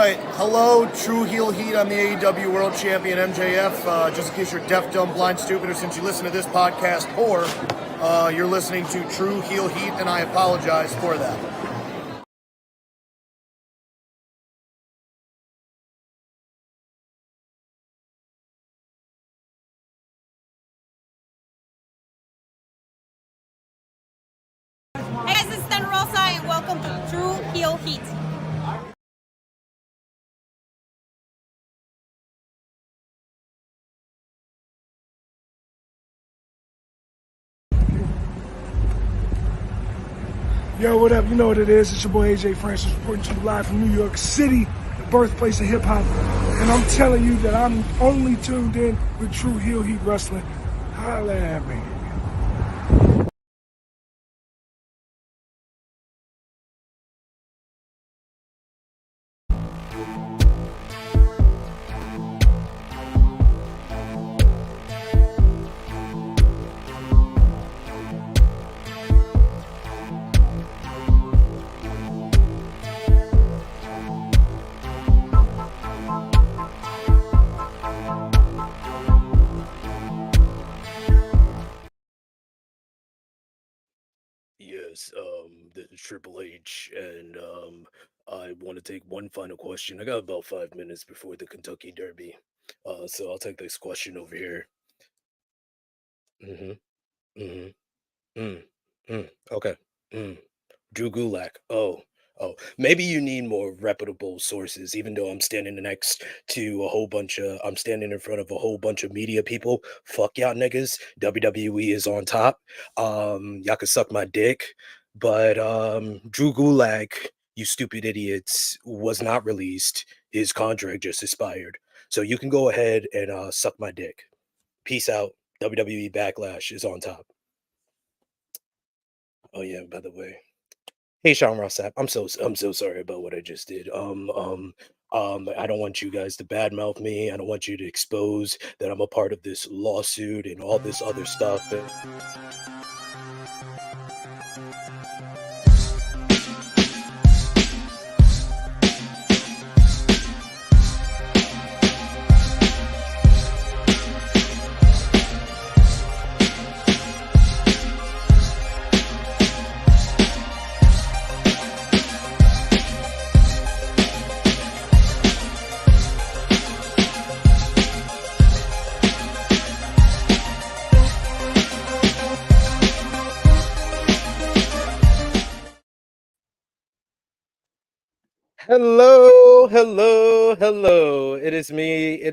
right. Hello, Tru Heel Heat. I'm the AEW World Champion MJF. Just in case you're deaf, dumb, blind, stupid, or since you listen to this podcast poor, you're listening to Tru Heel Heat, and I apologize for that. Hey guys, it's Seth Rollins, and welcome to Tru Heel Heat. Yo, what up? You know what it is. It's your boy AJ Francis reporting to you live from New York City, the birthplace of hip-hop. And I'm telling you that I'm only tuned in with Tru Heel Heat Wrestling. Holla at me. Yes, this is Triple H, and I want to take one final question. I got about 5 minutes before the Kentucky Derby, so I'll take this question over here. Mm-hmm. Mm-hmm. Okay. Drew Gulak. Oh. Maybe you need more reputable sources. Even though I'm standing I'm standing in front of a whole bunch of media people. Fuck y'all niggas. WWE is on top. Y'all can suck my dick. But Drew Gulak, you stupid idiots, was not released. His contract just expired. So you can go ahead and suck my dick. Peace out. WWE Backlash is on top. Oh yeah, by the way. Hey Sean Rossap, I'm so sorry about what I just did. I don't want you guys to badmouth me. I don't want you to expose that I'm a part of this lawsuit and all this other stuff. Hello. It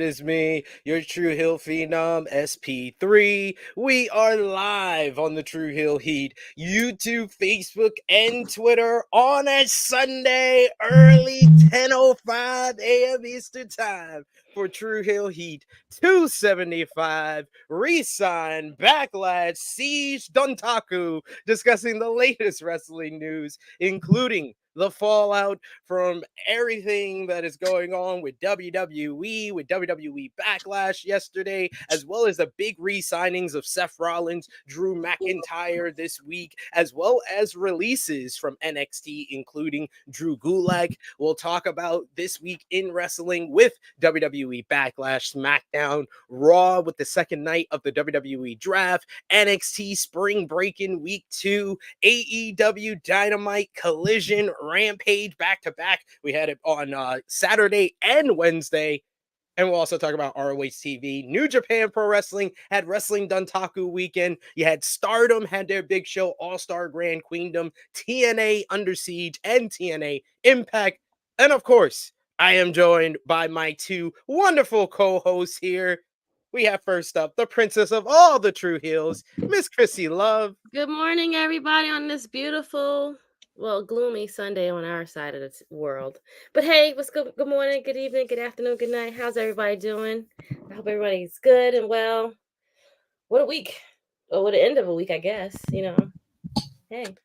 is me, your Tru Heel Phenom, SP3. We are live on the Tru Heel Heat, YouTube, Facebook, and Twitter on a Sunday, early 10:05 a.m. Eastern Time for Tru Heel Heat 275, Resign, Backlash, Siege, Dontaku, discussing the latest wrestling news, including the fallout from everything that is going on with WWE, with WWE Backlash yesterday, as well as the big re-signings of Seth Rollins, Drew McIntyre this week, as well as releases from NXT, including Drew Gulak. We'll talk about this week in wrestling with WWE Backlash, SmackDown, Raw with the second night of the WWE Draft, NXT Spring Breakin Week 2, AEW Dynamite, Collision, Rampage back to back. We had it on Saturday and Wednesday. And we'll also talk about ROH TV. New Japan Pro Wrestling had Wrestling Dontaku weekend. You had Stardom had their big show, All-Star Grand Queendom, TNA Under Siege, and TNA Impact. And of course, I am joined by my two wonderful co-hosts here. We have first up the princess of all the Tru Heels, Miss Krssi Love. Good morning, everybody, on this beautiful, gloomy Sunday on our side of the world. But hey, what's good? Good morning, good evening, good afternoon, good night. How's everybody doing? I hope everybody's good and well. What a week. Or what the end of a week, I guess. Hey.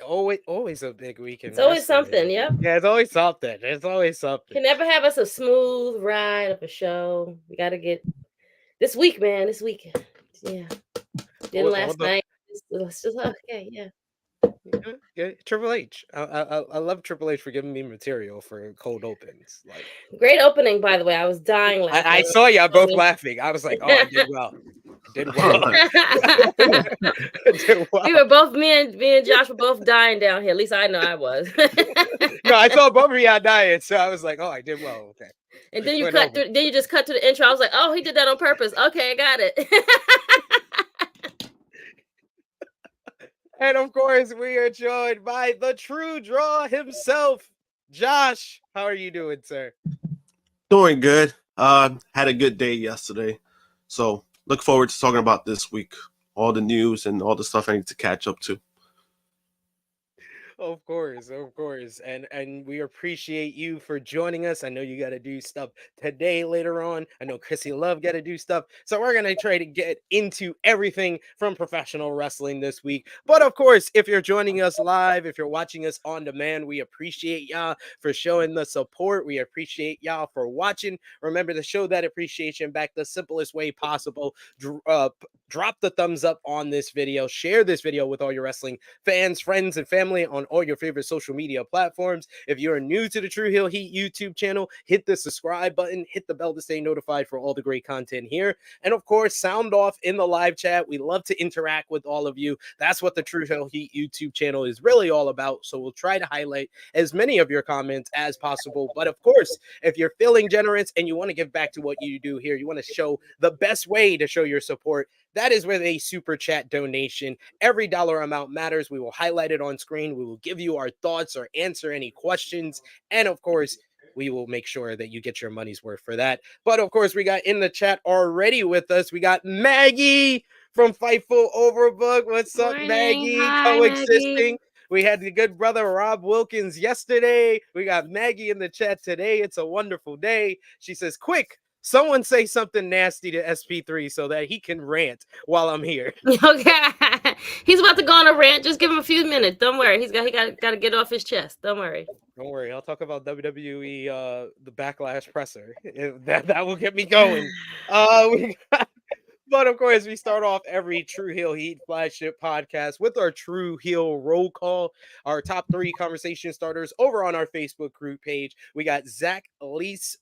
Always a big weekend. It's always something, yep. Yeah, it's always something. Can never have us a smooth ride of a show. We got to get this week, man. This week. Yeah. Didn't last night. It's just okay, yeah. Yeah, Triple H. I love Triple H for giving me material for cold opens. Like Great opening, by the way. I was dying laughing. I saw y'all both laughing. I was like, oh, I did well. I did well. I did well. We were both me and Josh were both dying down here. At least I know I was. No, I saw both of y'all dying, so I was like, oh, I did well. Okay. And then you Went cut over. through. Then you just cut to the intro. I was like, oh, he did that on purpose. Okay, I got it. And of course, we are joined by the true draw himself, Josh. How are you doing, sir? Doing good. Had a good day yesterday. So look forward to talking about this week. All the news and all the stuff I need to catch up to. Of course, and we appreciate you for joining us. I know you got to do stuff today later on. I know Krssi Love got to do stuff, so we're gonna try to get into everything from professional wrestling this week. But of course, if you're joining us live, if you're watching us on demand, we appreciate y'all for showing the support. We appreciate y'all for watching. Remember to show that appreciation back the simplest way possible. Drop the thumbs up on this video. Share this video with all your wrestling fans, friends, and family on all your favorite social media platforms. If you're new to the Tru Heel Heat YouTube channel, hit the subscribe button, hit the bell to stay notified for all the great content here. And of course, sound off in the live chat. We love to interact with all of you. That's what the Tru Heel Heat YouTube channel is really all about. So we'll try to highlight as many of your comments as possible. But of course, if you're feeling generous and you want to give back to what you do here, you want to show the best way to show your support, that is with a super chat donation. Every dollar amount matters. We will highlight it on screen. We will give you our thoughts or answer any questions. And of course, we will make sure that you get your money's worth for that. But of course, we got in the chat already with us. We got Maggie from Fightful Overbook. What's up, Morning. Maggie? Hi, Coexisting. Maggie. We had the good brother Rob Wilkins yesterday. We got Maggie in the chat today. It's a wonderful day. She says, quick, someone say something nasty to SP3 so that he can rant while I'm here. Okay. He's about to go on a rant. Just give him a few minutes. Don't worry. He got to get off his chest. Don't worry. Don't worry. I'll talk about WWE the Backlash presser. That will get me going. But of course, we start off every Tru Heel Heat flagship podcast with our Tru Heel roll call, our top 3 conversation starters over on our Facebook group page. We got Zach Litz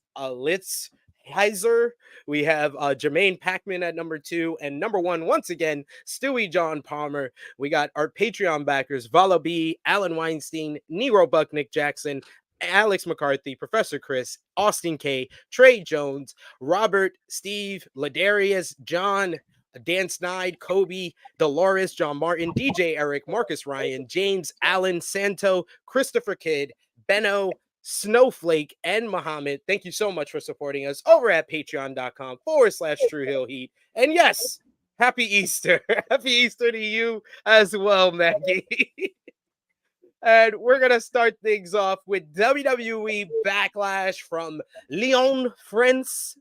Heiser. We have Jermaine Packman at number 2, and number 1 once again, Stewie John Palmer. We got our Patreon backers, Vala B, Alan Weinstein, Nero Buck, Nick Jackson, Alex McCarthy, Professor Chris, Austin K, Trey Jones, Robert, Steve, Ladarius, John, Dan Snide, Kobe, Dolores, John Martin, DJ Eric, Marcus Ryan, James, Allen, Santo, Christopher Kidd, Benno, Snowflake, and Muhammad. Thank you so much for supporting us over at patreon.com/Tru Heel Heat. And yes, happy Easter. Happy Easter to you as well, Maggie. And we're going to start things off with WWE Backlash from Lyon, France.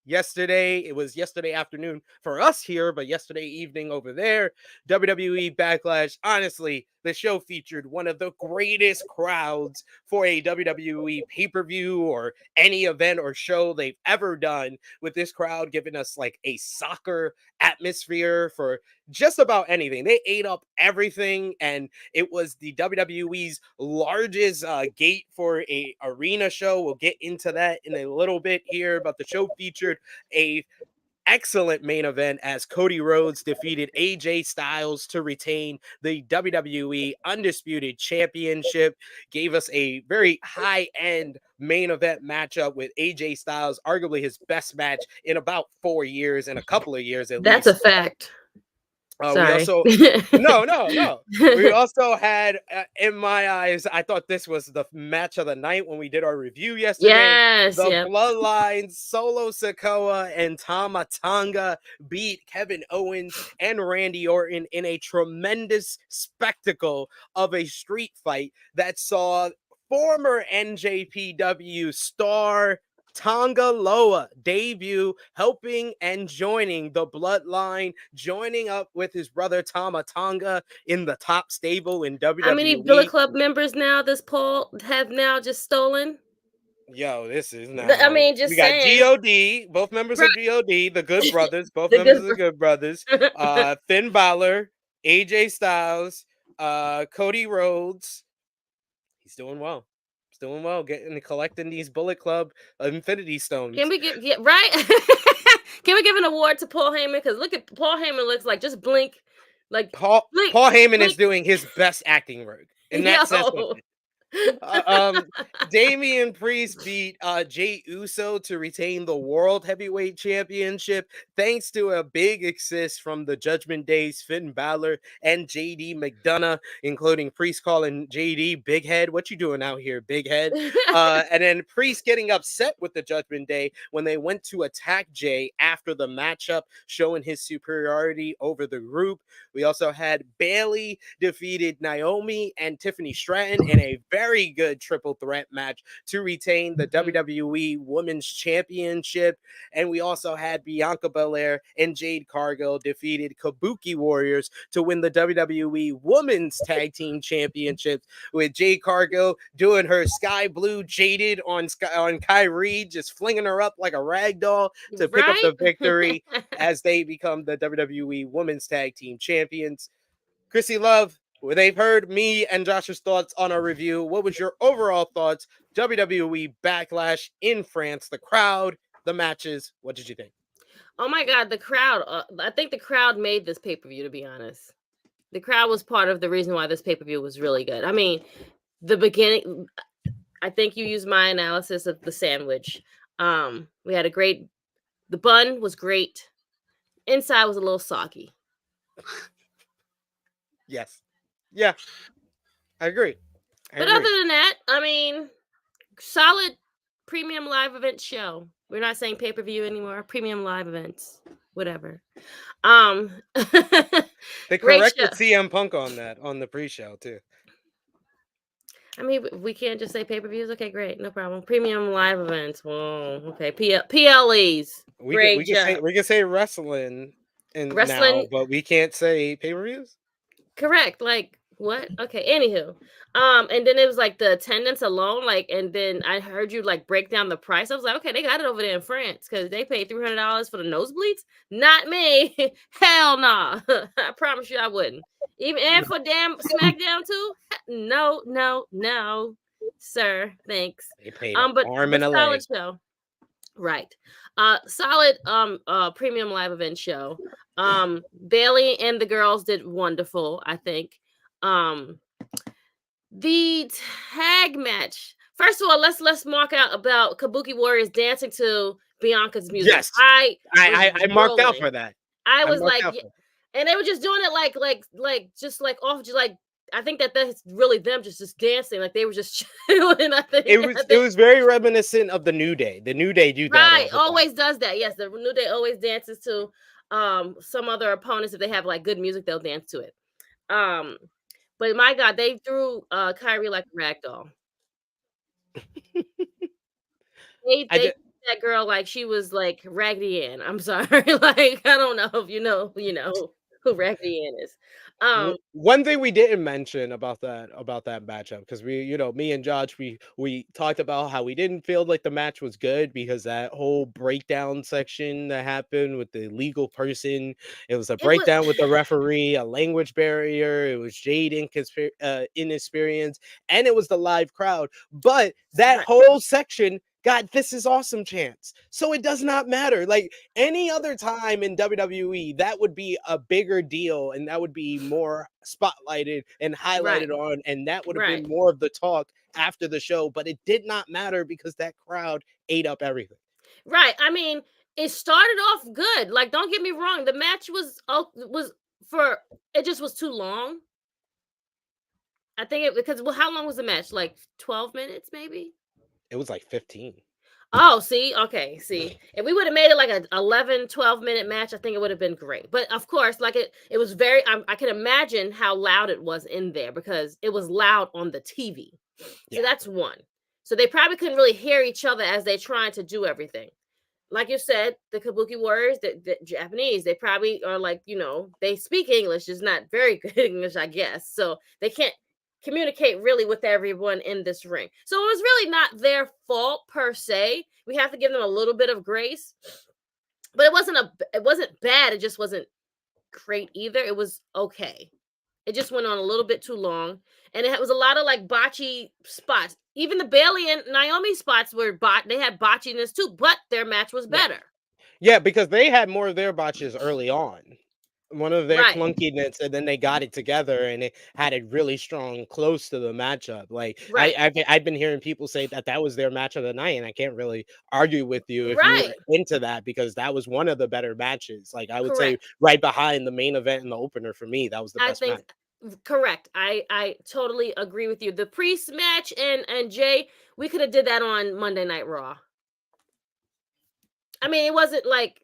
Yesterday, it was yesterday afternoon for us here, but yesterday evening over there, WWE Backlash. Honestly, the show featured one of the greatest crowds for a WWE pay-per-view or any event or show they've ever done, with this crowd giving us like a soccer atmosphere for just about anything. They ate up everything, and it was the WWE's largest gate for a arena show. We'll get into that in a little bit here, but the show featured a excellent main event as Cody Rhodes defeated AJ Styles to retain the WWE Undisputed Championship. Gave us a very high-end main event matchup with AJ Styles, arguably his best match in about 4 years, and a couple of years at least. That's a fact. We also no. We also had, in my eyes, I thought this was the match of the night when we did our review yesterday. Yes, the yep. Bloodlines, Solo Sikoa and Tama Tonga beat Kevin Owens and Randy Orton in a tremendous spectacle of a street fight that saw former NJPW star Tonga Loa debut, helping and joining the Bloodline, joining up with his brother Tama Tonga in the top stable in WWE. How many Bullet Club members now this poll have now just stolen? Yo, this is now. I mean, just we got saying. G.O.D, both members of G.O.D, the Good Brothers, both members of the Good Brothers. Finn Balor, AJ Styles, Cody Rhodes, he's doing well. He's doing well, collecting these Bullet Club Infinity Stones. Can we right? Can we give an award to Paul Heyman? Because look at Paul Heyman looks like just blink, like Paul blink, Heyman blink. is doing his best acting work, and that says something. Damian Priest beat Jey Uso to retain the World Heavyweight Championship thanks to a big assist from the Judgment Day's Finn Balor and JD McDonough, including Priest calling JD Big Head. What you doing out here, Big Head? And then Priest getting upset with the Judgment Day when they went to attack Jay after the matchup, showing his superiority over the group. We also had Bayley defeated Naomi and Tiffany Stratton in a very good triple threat match to retain the WWE Women's Championship. And we also had Bianca Belair and Jade Cargill defeated Kabuki Warriors to win the WWE Women's Tag Team Championships, with Jade Cargill doing her sky blue jaded on Kyrie, just flinging her up like a rag doll to pick up the victory as they become the WWE Women's Tag Team Champions. Krssi Love, well, they've heard me and Josh's thoughts on our review. What was your overall thoughts? WWE Backlash in France, the crowd, the matches. What did you think? Oh my God, the crowd. I think the crowd made this pay-per-view, to be honest. The crowd was part of the reason why this pay-per-view was really good. I mean, the beginning, I think you used my analysis of the sandwich. We had the bun was great. Inside was a little soggy. Yes. Yeah. I agree. Other than that, I mean, solid premium live event show. We're not saying pay-per-view anymore. Premium live events. Whatever. They corrected CM Punk on that on the pre-show too. I mean, we can't just say pay-per-views. Okay, great, no problem. Premium live events. Whoa, okay. PLEs. We can say wrestling now, but we can't say pay-per-views. Correct. Like what? Okay. Anywho, and then it was like the attendance alone. Like, and then I heard you like break down the price. I was like, okay, they got it over there in France because they paid $300 for the nosebleeds. Not me. Hell no. I promise you, I wouldn't. Even and for damn SmackDown too. No, sir. Thanks. They paid but arm and a leg. Show. Right. Solid premium live event show. Bayley and the girls did wonderful, I think. The tag match. First of all, let's mark out about Kabuki Warriors dancing to Bianca's music. Yes. I marked out for that. I was like, and they were just doing it like just like off, just like I think that's really them just dancing, like they were just chilling. I think it was very reminiscent of the New Day. The New Day do that. Right, always does that. Yes, the New Day always dances to some other opponents. If they have like good music, they'll dance to it. But my God, they threw Kyrie like a rag doll. They that girl like she was like Raggedy Ann. I'm sorry, like I don't know if you know who Raggedy Ann is. One thing we didn't mention about that matchup, because me and Josh, we talked about how we didn't feel like the match was good because that whole breakdown section that happened with the legal person, it was a breakdown with the referee, a language barrier, it was Jade inexperience, and it was the live crowd. But that whole section got "This is awesome" chants. So it does not matter. Like any other time in WWE, that would be a bigger deal and that would be more spotlighted and highlighted on, and that would have been more of the talk after the show. But it did not matter because that crowd ate up everything. Right. I mean, it started off good. Like, don't get me wrong. The match it just was too long. I think because how long was the match? Like 12 minutes, maybe? It was like 15. Oh, see? Okay, see. If we would have made it like an 11, 12-minute match, I think it would have been great. But of course, like it was very, I can imagine how loud it was in there because it was loud on the TV. So that's one. So they probably couldn't really hear each other as they trying to do everything. Like you said, the Kabuki Warriors, the Japanese, they probably are like, they speak English, just not very good English, I guess. So they can't communicate really with everyone in this ring. So it was really not their fault per se. We have to give them a little bit of grace. But it wasn't bad. It just wasn't great either. It was okay. It just went on a little bit too long, and it was a lot of like botchy spots. Even the Bailey and Naomi spots were they had botchiness too, but their match was better. Yeah, because they had more of their botches early on. One of their Right. clunkiness, and then they got it together, and it had it really strong close to the matchup. Like Right. I've been hearing people say that was their match of the night, and I can't really argue with you if you were Right. into that, because that was one of the better matches. Like I would say Correct. right behind the main event and the opener for me, that was the I best match. think correct. I totally agree with you. The Priest match and Jay, we could have did that on Monday Night Raw. I mean, it wasn't like,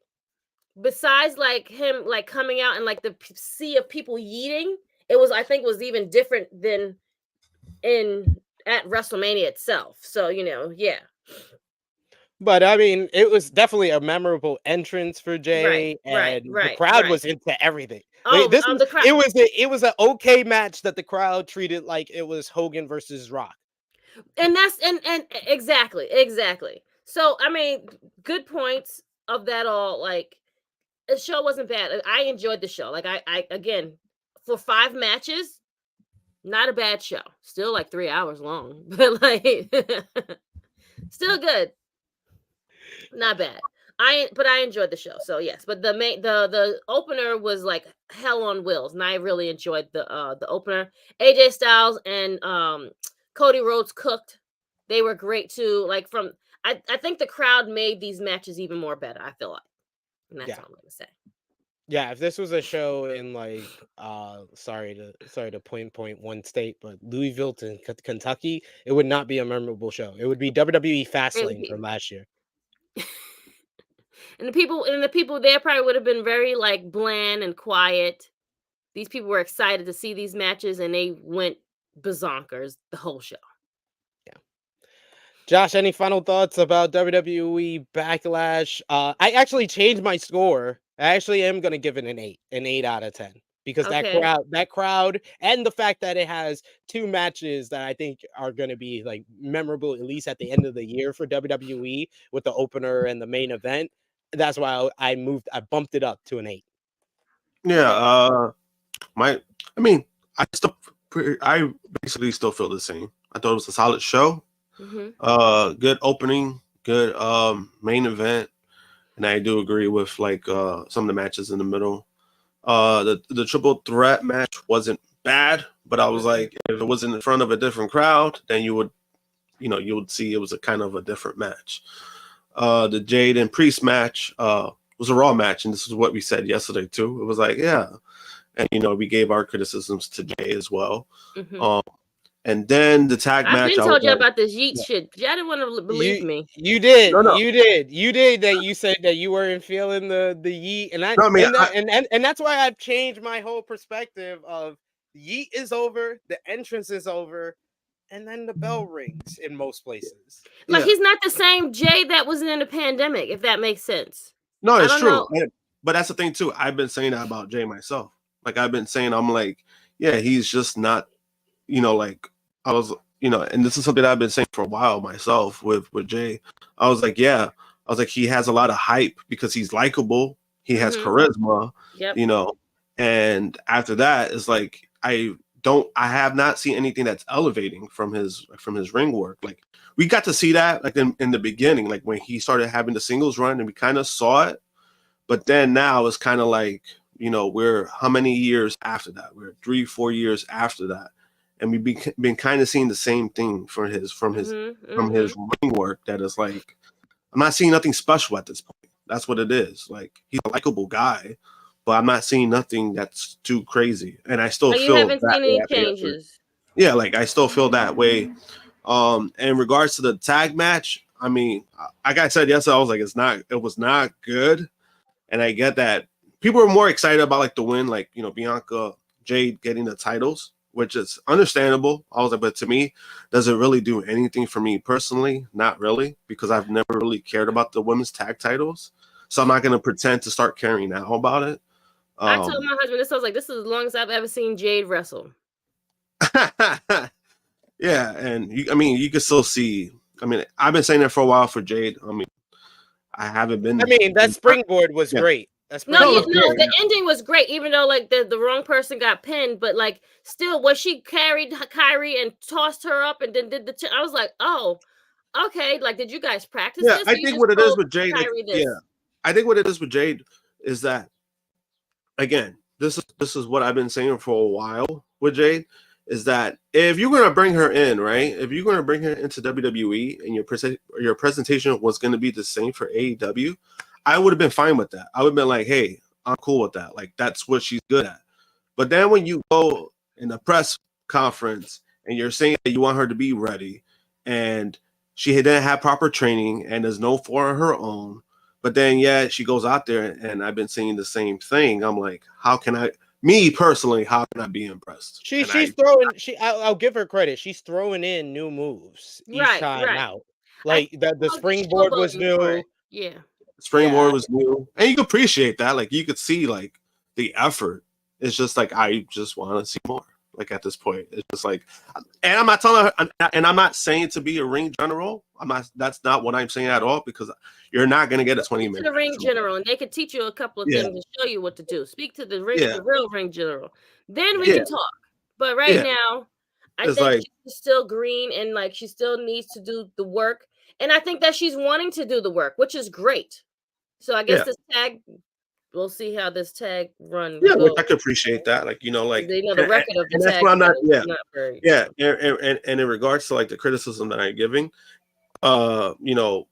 besides like him like coming out and like the sea of people yeeting, I think it was even different than at WrestleMania itself. So, yeah. But I mean, it was definitely a memorable entrance for Jay, and the Right. crowd was into everything. Oh, the crowd. It was an okay match that the crowd treated like it was Hogan versus Rock. And that's and exactly. So, I mean, good points of that all. Like, the show wasn't bad. I enjoyed the show. Like, I again, for 5 matches, not a bad show. Still like 3 hours long, but like still good. Not bad. But I enjoyed the show. So yes, but the opener was like hell on wheels, and I really enjoyed the opener. AJ Styles and Cody Rhodes cooked. They were great too. Like, I think the crowd made these matches even more better, I feel like. And that's all I'm gonna say. Yeah, if this was a show in like sorry to point one state, but Louisville to Kentucky, it would not be a memorable show. It would be WWE Fastlane from last year. And the people there probably would have been very like bland and quiet. These people were excited to see these matches, and they went bazonkers the whole show. Yeah. Josh, any final thoughts about WWE Backlash? I actually changed my score. I actually am gonna give it an 8 out of 10. Because Okay. that crowd, and the fact that it has 2 matches that I think are going to be like memorable, at least at the end of the year for WWE, with the opener and the main event. That's why I bumped it up to an 8. Yeah, I basically still feel the same. I thought it was a solid show. Mm-hmm. Good opening, good main event, and I do agree with like some of the matches in the middle. The triple threat match wasn't bad, but I was like, if it wasn't in front of a different crowd, then you would see it was a kind of a different match. The Jade and Priest match was a Raw match, and this is what we said yesterday too. It was like, yeah, and we gave our criticisms to Jay as well. Mm-hmm. And then the tag match. I've been told you about this yeet shit. Y'all didn't want to believe me. You did. No. You did that. You said that you weren't feeling the yeet, and and that's why I've changed my whole perspective of yeet is over, the entrance is over, and then the bell rings in most places. Like, he's not the same Jay that was in the pandemic, if that makes sense. No, it's true. But that's the thing too. I've been saying that about Jay myself. Like, I've been saying, I'm like, yeah, he's just not, like I was, and this is something I've been saying for a while myself with Jay. I was like, he has a lot of hype because he's likable. He has charisma, and after that, it's like, I have not seen anything that's elevating from his ring work. Like, we got to see that like in the beginning, like when he started having the singles run, and we kind of saw it. But then now it's kind of like, we're how many years after that? We're 3-4 years after that. And we've been kind of seeing the same thing from his ring work, that is like, I'm not seeing nothing special at this point. That's what it is. Like, he's a likable guy, but I'm not seeing nothing that's too crazy. And I still feel you haven't seen any changes. Yeah, like, I still feel that way. In regards to the tag match, I mean, like I said yesterday, I was like, it was not good. And I get that people are more excited about like the win, like, Bianca, Jade getting the titles, which is understandable. I was like, but to me, does it really do anything for me personally? Not really, because I've never really cared about the women's tag titles. So I'm not going to pretend to start caring now about it. I told my husband, this is as long as I've ever seen Jade wrestle. Yeah, and you can still see. I mean, I've been saying that for a while for Jade. I mean, I haven't been. I mean, that springboard was great. That's No, pretty No, yeah, it good. was no, great. the ending was great, even though like the wrong person got pinned, but like still, when she carried Kyrie and tossed her up and then did I was like, oh, okay. Like, did you guys practice Yeah, this? I Or you think just what it is told with Jade, Kyrie yeah, this? I think what it is with Jade is that, again, this is what I've been saying for a while with Jade, is that if you're gonna bring her in, right? If you're gonna bring her into WWE and your presentation was gonna be the same for AEW, I would have been fine with that. I would have been like, hey, I'm cool with that. Like, that's what she's good at. But then when you go in the press conference and you're saying that you want her to be ready, and she didn't have proper training and is no for her own, but then yeah, she goes out there and I've been saying the same thing. I'm like, how can I, me personally, how can I be impressed? And She's throwing. I'll give her credit. She's throwing in new moves each Right, time right. out. I Like think the I was just springboard was showboating for new. it. Yeah. Yeah, Springboard was new, and you could appreciate that. Like, you could see like the effort. It's just like, I just want to see more. Like, at this point, it's just like, and I'm not telling her, and I'm not saying to be a ring general. I'm not. That's not what I'm saying at all, because you're not going to get a 20 Speak to minute. the ring general, and they could teach you a couple of Yeah, things and show you what to do. Speak to the yeah, real ring general. Then we yeah, can talk. But right yeah. now, I It's think like, she's still green and like she still needs to do the work. And I think that she's wanting to do the work, which is great. So I guess yeah, this tag, we'll see how this tag run yeah. Which goes. I could appreciate that. Like, like, They know the record of the and that's tag what I'm not. is Yeah, not very. yeah. And in regards to like the criticism that I'm giving, it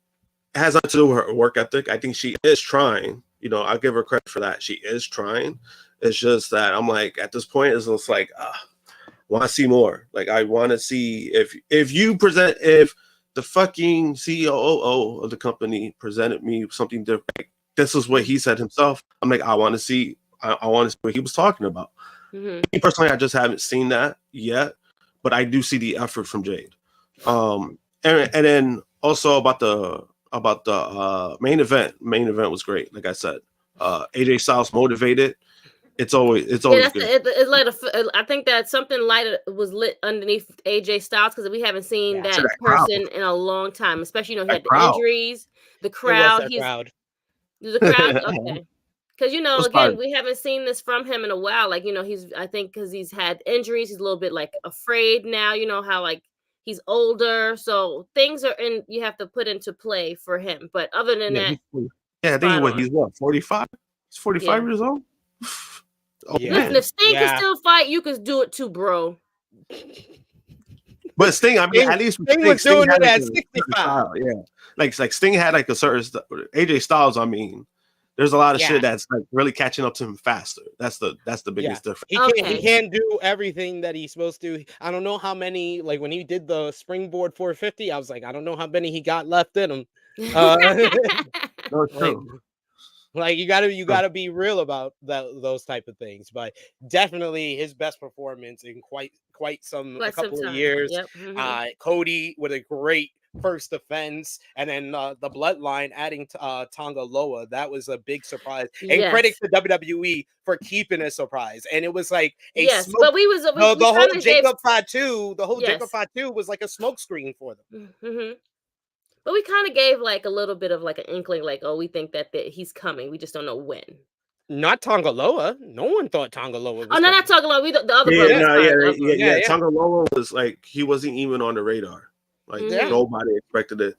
has nothing to do with her work ethic. I think she is trying. I'll give her credit for that. She is trying. It's just that I'm like, at this point, it's just like, want to see more. Like, I want to see if the fucking CEO of the company presented me something different. Like, this is what he said himself. I'm like, I want to see. I want to see what he was talking about. Mm-hmm. Me personally, I just haven't seen that yet, but I do see the effort from Jade. And then also about the main event. Main event was great. Like I said, AJ Styles motivated. It's always Yeah, that's good. it. Like I think that something light was lit underneath AJ Styles because we haven't seen Yeah. that To that crowd, person in a long time. Especially, he that had the crowd. injuries, the it was crowd. that crowd. The crowd. Okay, because was again, fine. we haven't seen this from him in a while. Like I think because he's had injuries, he's a little bit like afraid now. You know how like he's older, so things are in. You have to put into play for him. But other than Yeah, that, I think spot on. he's what, 45? He's 45 Yeah. years old. Oh Yeah, Listen, man. if Sting can yeah. still fight, you can do it too, bro. But Sting, I mean, at least with Sting was Sting doing had it like at a certain 65. style, yeah. Like Sting had like a certain AJ Styles. I mean, there's a lot of Yeah. shit that's like really catching up to him faster. That's the biggest difference. He Okay. can't do everything that he's supposed to. I don't know how many, like when he did the springboard 450, I was like, I don't know how many he got left in him. No, it's Like, true. like you gotta be real about those type of things. But definitely his best performance in quite a some couple of time. years. Yep. Mhm. Cody with a great first defense, and then the bloodline adding Tonga Loa. That was a big surprise. And credit Yes. to WWE for keeping a surprise. And it was like a Yes, smoke. but we The whole kind of gave Jacob Fatu, Jacob yes. Fatu was like a smoke screen for them. Mm-hmm. But we kind of gave like a little bit of like an inkling, like, oh, we think that he's coming. We just don't know when. Not Tonga Loa. No one thought Tonga Loa was Oh, no, coming. not talking about the other Yeah, brothers. no, Fine, the other brothers. Yeah. Tonga Loa was like, he wasn't even on the radar. Like, Mhm. nobody expected it.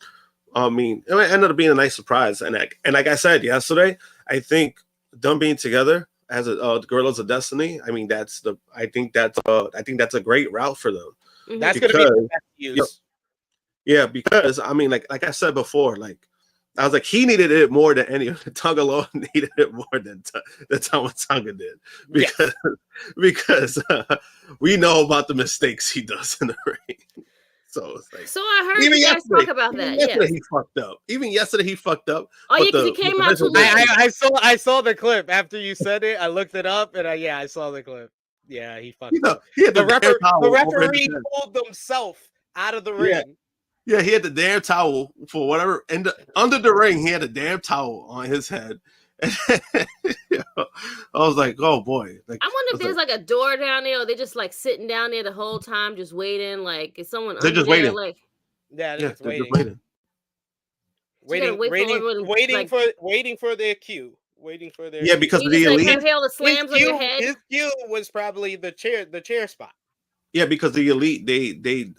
I mean, it ended up being a nice surprise. And like I said yesterday, I think them being together as the Gorillas of Destiny, I mean, I think that's a great route for them. Mhm. That's gonna be the best use. Yeah, because I mean, like I said before, like I was like, he needed it more than any Tonga Loa needed it more than Tonga did, because we know about the mistakes he does in the ring. So it's like, So I heard even you guys yesterday, talk about that. yesterday Yes. he fucked up. Even yesterday he fucked up. Oh, but yeah, because he came out too I saw the clip after you said it. I looked it up and I saw the clip. Yeah, he fucked up. he had The the referee pulled himself out of the ring. Yeah, he had the damn towel for whatever under the ring. He had a damn towel on his head. I was like, oh boy. Like, I wonder if there's like a door down there, or they're just like sitting down there the whole time, just waiting. Like, is someone they're under just there? waiting. Like, Yeah, They're just waiting. just waiting. So you gotta wait for everyone to, like- Waiting for their cue. waiting for their Yeah, because You the just like elite. kind of hear all the slams on your head. His cue was probably the chair spot. Yeah, because the elite, they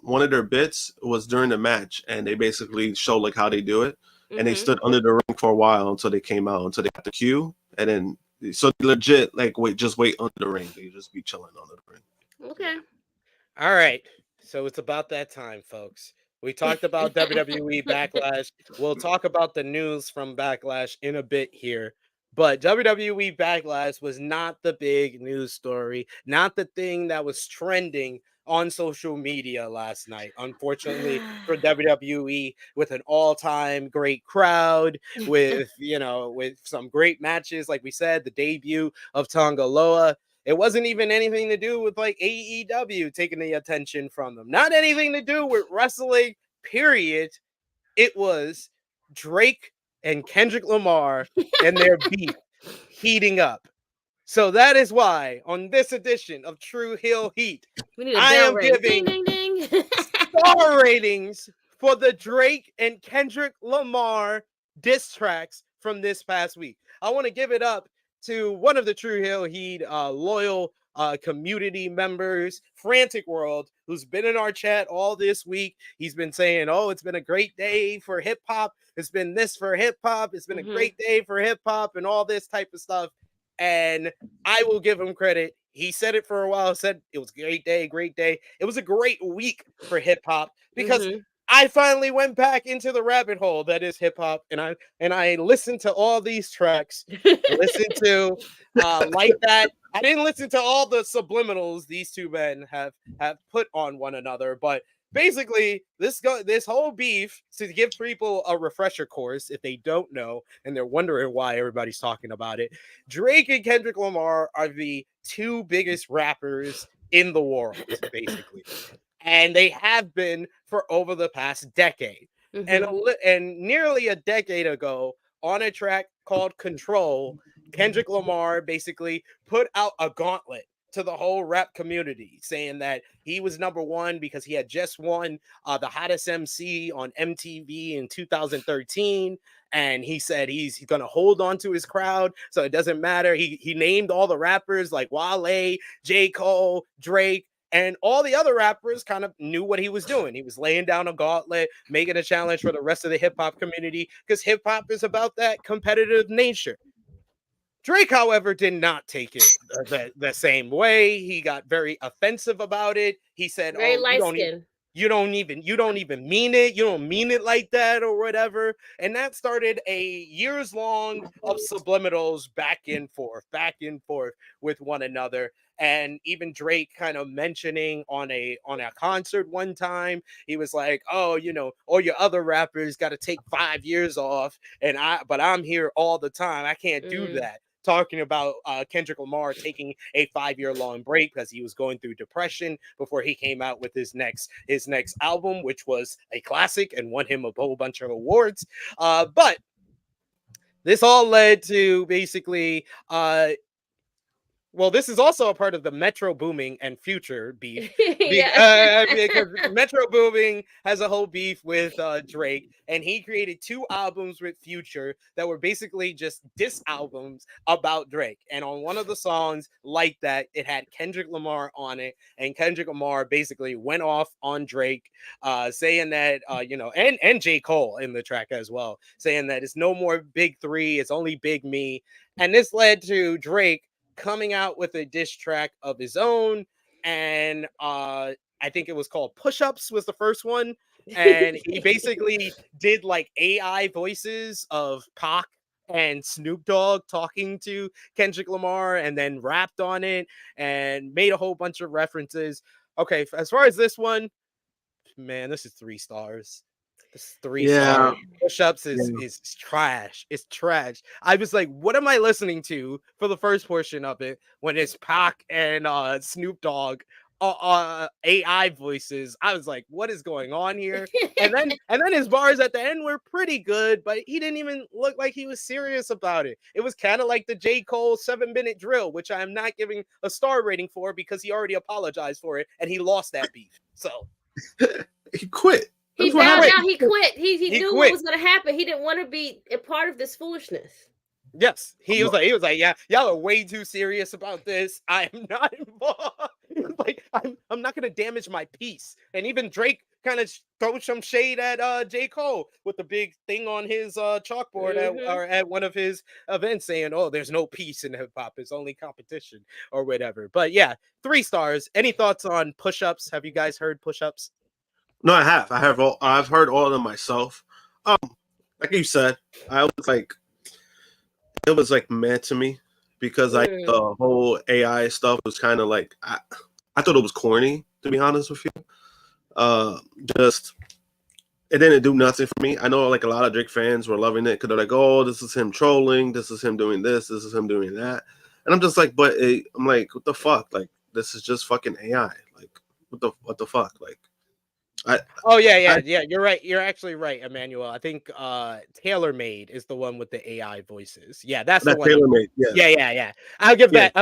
one of their bits was during the match, and they basically showed like how they do it, and they stood under the ring for a while until they came out, until they got the cue, and then so legit like wait under the ring. They just be chilling under the ring. Okay. All right, so it's about that time, folks. We talked about WWE Backlash. We'll talk about the news from Backlash in a bit here. But WWE Backlash was not the big news story, not the thing that was trending on social media last night. Unfortunately for WWE, with an all-time great crowd, with with some great matches, like we said, the debut of Tonga Loa. It wasn't even anything to do with like AEW taking the attention from them. Not anything to do with wrestling, period. It was Drake and Kendrick Lamar and their beef heating up. So that is why on this edition of Tru Heel Heat, We need a I bell am ring. giving Ding, ding, ding. star ratings for the Drake and Kendrick Lamar diss tracks from this past week. I want to give it up to one of the Tru Heel Heat loyal community members, Frantic World, who's been in our chat all this week. He's been saying, oh, it's been a great day for hip hop. It's been this for hip hop. It's been a great day for hip hop and all this type of stuff. And I will give him credit. He said it for a while, said it was a great day, great day. It was a great week for hip hop because I finally went back into the rabbit hole that is hip hop, and I listened to all these tracks. I listened to like that. I didn't listen to all the subliminals these two men have put on one another, but basically this whole beef, to give people a refresher course if they don't know and they're wondering why everybody's talking about it. Drake and Kendrick Lamar are the two biggest rappers in the world, basically. And they have been for over the past decade. And nearly a decade ago, on a track called Control, Kendrick Lamar basically put out a gauntlet to the whole rap community, saying that he was number one because he had just won the hottest MC on MTV in 2013. And he said he's going to hold on to his crowd, so it doesn't matter. He named all the rappers like Wale, J. Cole, Drake, and all the other rappers kind of knew what he was doing. He was laying down a gauntlet, making a challenge for the rest of the hip hop community, because hip hop is about that competitive nature. Drake, however, did not take it the same way. He got very offensive about it. He said, very "Oh, light skin. you don't even mean it. You don't mean it like that or whatever." And that started a years long of subliminals back and forth with one another. And even Drake kind of mentioning on a concert one time, he was like, "Oh, all your other rappers got to take 5 years off, but I'm here all the time. I can't do that." Talking about Kendrick Lamar taking a 5-year long break because he was going through depression before he came out with his next album, which was a classic and won him a whole bunch of awards. But this all led to basically well, this is also a part of the Metro Booming and Future beef. Because Metro Booming has a whole beef with Drake, and he created 2 albums with Future that were basically just diss albums about Drake. And on one of the songs, like that, it had Kendrick Lamar on it, and Kendrick Lamar basically went off on Drake, saying that and J. Cole in the track as well, saying that it's no more Big 3, it's only Big Me. And this led to Drake coming out with a diss track of his own, and I think it was called Push-Ups was the first one, and he basically did like AI voices of Pac and Snoop Dogg talking to Kendrick Lamar, and then rapped on it and made a whole bunch of references. Okay, as far as this one, man, this is 3 stars. This is 3 stars. Push-Ups is trash. It's trash. I was like, what am I listening to for the first portion of it when it's Pac and Snoop Dogg AI voices? I was like, what is going on here? and then his bars at the end were pretty good, but he didn't even look like he was serious about it. It was kind of like the J. Cole 7-minute drill, which I am not giving a star rating for because he already apologized for it and he lost that beef. So he quit. He bowed out. He quit. He knew quit. what was going to happen. He didn't want to be a part of this foolishness. Yes, he was like, yeah, y'all are way too serious about this. I am not involved. Like, I'm not gonna damage my peace. And even Drake kind of throws some shade at J. Cole with the big thing on his chalkboard at one of his events saying, "Oh, there's no peace in hip hop. It's only competition or whatever." But yeah, 3 stars. Any thoughts on push-ups? Have you guys heard push-ups? No, I have. I've heard all of them myself. Like you said, I was like, it was like mad to me because like the whole AI stuff was kind of like I thought it was corny, to be honest with you. Just it didn't do nothing for me. I know like a lot of Drake fans were loving it because they're like, oh, this is him trolling, this is him doing this is him doing that, and I'm just like, but I'm like, what the fuck? Like this is just fucking AI. Like what the fuck? Like. You're right. You're actually right, Emmanuel. I think TaylorMade is the one with the AI voices. Yeah, that's the one. TaylorMade. Yeah. I'll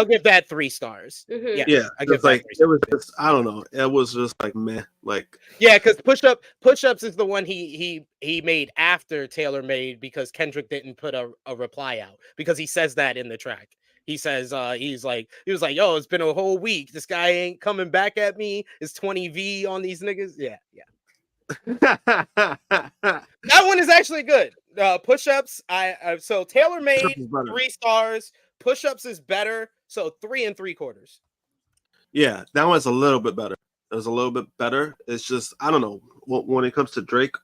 give that 3 stars. Yeah. I give like that it was just, I don't know. It was just like meh. Like because push-ups is the one he made after TaylorMade because Kendrick didn't put a reply out because he says that in the track. He says he was like, yo, it's been a whole week. This guy ain't coming back at me. It's 20V on these niggas. Yeah. That one is actually good. Push-ups, so TaylorMade 3 stars. Push-ups is better, so 3 3/4. Yeah, that one's a little bit better. It was a little bit better. It's just I don't know when it comes to Drake,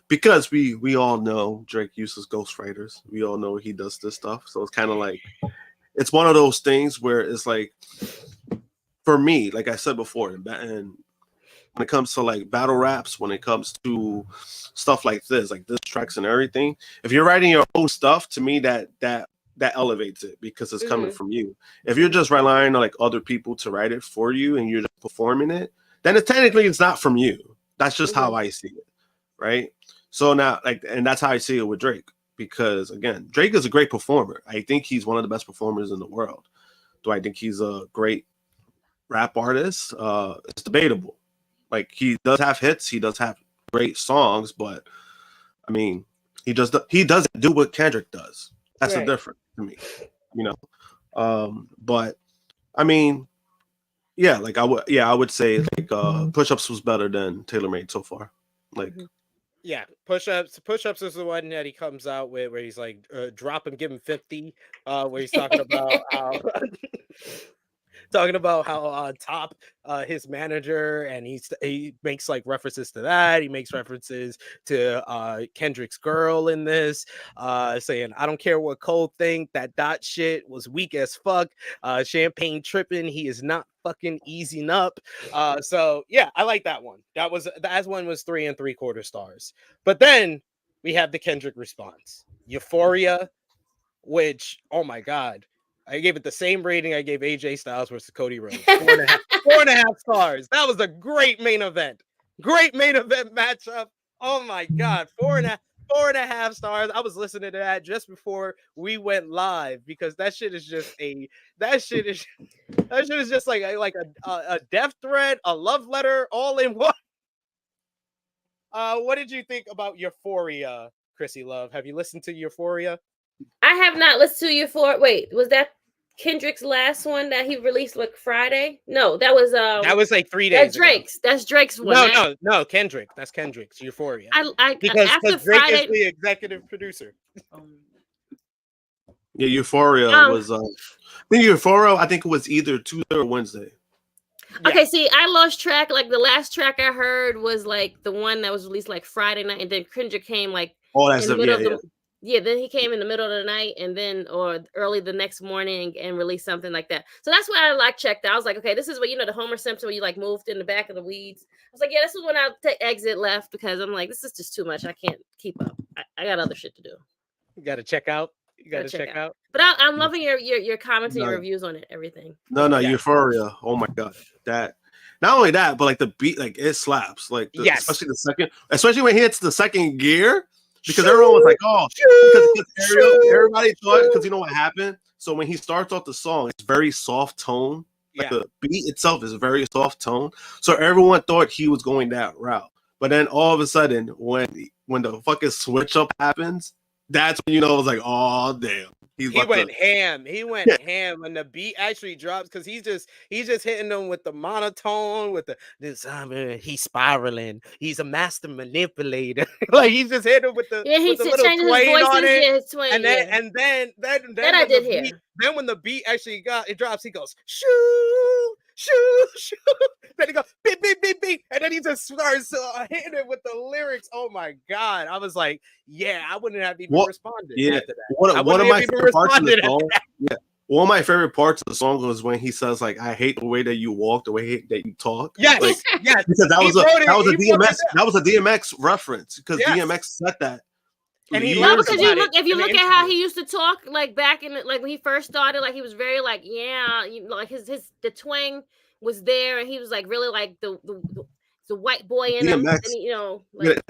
because we all know Drake uses ghostwriters. We all know he does this stuff. So it's kind of like it's one of those things where it's like, for me, like I said before, and when it comes to like battle raps, when it comes to stuff like this tracks and everything, if you're writing your own stuff, to me that elevates it because it's coming from you. If you're just relying on like other people to write it for you and you're just performing it, then it's not from you. That's just how I see it, right? So now, like, and that's how I see it with Drake. Because again, Drake is a great performer. I think he's one of the best performers in the world. Do I think he's a great rap artist? It's debatable. Like he does have hits, he does have great songs, but I mean, he doesn't do what Kendrick does. That's the difference to me, you know. But I mean, yeah, like I would say like push-ups was better than TaylorMade so far. Like. Yeah, push-ups is the one that he comes out with where he's like, drop him, give him 50. Where he's talking about how top his manager, and he makes like references to that. He makes references to Kendrick's girl in this, saying, I don't care what Cole think, that dot shit was weak as fuck. Champagne tripping, he is not fucking easing up. So yeah, I like that one. That one was 3 3/4 stars. But then we have the Kendrick response, Euphoria, which, oh my god, I gave it the same rating I gave AJ Styles versus Cody Rhodes. 4.5 stars. That was a great main event. Great main event matchup. Oh my god, 4.5 stars. I was listening to that just before we went live because that shit is just like a death threat, a love letter, all in one. What did you think about Euphoria, Krssi Love? Have you listened to Euphoria? I have not listened to Euphoria. Wait, was that Kendrick's last one that he released like Friday? No, that was like 3 days. That's Drake's one. No, Kendrick. That's Kendrick's Euphoria. Because after Drake Friday, is the executive producer. Yeah, Euphoria was. I think it was either Tuesday or Wednesday. Okay, yeah. See, I lost track. Like the last track I heard was like the one that was released like Friday night, and then Kendrick came like that's in the middle of the. Yeah, then he came in the middle of the night and then or early the next morning and released something like that. So that's why I like checked out. I was like, okay, this is what, you know, the Homer Simpson where you like moved in the back of the weeds. I was like, yeah, this is when I exit left because I'm like, this is just too much. I can't keep up. I got other shit to do. You got to check out. You got to check out. But I'm loving your comments and your reviews on it, everything. No, Euphoria. Oh my god, that. Not only that, but like the beat, like it slaps. Like especially when he hits the second gear. Because everyone was like, oh, because everybody thought, because you know what happened? So when he starts off the song, it's very soft tone. Like the beat itself is a very soft tone. So everyone thought he was going that route. But then all of a sudden, when the fucking switch up happens, that's when you know it's like, oh damn, He went ham. He went ham when the beat actually drops because he's just hitting them with the monotone, with he's spiraling. He's a master manipulator. Like he's just hitting him with the he's little changing his twain voices. on it. Yeah, his twain. And then that I did hear. Then when the beat actually drops, he goes shoo shoo shoo. Then he goes beep beep beep beep, and then he just starts hitting it with the lyrics. Oh my god! I was like, yeah, I wouldn't have even responded after that. One of my favorite parts of the song. Yeah, one of my favorite parts of the song was when he says like, "I hate the way that you walk, the way that you talk." Yes, like, yes. Because that was a DMX reference because DMX said that. And if you look at how he used to talk, like back in like when he first started, like he was very like like the twang was there, and he was like really like the white boy in him, and,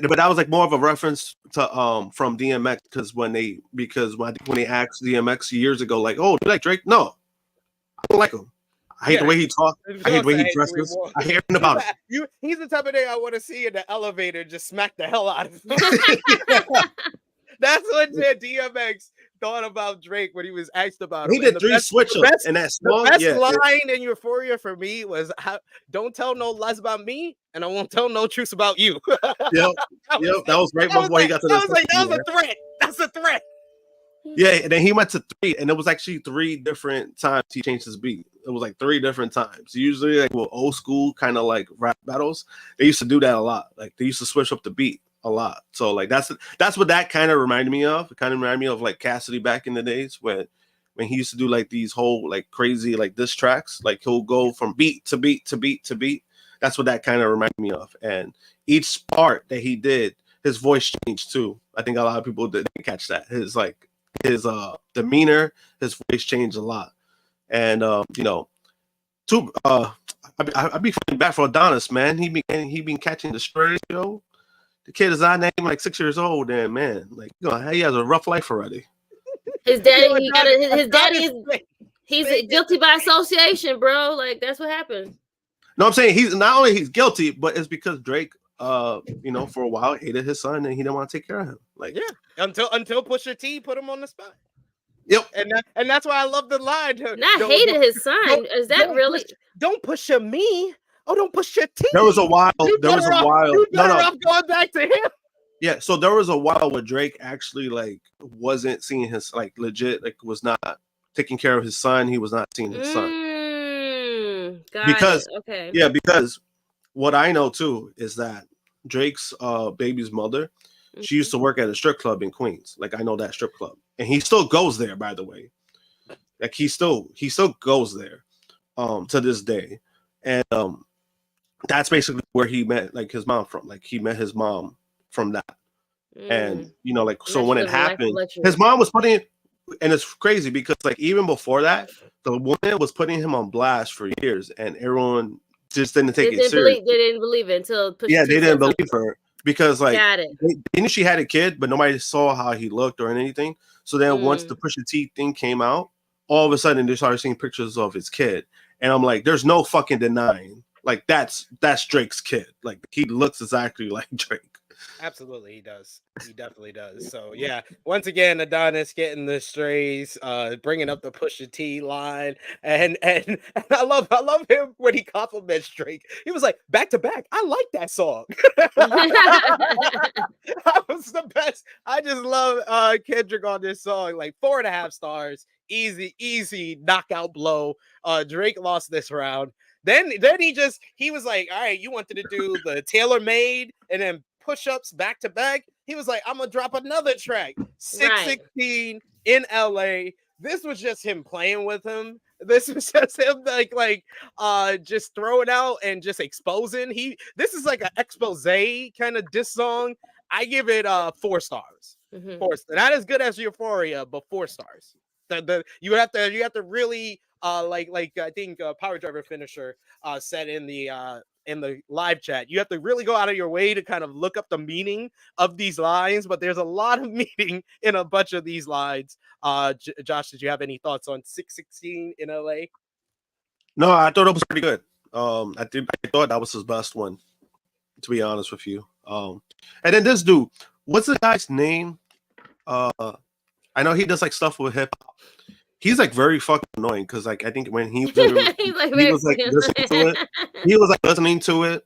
but that was like more of a reference to from DMX because when they asked DMX years ago, like, oh, you like Drake? No, I don't like him. I hate the way he talks. I hate the way he dresses. I hate everything about it. He's the type of nigga I want to see in the elevator just smack the hell out of him. That's what DMX thought about Drake when he was asked about him. He did 3 switch-ups in that song. The best line in Euphoria for me was, "Don't tell no lies about me, and I won't tell no truths about you." Yep. That was right before he got to that. That was a threat. That's a threat. Yeah, and then he went to 3, and it was actually 3 different times he changed his beat. It was like 3 different times. Usually, like with old school kind of like rap battles, they used to do that a lot. Like they used to switch up the beat a lot. So like that's what that kind of reminded me of. It kind of reminded me of like Krssi back in the days when he used to do like these whole like crazy like diss tracks. Like he'll go from beat to beat to beat to beat. That's what that kind of reminded me of. And each part that he did, his voice changed too. I think a lot of people didn't catch that. His demeanor, his voice changed a lot. And I be feeling bad for Adonis, man. He been catching the strays, yo. The kid is our name like 6 years old, and man, like he has a rough life already. His daddy, he's guilty by association, bro. Like that's what happened. No, I'm saying he's not only guilty, but it's because Drake, for a while hated his son and he didn't want to take care of him. Like until Pusha T put him on the spot. Yep, and that's why I love the line. Not hated his son. Is that really? Don't push me. Oh, don't push your teeth. There was a while. You better off going back to him. Yeah, so there was a while where Drake actually like wasn't seeing his like legit like was not taking care of his son. He was not seeing his son because what I know too is that Drake's baby's mother, she used to work at a strip club in Queens. Like I know that strip club, and he still goes there. By the way, like he still goes there, to this day, and that's basically where he met like his mom from. Like he met his mom from that. And so when it happened, his mom was putting, and it's crazy because like even before that, the woman was putting him on blast for years, and everyone just didn't take it serious. They didn't believe it until they didn't believe her because like they knew she had a kid, but nobody saw how he looked or anything. So then once the Pusha T thing came out, all of a sudden they started seeing pictures of his kid, and I'm like, there's no fucking denying. Like that's Drake's kid. Like he looks exactly like Drake. Absolutely, he does. He definitely does. So yeah, once again, Adonis getting the strays, bringing up the Pusha T line, and I love him when he compliments Drake. He was like, "Back to back, I like that song." That was the best. I just love Kendrick on this song. Like 4.5 stars, easy knockout blow. Drake lost this round. Then he was like, all right, you wanted to do the tailor-made and then push-ups back to back. He was like, I'm gonna drop another track. 616 in LA. This was just him playing with him. This was just him like just throwing out and just exposing. This is like an expose kind of diss song. I give it 4 stars. 4 stars. Not as good as Euphoria, but 4 stars. You have to really like I think Power Driver Finisher said in the live chat, you have to really go out of your way to kind of look up the meaning of these lines, but there's a lot of meaning in a bunch of these lines. Josh, did you have any thoughts on 616 in LA? No, I thought it was pretty good. I thought that was his best one, to be honest with you. And then this dude, what's the guy's name? I know he does like stuff with hip hop. He's like very fucking annoying because like I think when he was like he was like listening to it, he was like listening to it,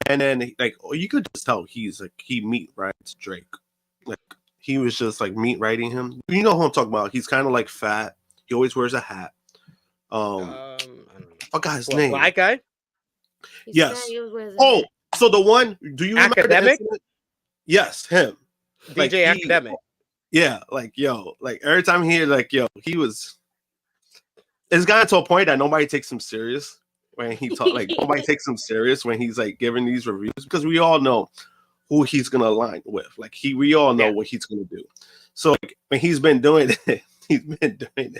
and then like you could just tell he's like he meat writes Drake. Like he was just like meat writing him. You know who I'm talking about? He's kind of like fat. He always wears a hat. I don't know. I forgot his name. Black guy? Yes. Oh, so the one, do you remember Academic? the incident? Yes, him. DJ Like, Academic. Yeah, like yo, like every time he like yo, he was. It's gotten to a point that nobody takes him serious when he talk. Like nobody takes him serious when he's like giving these reviews because we all know who he's gonna align with. Like we all know what he's gonna do. So like, when he's been doing it, he's been doing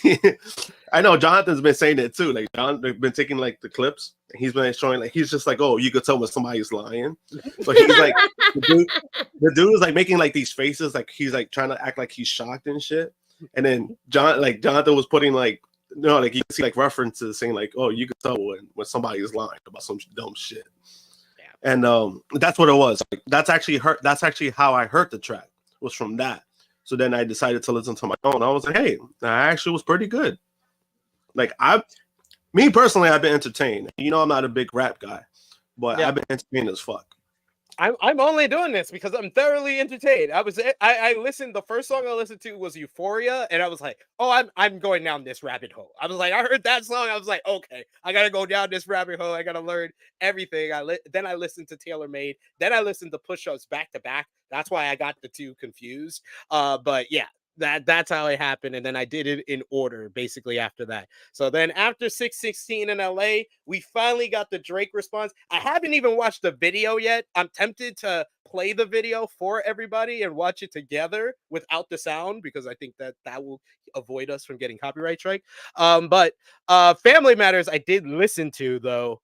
it. I know Jonathan's been saying it too. Like they've been taking like the clips. And he's been showing like he's just like, oh, you could tell when somebody's lying. So he's like, the dude is like making like these faces, like he's like trying to act like he's shocked and shit. And then Jonathan was putting like, like you see like references saying like, oh, you could tell when somebody is lying about some dumb shit. Yeah. And that's what it was. Like, that's actually how I heard the track was from that. So then I decided to listen to my own. I was like, hey, that actually was pretty good. Like me personally, I've been entertained. You know, I'm not a big rap guy, but I've been entertained as fuck. I'm only doing this because I'm thoroughly entertained. I listened. The first song I listened to was Euphoria, and I was like, oh, I'm going down this rabbit hole. I was like, I heard that song. I was like, okay, I gotta go down this rabbit hole. I gotta learn everything. Then I listened to Taylor Made. Then I listened to Push Ups back to back. That's why I got the two confused. But yeah. That's how it happened, and then I did it in order basically after that. So then after 616 in LA, we finally got the Drake response. I haven't even watched the video yet. I'm tempted to play the video for everybody and watch it together without the sound because I think that will avoid us from getting copyright strike. But Family Matters I did listen to though.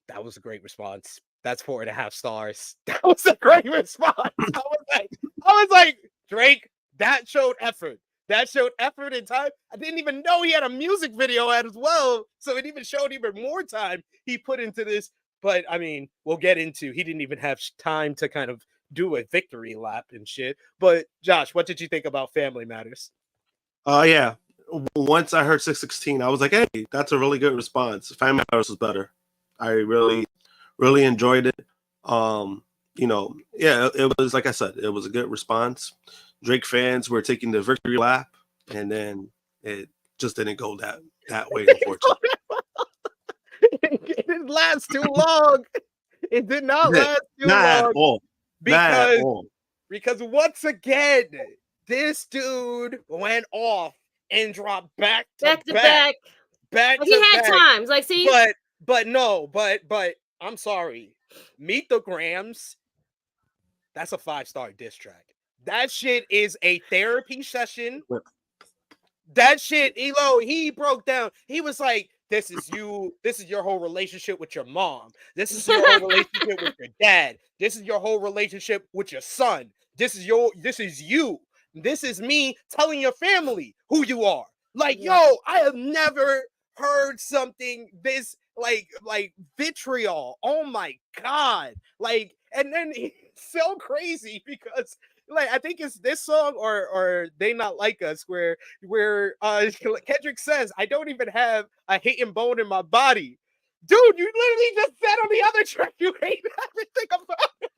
That was a great response. That's 4.5 stars. That was a great response. I was like, Drake. That showed effort. That showed effort and time. I didn't even know he had a music video as well. So it even showed even more time he put into this. But I mean, we'll get into, he didn't even have time to kind of do a victory lap and shit. But Josh, what did you think about Family Matters? Yeah. Once I heard 616, I was like, hey, that's a really good response. Family Matters was better. I really, really enjoyed it. You know, yeah, it was, like I said, it was a good response. Drake fans were taking the victory lap, and then it just didn't go that way, unfortunately. It didn't last too long. It did not last too long. At all. Because once again, this dude went off and dropped back to back. Like he had times. Like, see? But I'm sorry. Meet the Grams. That's a 5-star diss track. That shit is a therapy session. That shit, he broke down. He was like, this is you. This is your whole relationship with your mom. This is your whole relationship with your dad. This is your whole relationship with your son. This is you. This is me telling your family who you are. Like, yo, I have never heard something this like vitriol. Oh my God. Like, and then it's so crazy because like I think it's this song or They Not Like Us where Kendrick says, I don't even have a hating bone in my body. Dude, you literally just said on the other track you hate everything about it.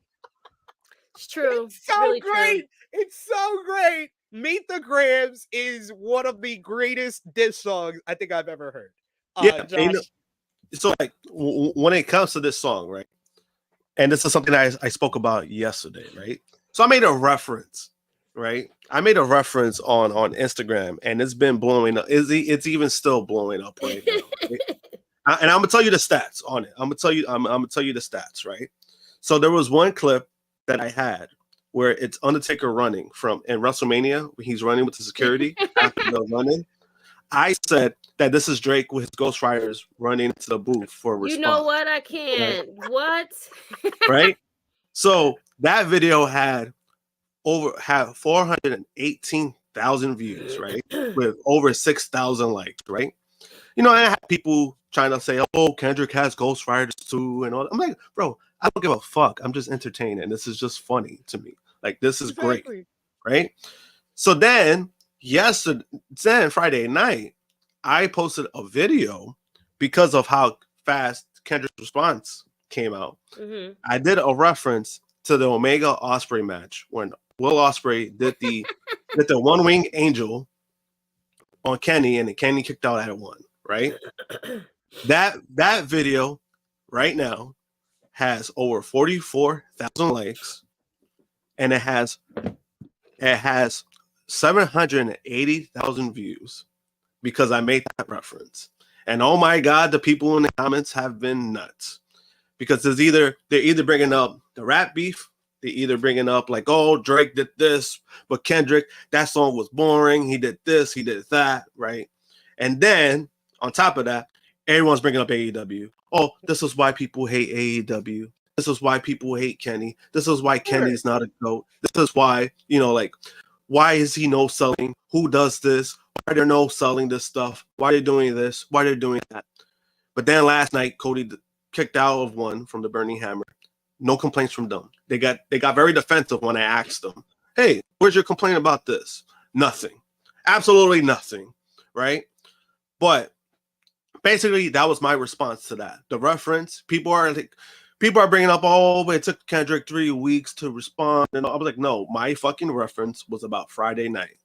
It's true. It's so really great. True. It's so great. Meet the Grams is one of the greatest diss songs I think I've ever heard. Josh. So like when it comes to this song, right? And this is something I spoke about yesterday, right? So I made a reference, right? I made a reference on Instagram, and it's been blowing up. It's even still blowing up right now. Right? And I'm gonna tell you the stats on it. I'm gonna tell you the stats, right? So there was one clip that I had where it's Undertaker running in WrestleMania when he's running with the security after the running. I said that this is Drake with his Ghost Riders running into the booth for a response. You know what? I can't. Right? What? Right? So that video had 418,000 views, right? With over 6,000 likes, right? You know, I had people trying to say, oh, Kendrick has Ghost Riders too, and all that. I'm like, bro, I don't give a fuck. I'm just entertaining. This is just funny to me. Like, this is great, right? So then Friday night, I posted a video because of how fast Kendrick's response came out. Mm-hmm. I did a reference to the Omega Osprey match when Will Ospreay did the one wing angel on Kenny, and Kenny kicked out at 1. Right. That video right now has over 44,000 likes, and it has 780,000 views because I made that reference. And oh my God, the people in the comments have been nuts because they're either bringing up the rap beef, they're either bringing up like, oh, Drake did this, but Kendrick, that song was boring. He did this, he did that, right? And then on top of that, everyone's bringing up AEW. Oh, this is why people hate AEW. This is why people hate Kenny. This is why Kenny's not a GOAT. This is why, like, why is he no selling? Who does this? Why are they no selling this stuff? Why are they doing this? Why are they doing that? But then last night, Cody kicked out of 1 from the Burning Hammer. No complaints from them. They got very defensive when I asked them, hey, where's your complaint about this? Nothing. Absolutely nothing. Right? But basically, that was my response to that. The reference, people are bringing up, oh, but it took Kendrick 3 weeks to respond. And I was like, no, my fucking reference was about Friday night.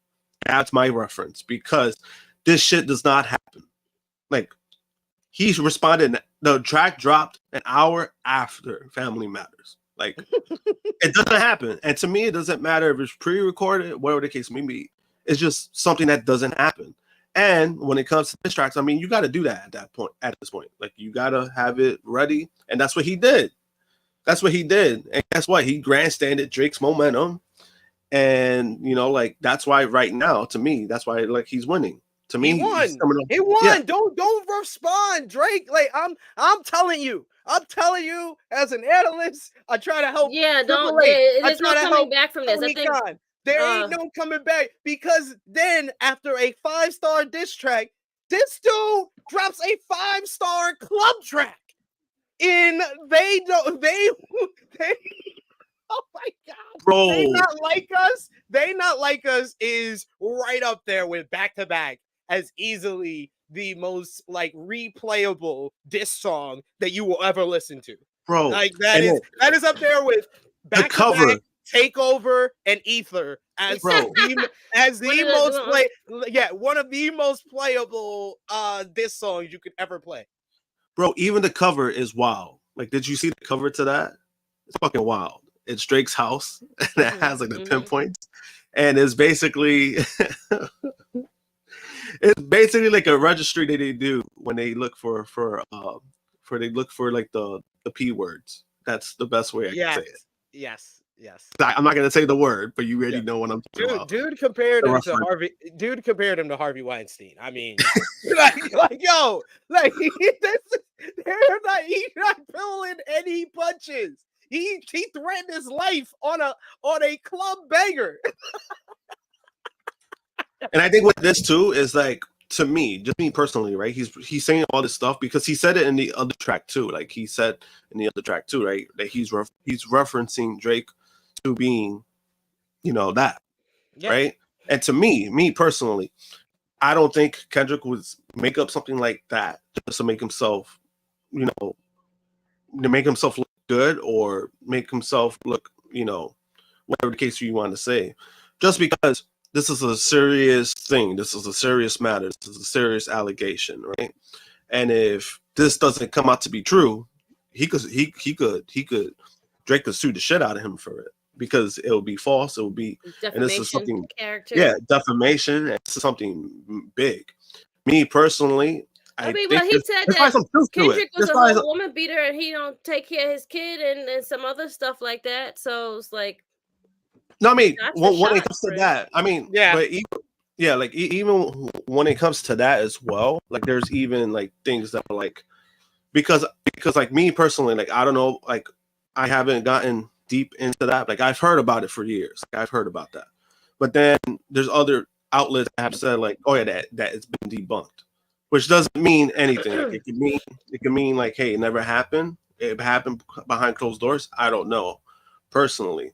That's my reference because this shit does not happen. Like, he responded, the track dropped an hour after Family Matters. Like, it doesn't happen. And to me, it doesn't matter if it's pre-recorded, whatever the case may be. It's just something that doesn't happen. And when it comes to diss tracks, I mean, you got to do that at this point. Like, you got to have it ready. And that's what he did. And guess what? He grandstanded Drake's momentum. And, like, that's why right now, to me, that's why, like, he's winning. To me, he won. Yeah. Don't respond, Drake. Like, I'm telling you as an analyst, I try to help. Yeah, there's no coming back from this. I think there ain't no coming back because then after a 5-star diss track, this dude drops a 5-star club track. They oh my God, bro, They Not Like Us is right up there with Back to Back as easily the most like replayable diss song that you will ever listen to. Bro, like that is up there with Back to Back, Takeover, and Ether as one of the most playable diss songs you could ever play. Bro, even the cover is wild. Like, did you see the cover to that? It's fucking wild. It's Drake's house, and it has like the pinpoints, and it's basically like a registry that they do when they look for like the P words. That's the best way I can say it. Yes. I'm not gonna say the word, but you already know what I'm talking about. Dude compared him to Harvey. Dude compared him to Harvey Weinstein. I mean, he's not pulling any punches. He threatened his life on a club banger. And I think with this too is like, to me, just me personally, right? He's saying all this stuff because he said it in the other track too. Like, he said in the other track too, right? That he's referencing Drake to being, that, right? And to me personally, I don't think Kendrick would make up something like that just to make himself, to make himself look good or make himself look, whatever the case you want to say, just because this is a serious thing. This is a serious matter. This is a serious allegation, right? And if this doesn't come out to be true, Drake could sue the shit out of him for it because it will be false. It will be defamation, and this is something, character. Defamation. And this is something big. Me personally, he said that Kendrick was a whole woman beater and he don't take care of his kid and some other stuff like that. So it's like, no, I mean, when it comes to that, I mean, but even when it comes to that as well, like, there's even like things that are like, because like me personally, like, I don't know, like, I haven't gotten deep into that. Like, I've heard about it for years. Like, I've heard about that, but then there's other outlets that have said like, oh yeah, that it's been debunked, which doesn't mean anything. Like, it can mean like, hey, it never happened. It happened behind closed doors. I don't know personally.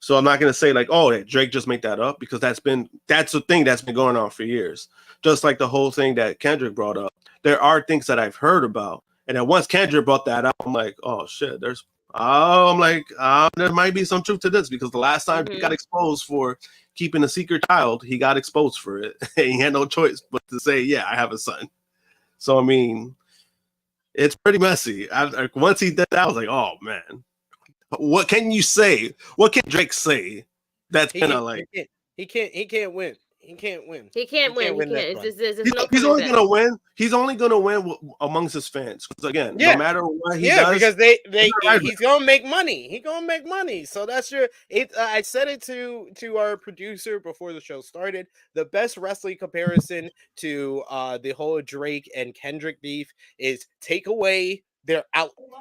So I'm not gonna say like, oh, that Drake just made that up, because that's a thing that's been going on for years. Just like the whole thing that Kendrick brought up. There are things that I've heard about, and then once Kendrick brought that up, I'm like, oh shit, there might be some truth to this, because the last time he got exposed for keeping a secret child, he got exposed for it. He had no choice but to say, yeah, I have a son. So I mean, it's pretty messy. Once he did that, I was like, oh man, what can you say? What can Drake say that's gonna like? He can't win. He can't win. He can't win. He's only gonna win. He's only gonna win amongst his fans. Because again, no matter what he does, because he's gonna make money. He's gonna make money. So that's your. I said it to our producer before the show started. The best wrestling comparison to the whole Drake and Kendrick beef is take away their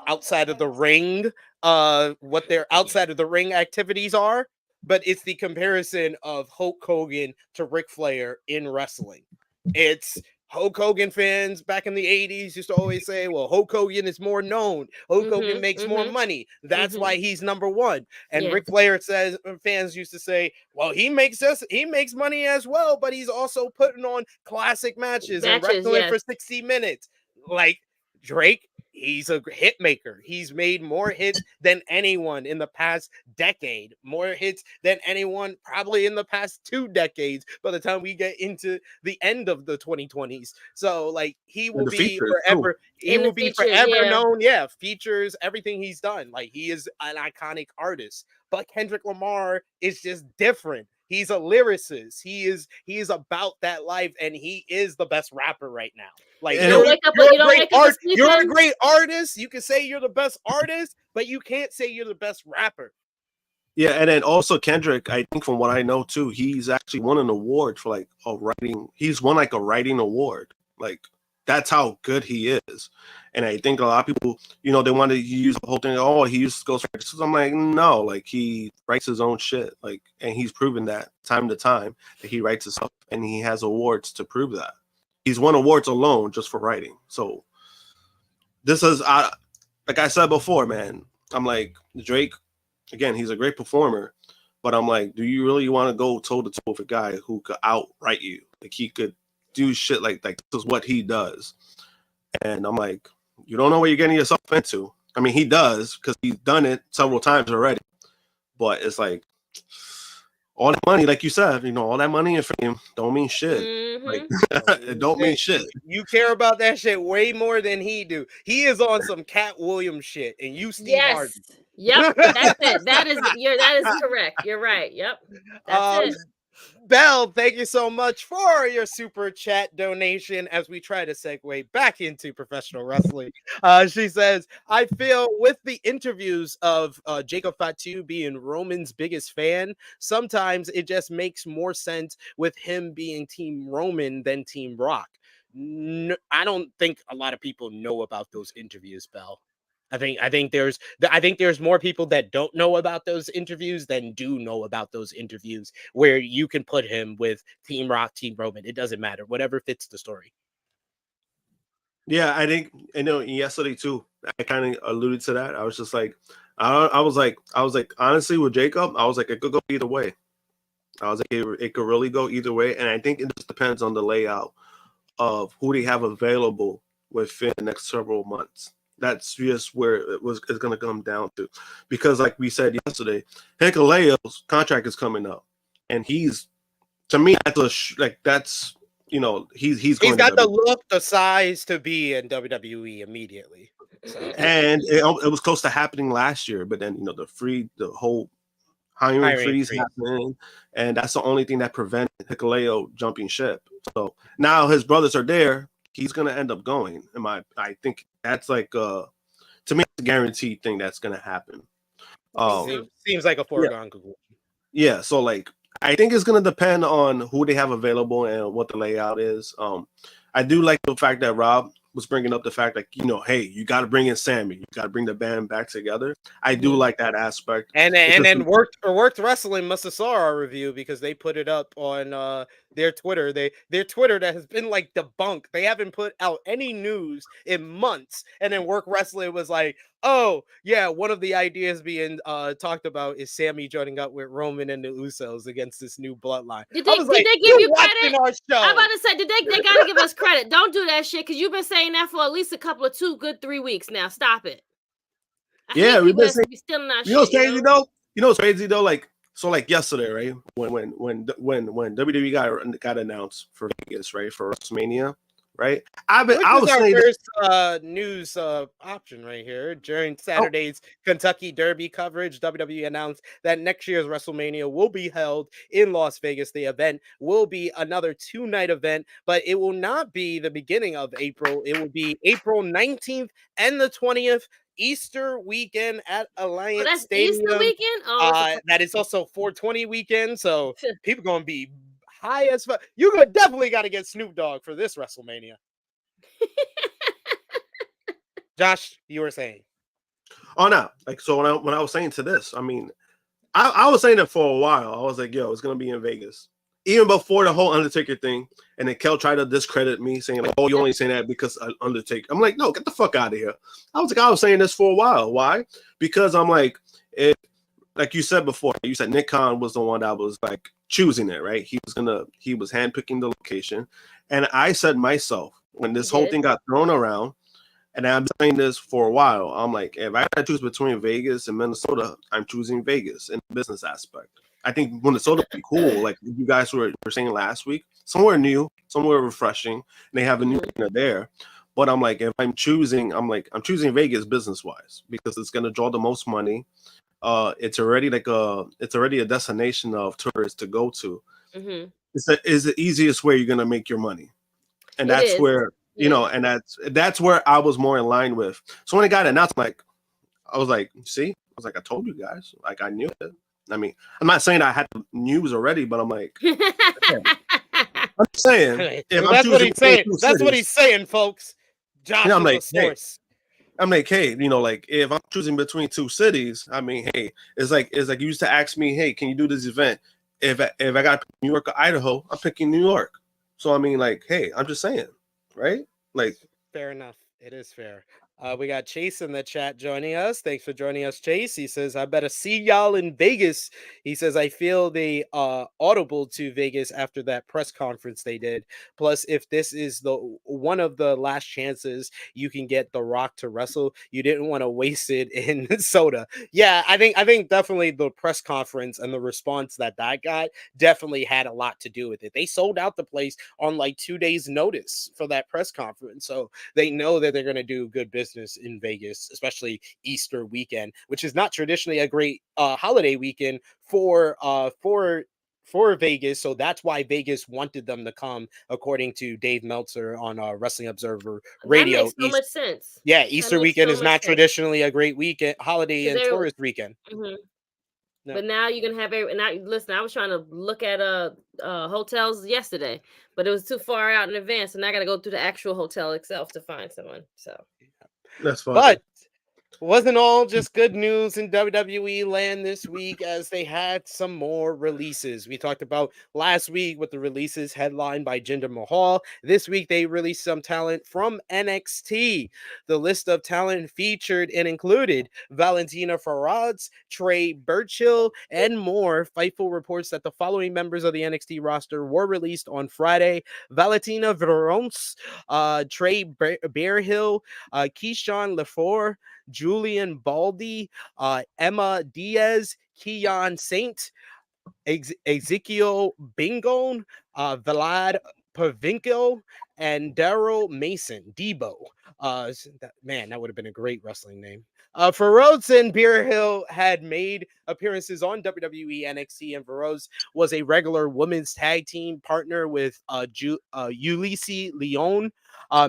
outside of the ring, what their outside of the ring activities are. But it's the comparison of Hulk Hogan to Ric Flair in wrestling. It's Hulk Hogan fans back in the 80s used to always say, well, Hulk Hogan is more known. Hulk Hogan makes more money. That's why he's number one. And Ric Flair says, fans used to say, well, he makes money as well, but he's also putting on classic matches and wrestling for 60 minutes. Like Drake, he's a hit maker. He's made more hits than anyone in the past decade, more hits than anyone probably in the past 2 decades by the time we get into the end of the 2020s. So like he will be forever. He will be forever known. Yeah, features, everything he's done. Like he is an iconic artist. But Kendrick Lamar is just different. He's a lyricist. He is about that life, and he is the best rapper right now. Like you're a great artist. You can say you're the best artist, but you can't say you're the best rapper. Yeah, and then also Kendrick, I think from what I know too, he's actually won an award for like a writing. He's won like a writing award. Like that's how good he is. And I think a lot of people, you know, they want to use the whole thing. Oh, he uses ghostwriters. So I'm like, no, like he writes his own shit. Like, and he's proven that time to time that he writes his stuff, and he has awards to prove that. He's won awards alone just for writing. So this is, like I said before, man, I'm like, Drake, again, he's a great performer, but I'm like, do you really want to go toe to toe with a guy who could outright you? Like he could do shit like this is what he does. And I'm like, you don't know what you're getting yourself into. I mean, he does because he's done it several times already. But it's like all that money, like you said, you know, all that money and fame don't mean shit. Like it don't mean shit. You care about that shit way more than he do. He is on some Cat Williams shit, and you Steve Harvey. Yep, that's it. That is correct. You're right. Yep, that's it. Belle, thank you so much for your super chat donation as we try to segue back into professional wrestling. She says, I feel with the interviews of Jacob Fatu being Roman's biggest fan, sometimes it just makes more sense with him being Team Roman than Team Rock. No, I don't think a lot of people know about those interviews, Belle. I think there's more people that don't know about those interviews than do know about those interviews where you can put him with Team Rock, Team Roman. It doesn't matter. Whatever fits the story. Yeah, I think, you know, yesterday too, I kind of alluded to that. I was just like, I was like, honestly, with Jacob, I was like, it could go either way. I was like, it could really go either way. And I think it just depends on the layout of who they have available within the next several months. That's just where it's going to come down to, because like we said yesterday, Hikaleo's contract is coming up, and he's, to me, that's you know, he's got the look, the size to be in WWE immediately. So. And it was close to happening last year, but then, you know, the whole hiring freeze happened, and that's the only thing that prevented Hikaleo jumping ship. So now his brothers are there. He's going to end up going. I think that's like, to me, it's a guaranteed thing that's going to happen. Seems like a foregone conclusion. Yeah. So like, I think it's going to depend on who they have available and what the layout is. I do like the fact that Rob was bringing up the fact that, you know, hey, you got to bring in Sammy. You got to bring the band back together. I do like that aspect. And then Worked Wrestling must have saw our review because they put it up on their Twitter. Their Twitter that has been like debunked. They haven't put out any news in months. And then Work Wrestling was like, oh yeah, one of the ideas being talked about is Sammy joining up with Roman and the Usos against this new bloodline. Did I they was like, give you watching credit? our show. I'm about to say, they gotta give us credit. Don't do that shit, because you've been saying that for at least a couple of 3 weeks now. Stop it. I Yeah, hate we've been people saying, be stealing our you know what's shit. crazy though? You know what's crazy though? Like, so like yesterday, right? When WWE got announced for Vegas, right, for WrestleMania, right? I Which was is our saying this, first news option right here. During Saturday's Kentucky Derby coverage, WWE announced that next year's WrestleMania will be held in Las Vegas. The event will be another 2-night event, but it will not be the beginning of April. It will be April 19th and the 20th, Easter weekend at Alliance that's Stadium. Easter weekend. Oh, That is also 420 weekend, so people gonna be high as fuck. You gonna definitely got to get Snoop Dogg for this WrestleMania. Josh, you were saying. oh no, like, so when I was saying to this, I mean, I was saying it for a while. I was like, yo, it's gonna be in Vegas. Even before the whole Undertaker thing, and then Kel tried to discredit me, saying like, "Oh, you only saying that because Undertaker." I'm like, "No, get the fuck out of here." I was saying this for a while. Why? Because I'm like, like you said before, you said Nick Khan was the one that was like choosing it, right? He was handpicking the location, and I said myself when this whole thing got thrown around, and I've been saying this for a while. I'm like, if I had to choose between Vegas and Minnesota, I'm choosing Vegas in the business aspect. I think Minnesota would be cool, like you guys were saying last week, somewhere new, somewhere refreshing, and they have a new arena there. But I'm like, if I'm choosing Vegas business wise because it's gonna draw the most money. It's already a destination of tourists to go to. mm-hmm. It's the easiest way you're gonna make your money, and that's where and that's where I was more in line with. So when I got announced, I was like, see, I told you guys, like I knew it. I mean, I'm not saying I had the news already, but I'm like, I'm saying if that's what he's saying. That's what he's saying, folks. Josh is a source. I'm like, hey, like if I'm choosing between two cities, I mean, hey, it's like you used to ask me, hey, can you do this event? If I got New York or Idaho, I'm picking New York. So I mean, like, hey, I'm just saying, right? Like, fair enough. It is fair. We got Chase in the chat joining us. Thanks for joining us, Chase. He says, I better see y'all in Vegas. He says, I feel they audible to Vegas after that press conference they did. Plus, if this is the one of the last chances you can get The Rock to wrestle, you didn't want to waste it in soda. Yeah, I think definitely the press conference and the response that got definitely had a lot to do with it. They sold out the place on like 2 days notice for that press conference. So they know that they're going to do good business in Vegas, especially Easter weekend, which is not traditionally a great holiday weekend for Vegas. So that's why Vegas wanted them to come, according to Dave Meltzer on Wrestling Observer Radio. That makes so much sense. Yeah, Easter weekend is not traditionally a great weekend, holiday and tourist weekend. Mm-hmm. No. But now you can have listen, I was trying to look at hotels yesterday, but it was too far out in advance, and I got to go through the actual hotel itself to find someone. So that's fine. But wasn't all just good news in WWE land this week, as they had some more releases. We talked about last week with the releases headlined by Jinder Mahal. This week they released some talent from NXT. The list of talent featured and included Valentina Feroz, Trey Burchill, and more. Fightful reports that the following members of the NXT roster were released on Friday: Valentina Feroz, Trey Bearhill, Keyshawn LaFleur, Julian Baldy, Emma Diaz, Keon Saint, Ezekiel Bingon, Vlad Pavinko, and Daryl Mason, Debo. That would have been a great wrestling name. Feroz and Bearhill had made appearances on WWE NXT, and Feroz was a regular women's tag team partner with Ulysses Leon.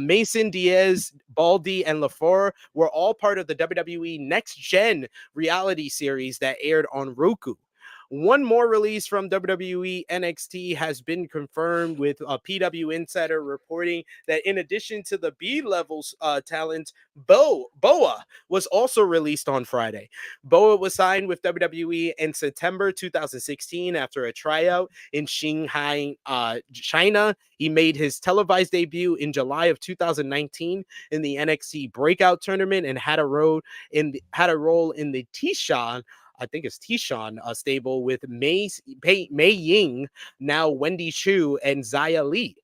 Mason, Diaz, Baldy, and LaFleur were all part of the WWE Next Gen reality series that aired on Roku. One more release from WWE NXT has been confirmed, with a PW Insider reporting that in addition to the B-level talent, Boa was also released on Friday. Boa was signed with WWE in September 2016 after a tryout in Shanghai, China. He made his televised debut in July of 2019 in the NXT Breakout Tournament and had a role in the Tishan, I think it's Tishan, stable with Mei Ying, now Wendy Chu, and Xia Li.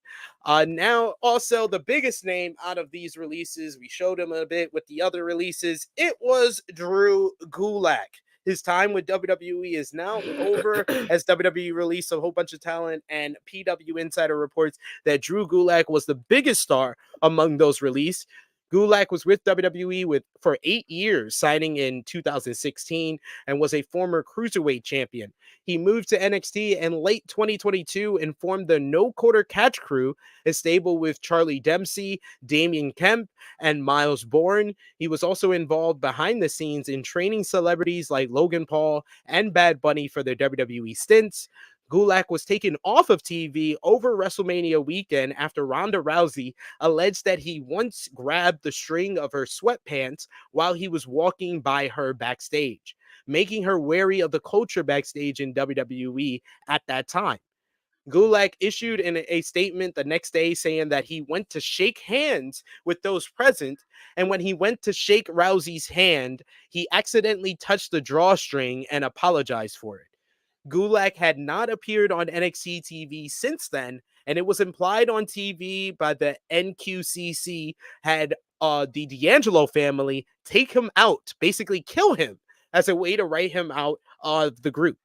Now, also the biggest name out of these releases, we showed him a bit with the other releases, it was Drew Gulak. His time with WWE is now over, as WWE released a whole bunch of talent, and PW Insider reports that Drew Gulak was the biggest star among those released. Gulak was with WWE for 8 years, signing in 2016, and was a former cruiserweight champion. He moved to NXT in late 2022 and formed the No Quarter Catch Crew, a stable with Charlie Dempsey, Damian Kemp, and Miles Bourne. He was also involved behind the scenes in training celebrities like Logan Paul and Bad Bunny for their WWE stints. Gulak was taken off of TV over WrestleMania weekend after Ronda Rousey alleged that he once grabbed the string of her sweatpants while he was walking by her backstage, making her wary of the culture backstage in WWE at that time. Gulak issued a statement the next day saying that he went to shake hands with those present, and when he went to shake Rousey's hand, he accidentally touched the drawstring and apologized for it. Gulak had not appeared on NXT TV since then, and it was implied on TV by the NQCC had the D'Angelo family take him out, basically kill him, as a way to write him out of the group.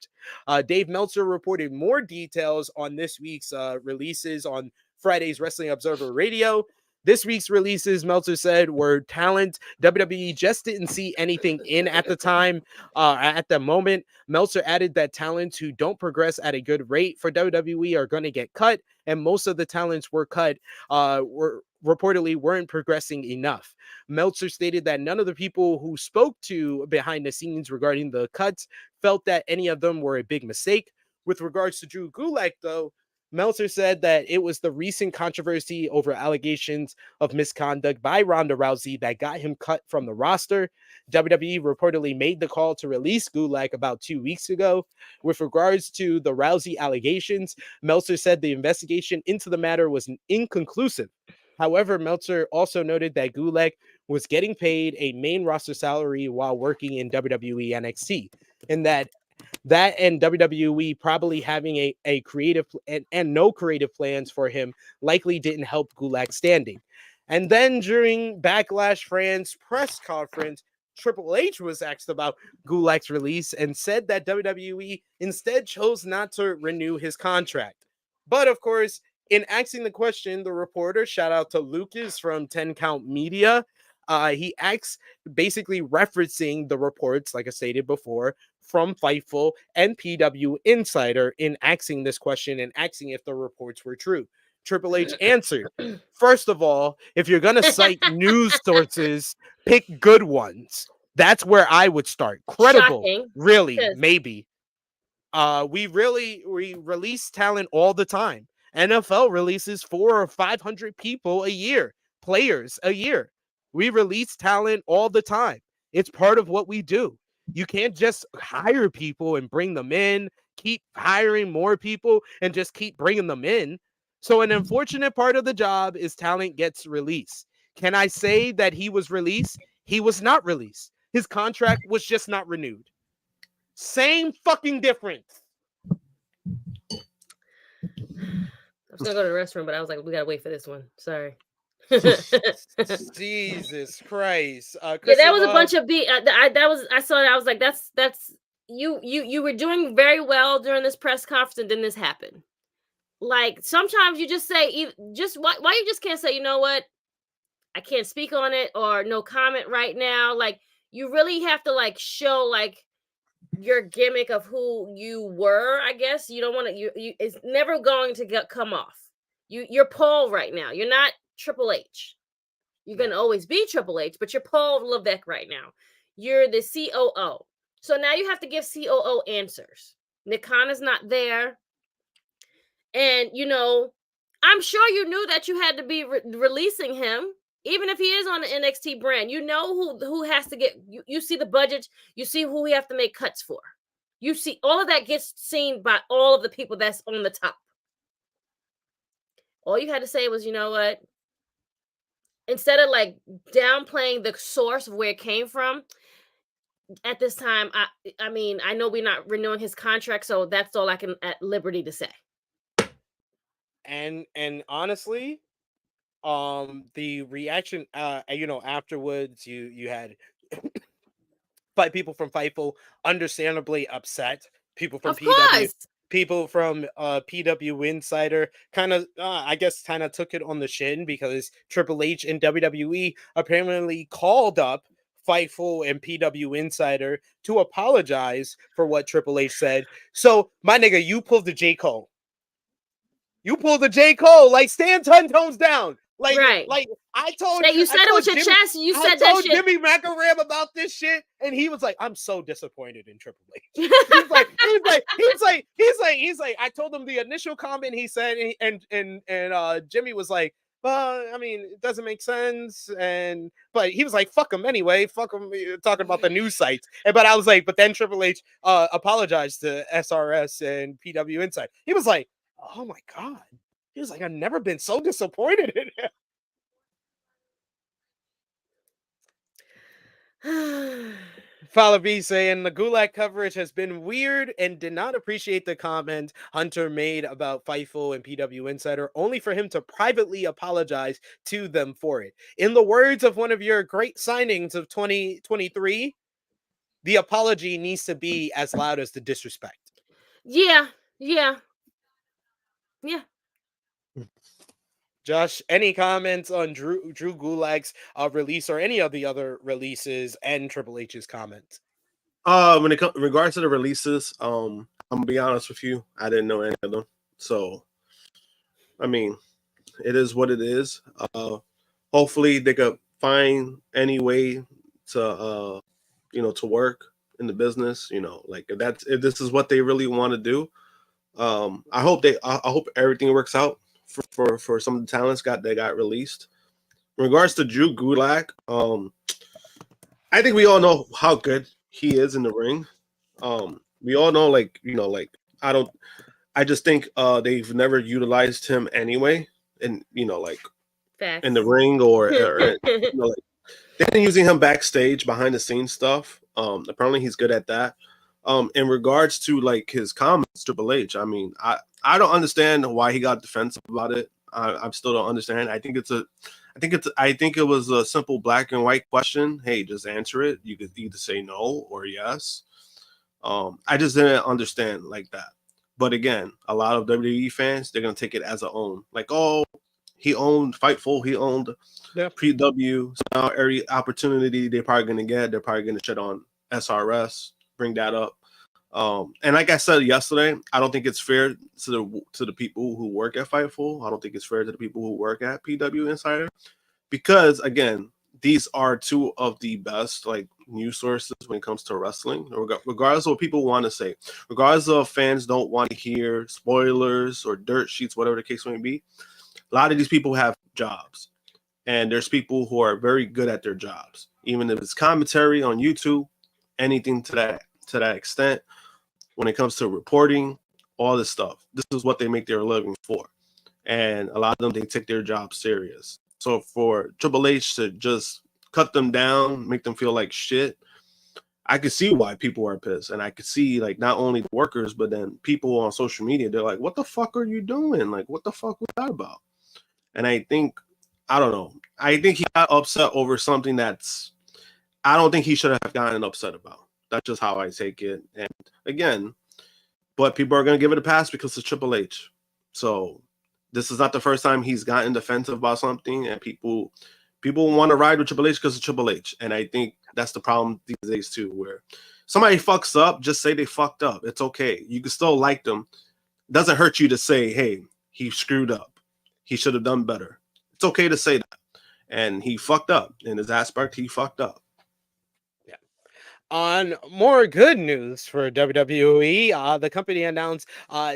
Dave Meltzer reported more details on this week's releases on Friday's Wrestling Observer Radio. This week's releases, Meltzer said, were talent WWE just didn't see anything in at the time, at the moment. Meltzer added that talents who don't progress at a good rate for WWE are going to get cut, and most of the talents were cut were reportedly weren't progressing enough. Meltzer stated that none of the people who spoke to behind the scenes regarding the cuts felt that any of them were a big mistake. With regards to Drew Gulak, though, Meltzer said that it was the recent controversy over allegations of misconduct by Ronda Rousey that got him cut from the roster. WWE reportedly made the call to release Gulak about 2 weeks ago. With regards to the Rousey allegations, Meltzer said the investigation into the matter was inconclusive. However, Meltzer also noted that Gulak was getting paid a main roster salary while working in WWE NXT, and that and WWE probably having a creative and no creative plans for him likely didn't help Gulak's standing. And then during Backlash France press conference, Triple H was asked about Gulak's release and said that WWE instead chose not to renew his contract. But of course, in asking the question, the reporter, shout out to Lucas from 10 Count Media, he asks, basically referencing the reports, like I stated before, from Fightful and PW Insider in asking this question and asking if the reports were true. Triple H answered, first of all, if you're going to cite news sources, pick good ones. That's where I would start. Credible. Shocking. Really, Yes. maybe. We release talent all the time. NFL releases 400 or 500 people a year, players a year. We release talent all the time. It's part of what we do. You can't just hire people and bring them in, keep hiring more people and just keep bringing them in. So an unfortunate part of the job is talent gets released. Can I say that he was released? He was not released. His contract was just not renewed. Same fucking difference. I was gonna go to the restroom, but I was like, we gotta wait for this one. Sorry. Jesus Christ. Yeah, that was a bunch of I saw it. I was like, that's you were doing very well during this press conference, and then this happened. Like sometimes you just say, just why you just can't say, you know what, I can't speak on it or no comment right now. Like you really have to like show like your gimmick of who you were. I guess you don't want to. You it's never going to come off. You're Paul right now. You're not Triple H. You're going to always be Triple H, but you're Paul Levesque right now. You're the COO. So now you have to give COO answers. Nick Khan's not there. And, you know, I'm sure you knew that you had to be releasing him, even if he is on the NXT brand. You know who has to get, you see the budget, you see who we have to make cuts for. You see, all of that gets seen by all of the people that's on the top. All you had to say was, you know what? Instead of like downplaying the source of where it came from, at this time, I mean, I know we're not renewing his contract, so that's all I can at liberty to say. And honestly, the reaction, you know, afterwards, you had people from Fightful understandably upset. People from Of PW, course. people from PW Insider kind of, I guess, kind of took it on the shin because Triple H and WWE apparently called up Fightful and PW Insider to apologize for what Triple H said. So, my nigga, you pulled the J. Cole. You pulled the J. Cole. Like, stand 10 tones down. Like, Right. like I told you said it with your Jimmy, chest. You I said that told shit. Jimmy McIntyre about this shit, and he was like, "I'm so disappointed in Triple H." He's like, I told him the initial comment he said, and Jimmy was like, "Well, I mean, it doesn't make sense," but he was like, "Fuck him anyway, fuck him," talking about the news sites. But I was like, but then Triple H apologized to SRS and PW Insight. He was like, "Oh my god." He was like, I've never been so disappointed in him. Follow B saying the Gulag coverage has been weird and did not appreciate the comment Hunter made about Fightful and PW Insider, only for him to privately apologize to them for it. In the words of one of your great signings of 2023, the apology needs to be as loud as the disrespect. Yeah. Josh, any comments on Drew Gulag's release or any of the other releases and Triple H's comments? When it comes in regards to the releases, I'm gonna be honest with you, I didn't know any of them. So, I mean, it is what it is. Hopefully, they could find any way to, to work in the business. You know, like if this is what they really want to do. I hope everything works out for some of the talents that got released. In regards to Drew Gulak, I think we all know how good he is in the ring. We all know, I just think they've never utilized him anyway, and Facts. in the ring or they've been using him backstage behind the scenes stuff. Apparently he's good at that. In regards to like his comments, Triple H, I mean, I don't understand why he got defensive about it. I still don't understand. I think it was a simple black and white question. Hey, just answer it. You could either say no or yes. I just didn't understand like that. But again, a lot of WWE fans, they're gonna take it as a own. Like, oh, he owned Fightful, he owned PW. So now every opportunity they're probably gonna get, they're probably gonna shit on SRS, bring that up. And like I said yesterday, I don't think it's fair to the people who work at Fightful. I don't think it's fair to the people who work at PW Insider, because again, these are two of the best like news sources when it comes to wrestling. Regardless of what people want to say, regardless of fans don't want to hear spoilers or dirt sheets, whatever the case may be. A lot of these people have jobs, and there's people who are very good at their jobs, even if it's commentary on YouTube, anything to that extent. When it comes to reporting, all this stuff, this is what they make their living for. And a lot of them, they take their job serious. So for Triple H to just cut them down, make them feel like shit, I could see why people are pissed. And I could see like not only the workers, but then people on social media, they're like, what the fuck are you doing? Like, what the fuck was that about? And I don't know. I think he got upset over something I don't think he should have gotten upset about. That's just how I take it. And again, but people are going to give it a pass because it's Triple H. So this is not the first time he's gotten defensive about something, and people want to ride with Triple H because of Triple H. And I think that's the problem these days too, where somebody fucks up, just say they fucked up. It's okay. You can still like them. It doesn't hurt you to say, hey, he screwed up. He should have done better. It's okay to say that. And he fucked up. In his aspect, he fucked up. On more good news for WWE, the company announced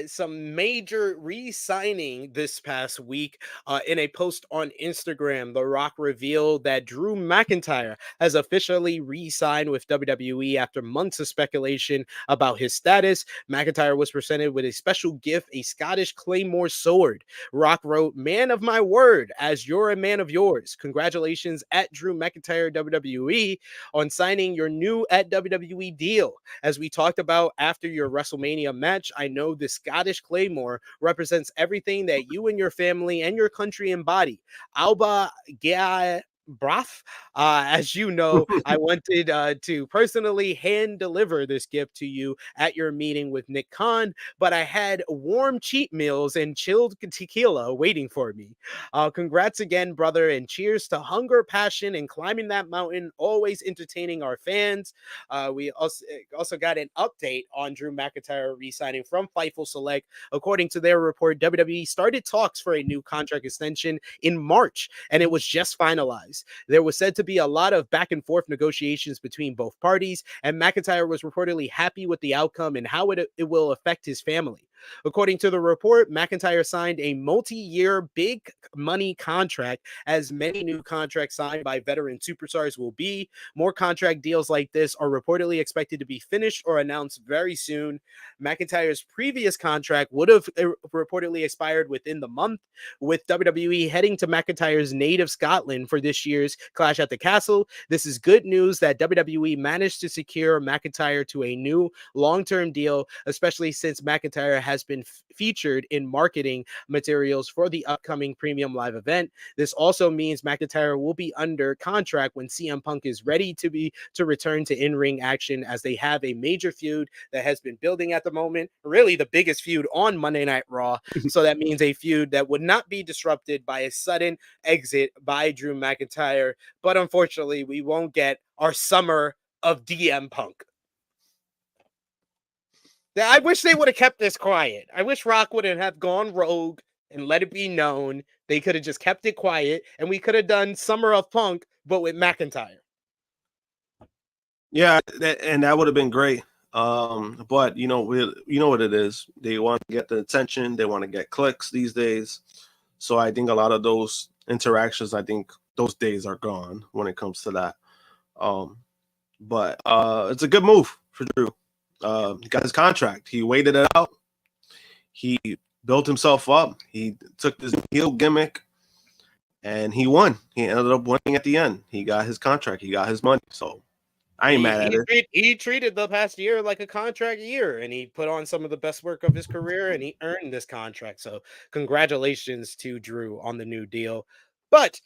some major re-signing this past week. In a post on Instagram, The Rock revealed that Drew McIntyre has officially re-signed with WWE after months of speculation about his status. McIntyre was presented with a special gift, a Scottish Claymore sword. Rock wrote, "Man of my word, as you're a man of yours. Congratulations at Drew McIntyre WWE on signing your new at WWE deal. As we talked about after your WrestleMania match, I know the Scottish Claymore represents everything that you and your family and your country embody. Alba Gea Broth. As you know, I wanted to personally hand deliver this gift to you at your meeting with Nick Khan, but I had warm cheat meals and chilled tequila waiting for me. Congrats again, brother, and cheers to hunger, passion, and climbing that mountain, always entertaining our fans." We also got an update on Drew McIntyre re-signing from Fightful Select. According to their report, WWE started talks for a new contract extension in March, and it was just finalized. There was said to be a lot of back and forth negotiations between both parties, and McIntyre was reportedly happy with the outcome and how it will affect his family. According to the report, McIntyre signed a multi-year big money contract, as many new contracts signed by veteran superstars will be. More contract deals like this are reportedly expected to be finished or announced very soon. McIntyre's previous contract would have reportedly expired within the month, with WWE heading to McIntyre's native Scotland for this year's Clash at the Castle. This is good news that WWE managed to secure McIntyre to a new long-term deal, especially since McIntyre has been featured in marketing materials for the upcoming premium live event. This also means McIntyre will be under contract when CM Punk is ready to return to in-ring action, as they have a major feud that has been building at the moment, really the biggest feud on Monday Night Raw. So that means a feud that would not be disrupted by a sudden exit by Drew McIntyre. But unfortunately, we won't get our summer of DM Punk. I wish they would have kept this quiet. I wish Rock wouldn't have gone rogue and let it be known. They could have just kept it quiet, and we could have done Summer of Punk, but with McIntyre. Yeah, that would have been great. But you know what it is. They want to get the attention. They want to get clicks these days. So I think a lot of those interactions, I think those days are gone when it comes to that. But it's a good move for Drew. He got his contract. He waited it out. He built himself up. He took this heel gimmick, and he won. He ended up winning at the end. He got his contract. He got his money. So I ain't mad at it. He treated the past year like a contract year, and he put on some of the best work of his career, and he earned this contract. So congratulations to Drew on the new deal. But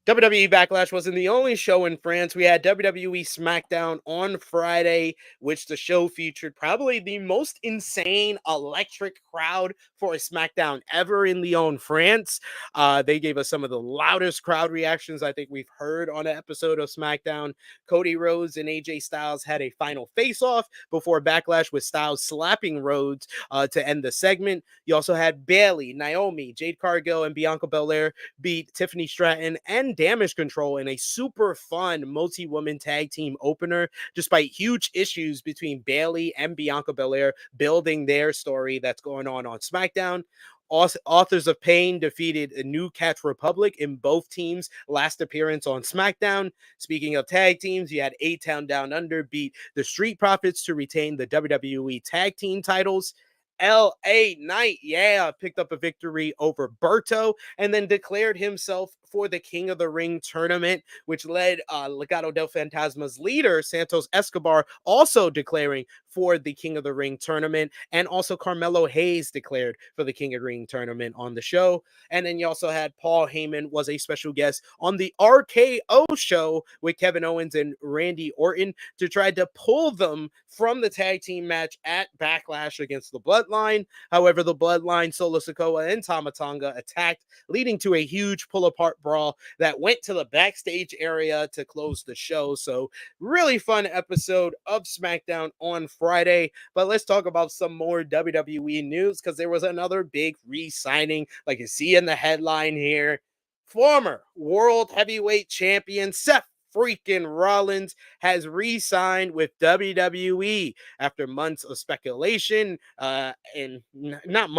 WWE Backlash wasn't the only show in France. We had WWE SmackDown on Friday, which the show featured probably the most insane electric crowd for a SmackDown ever in Lyon, France. They gave us some of the loudest crowd reactions I think we've heard on an episode of SmackDown. Cody Rhodes and AJ Styles had a final face-off before Backlash, with Styles slapping Rhodes to end the segment. You also had Bayley, Naomi, Jade Cargill, and Bianca Belair beat Tiffany Stratton and Damage Control in a super fun multi-woman tag team opener, despite huge issues between Bayley and Bianca Belair building their story that's going on SmackDown. Authors of Pain defeated a New Catch Republic in both teams' last appearance on SmackDown. Speaking of tag teams, you had A-Town Down Under beat the Street Profits to retain the WWE Tag Team titles. LA Knight, picked up a victory over Berto and then declared himself for the King of the Ring tournament, which led Legado del Fantasma's leader, Santos Escobar, also declaring for the King of the Ring tournament, and also Carmelo Hayes declared for the King of the Ring tournament on the show. And then you also had Paul Heyman was a special guest on the RKO show with Kevin Owens and Randy Orton to try to pull them from the tag team match at Backlash against the Bloodline. However, the Bloodline, Solo Sikoa and Tama Tonga attacked, leading to a huge pull-apart brawl that went to the backstage area to close the show. So really fun episode of SmackDown on Friday. But let's talk about some more WWE news, because there was another big re-signing, like you see in the headline here. Former World Heavyweight Champion Seth freaking Rollins has re-signed with WWE after months of speculation and not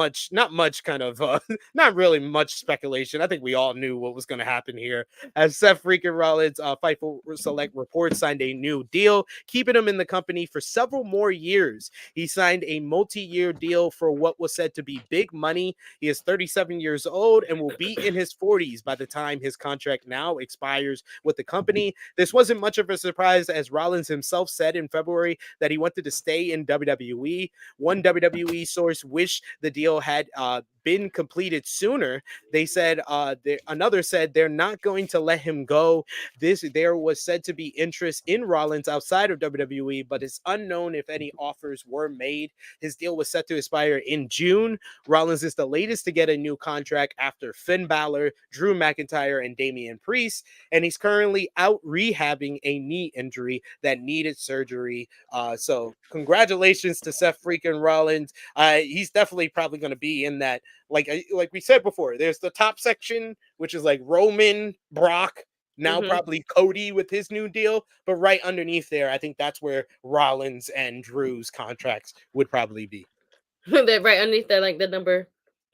really much speculation. I think we all knew what was going to happen here as Seth freaking Rollins, Fightful Select Reports, signed a new deal, keeping him in the company for several more years. He signed a multi-year deal for what was said to be big money. He is 37 years old and will be in his 40s by the time his contract now expires with the company. This wasn't much of a surprise, as Rollins himself said in February that he wanted to stay in WWE. One WWE source wished the deal had been completed sooner. They said another said they're not going to let him go. There was said to be interest in Rollins outside of WWE, but it's unknown if any offers were made. His deal was set to expire in June. Rollins is the latest to get a new contract after Finn Balor, Drew McIntyre, and Damian Priest, and he's currently out rehabbing a knee injury that needed surgery. So congratulations to Seth freaking Rollins. He's definitely probably going to be in that, like we said before, there's the top section, which is like Roman, Brock, now probably Cody with his new deal, but right underneath there, I think that's where Rollins and Drew's contracts would probably be. They're right underneath that, like the number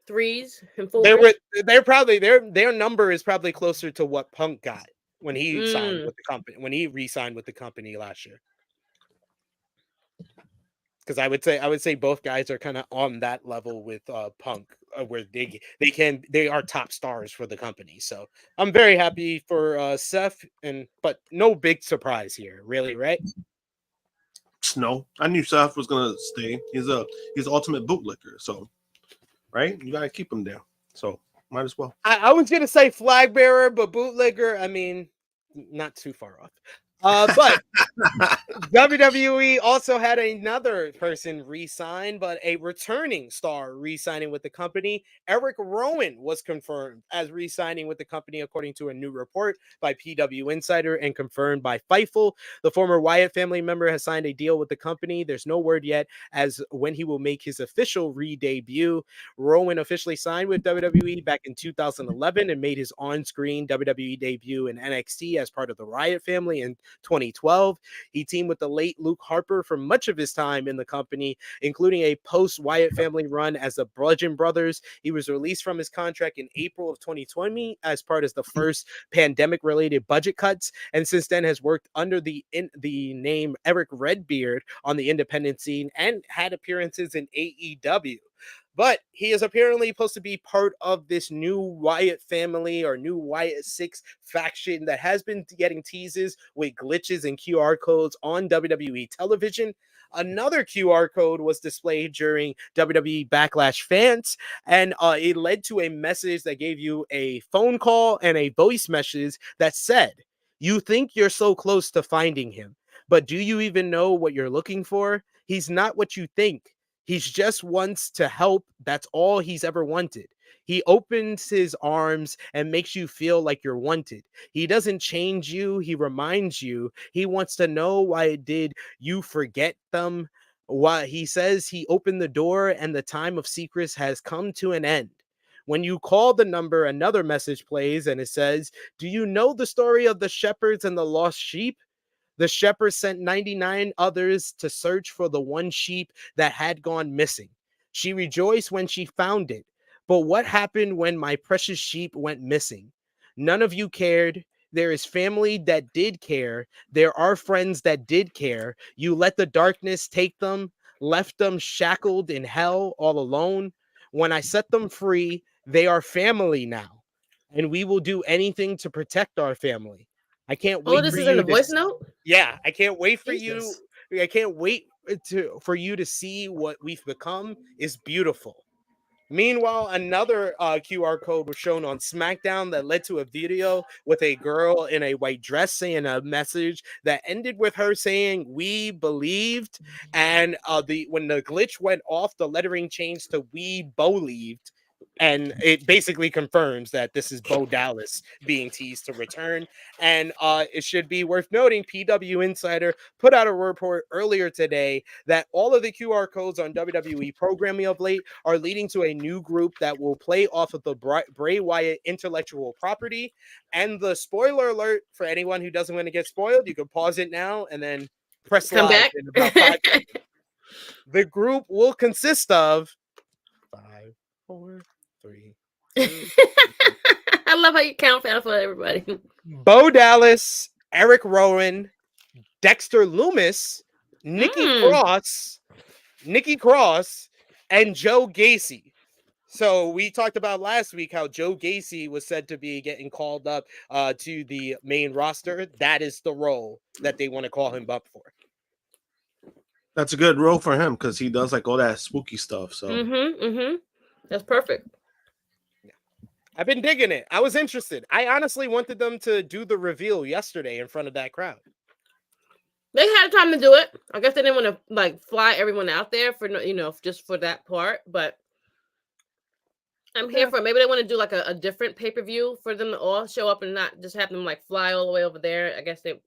3s and 4s. Their number is probably closer to what Punk got when he signed with the company, when he re-signed with the company last year. Because I would say both guys are kind of on that level with Punk, where they are top stars for the company. So I'm very happy for Seth, but no big surprise here, really, right? No, I knew Seth was gonna stay. He's ultimate bootlicker, so right, you gotta keep him there. So might as well. I was gonna say flag bearer, but bootlegger, I mean, not too far off. But WWE also had another person re-sign, but a returning star re-signing with the company. Eric Rowan was confirmed as re-signing with the company, according to a new report by PW Insider and confirmed by Fightful. The former Wyatt family member has signed a deal with the company. There's no word yet as when he will make his official re-debut. Rowan officially signed with WWE back in 2011 and made his on-screen WWE debut in NXT as part of the Wyatt family in 2012. He teamed with the late Luke Harper for much of his time in the company, including a post-Wyatt family run as the Bludgeon Brothers. He was released from his contract in April of 2020 as part of the first pandemic-related budget cuts, and since then has worked under the name Eric Redbeard on the independent scene and had appearances in AEW. But he is apparently supposed to be part of this new Wyatt family or new Wyatt 6 faction that has been getting teases with glitches and QR codes on WWE television. Another QR code was displayed during WWE Backlash fans, and it led to a message that gave you a phone call and a voice message that said, "You think you're so close to finding him, but do you even know what you're looking for? He's not what you think. He's just wants to help. That's all he's ever wanted. He opens his arms and makes you feel like you're wanted. He doesn't change you. He reminds you. He wants to know why did you forget them. Why he says he opened the door and the time of secrets has come to an end. When you call the number, another message plays and it says, do you know the story of the shepherds and the lost sheep? The shepherd sent 99 others to search for the one sheep that had gone missing. She rejoiced when she found it. But what happened when my precious sheep went missing? None of you cared. There is family that did care. There are friends that did care. You let the darkness take them, left them shackled in hell all alone. When I set them free, they are family now. And we will do anything to protect our family. I can't wait this for is you in the to voice note? Yeah, I can't wait for Jesus. you. I can't wait for you to see what we've become is beautiful. Meanwhile, another QR code was shown on SmackDown that led to a video with a girl in a white dress saying a message that ended with her saying, "We believed," and when the glitch went off, the lettering changed to "We believed." And it basically confirms that this is Bo Dallas being teased to return. And it should be worth noting, PW Insider put out a report earlier today that all of the QR codes on WWE programming of late are leading to a new group that will play off of the Bray Wyatt intellectual property. And the spoiler alert for anyone who doesn't want to get spoiled, you can pause it now and then press Come live back. in about 5 seconds. The group will consist of 5, 4, 3, 2. I love how you count that for everybody. Bo Dallas, Eric Rowan, Dexter Loomis, Nikki Cross, and Joe Gacy. So we talked about last week how Joe Gacy was said to be getting called up to the main roster. That is the role that they want to call him up for. That's a good role for him because he does like all that spooky stuff. So That's perfect. I've been digging it. I was interested. I honestly wanted them to do the reveal yesterday in front of that crowd. They had time to do it. I guess they didn't want to like fly everyone out there for just for that part. But I'm here for it. Maybe they want to do like a different pay-per-view for them to all show up and not just have them like fly all the way over there. I guess they,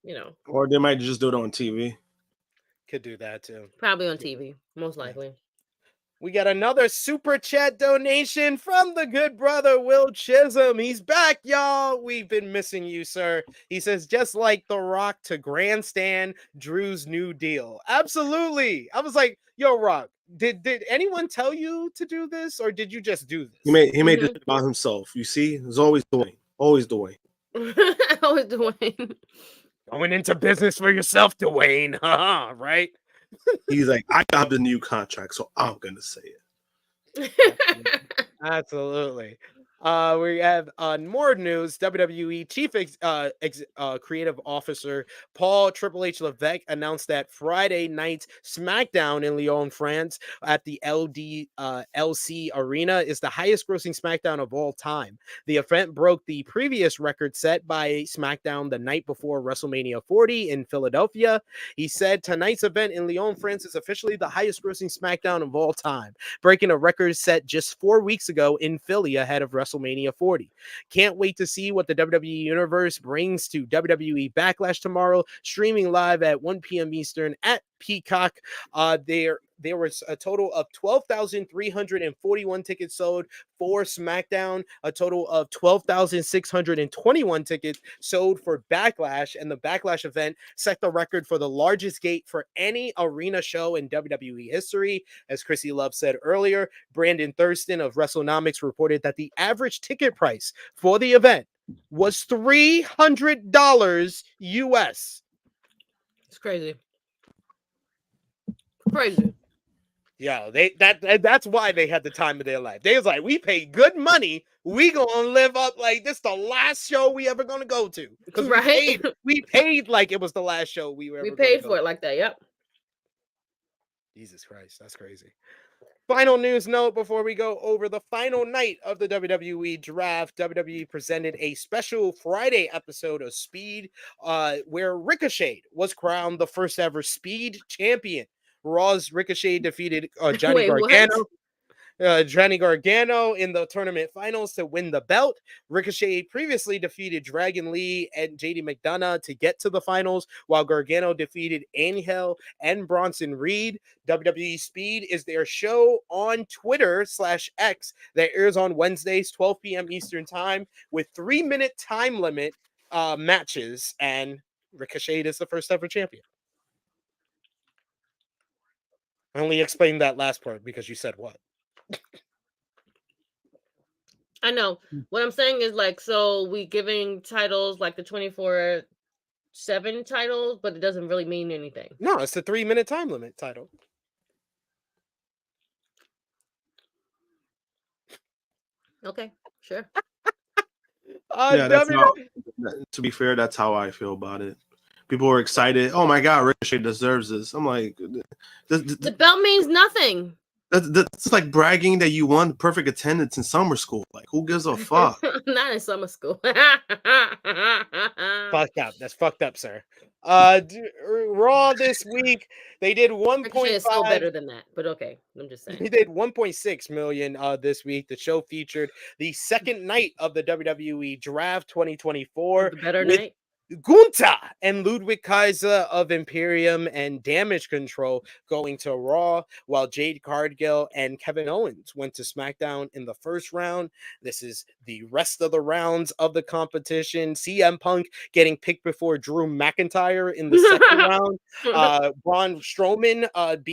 or they might just do it on TV. Could do that too. Probably on TV, most likely. We got another super chat donation from the good brother Will Chisholm. He's back, y'all. We've been missing you, sir. He says, just like The Rock to grandstand Drew's new deal. Absolutely. I was like, yo, Rock, did anyone tell you to do this, or did you just do this? He made this about himself. You see, it's always Dwayne. Always Dwayne. Always Dwayne. Going into business for yourself, Dwayne. Right? He's like, I got the new contract, so I'm gonna say it. Absolutely. We have more news. WWE Chief Creative Officer Paul Triple H Levesque announced that Friday night's SmackDown in Lyon, France, at the LC Arena is the highest-grossing SmackDown of all time. The event broke the previous record set by SmackDown the night before WrestleMania 40 in Philadelphia. He said tonight's event in Lyon, France, is officially the highest-grossing SmackDown of all time, breaking a record set just 4 weeks ago in Philly ahead of WrestleMania 40. Can't wait to see what the WWE Universe brings to WWE Backlash tomorrow, streaming live at 1 p.m. Eastern at Peacock. There was a total of 12,341 tickets sold for SmackDown, a total of 12,621 tickets sold for Backlash, and the Backlash event set the record for the largest gate for any arena show in WWE history. As Krssi Love said earlier, Brandon Thurston of WrestleNomics reported that the average ticket price for the event was $300 US. It's crazy. Crazy. Yeah, that's why they had the time of their life. They was like, we paid good money. We gonna live up like this the last show we ever gonna go to. Because we paid like it was the last show we were ever we paid for it like that. Yep. Jesus Christ, that's crazy. Final news note before we go over the final night of the WWE draft. WWE presented a special Friday episode of Speed where Ricochet was crowned the first ever Speed Champion. Raw's Ricochet defeated Johnny Gargano. Johnny Gargano in the tournament finals to win the belt. Ricochet previously defeated Dragon Lee and JD McDonough to get to the finals, while Gargano defeated Angel and Bronson Reed. WWE Speed is their show on Twitter/X that airs on Wednesdays, 12 p.m. Eastern time, with 3-minute time limit matches, and Ricochet is the first ever champion. I only explained that last part because you said what? I know. What I'm saying is like, so we giving titles like the 24/7 titles, but it doesn't really mean anything. No, it's the 3-minute time limit title. Okay, sure. To be fair, that's how I feel about it. People are excited. Oh my God, Ricochet deserves this. I'm like, the belt means nothing. That's like bragging that you won perfect attendance in summer school. Like, who gives a fuck? Not in summer school. Fucked up. That's fucked up, sir. Raw this week, they did Ricochet is still 1.5. better than that, but okay. I'm just He saying. did 1.6 million this week. The show featured the second night of the WWE Draft 2024 The better with night. Gunther and Ludwig Kaiser of Imperium and Damage Control going to Raw, while Jade Cargill and Kevin Owens went to SmackDown in the first round. This is the rest of the rounds of the competition. CM Punk getting picked before Drew McIntyre in the second round. Braun Strowman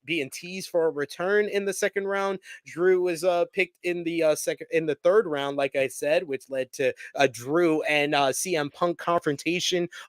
being teased for a return in the second round. Drew was picked in the third round, like I said, which led to Drew and CM Punk confrontation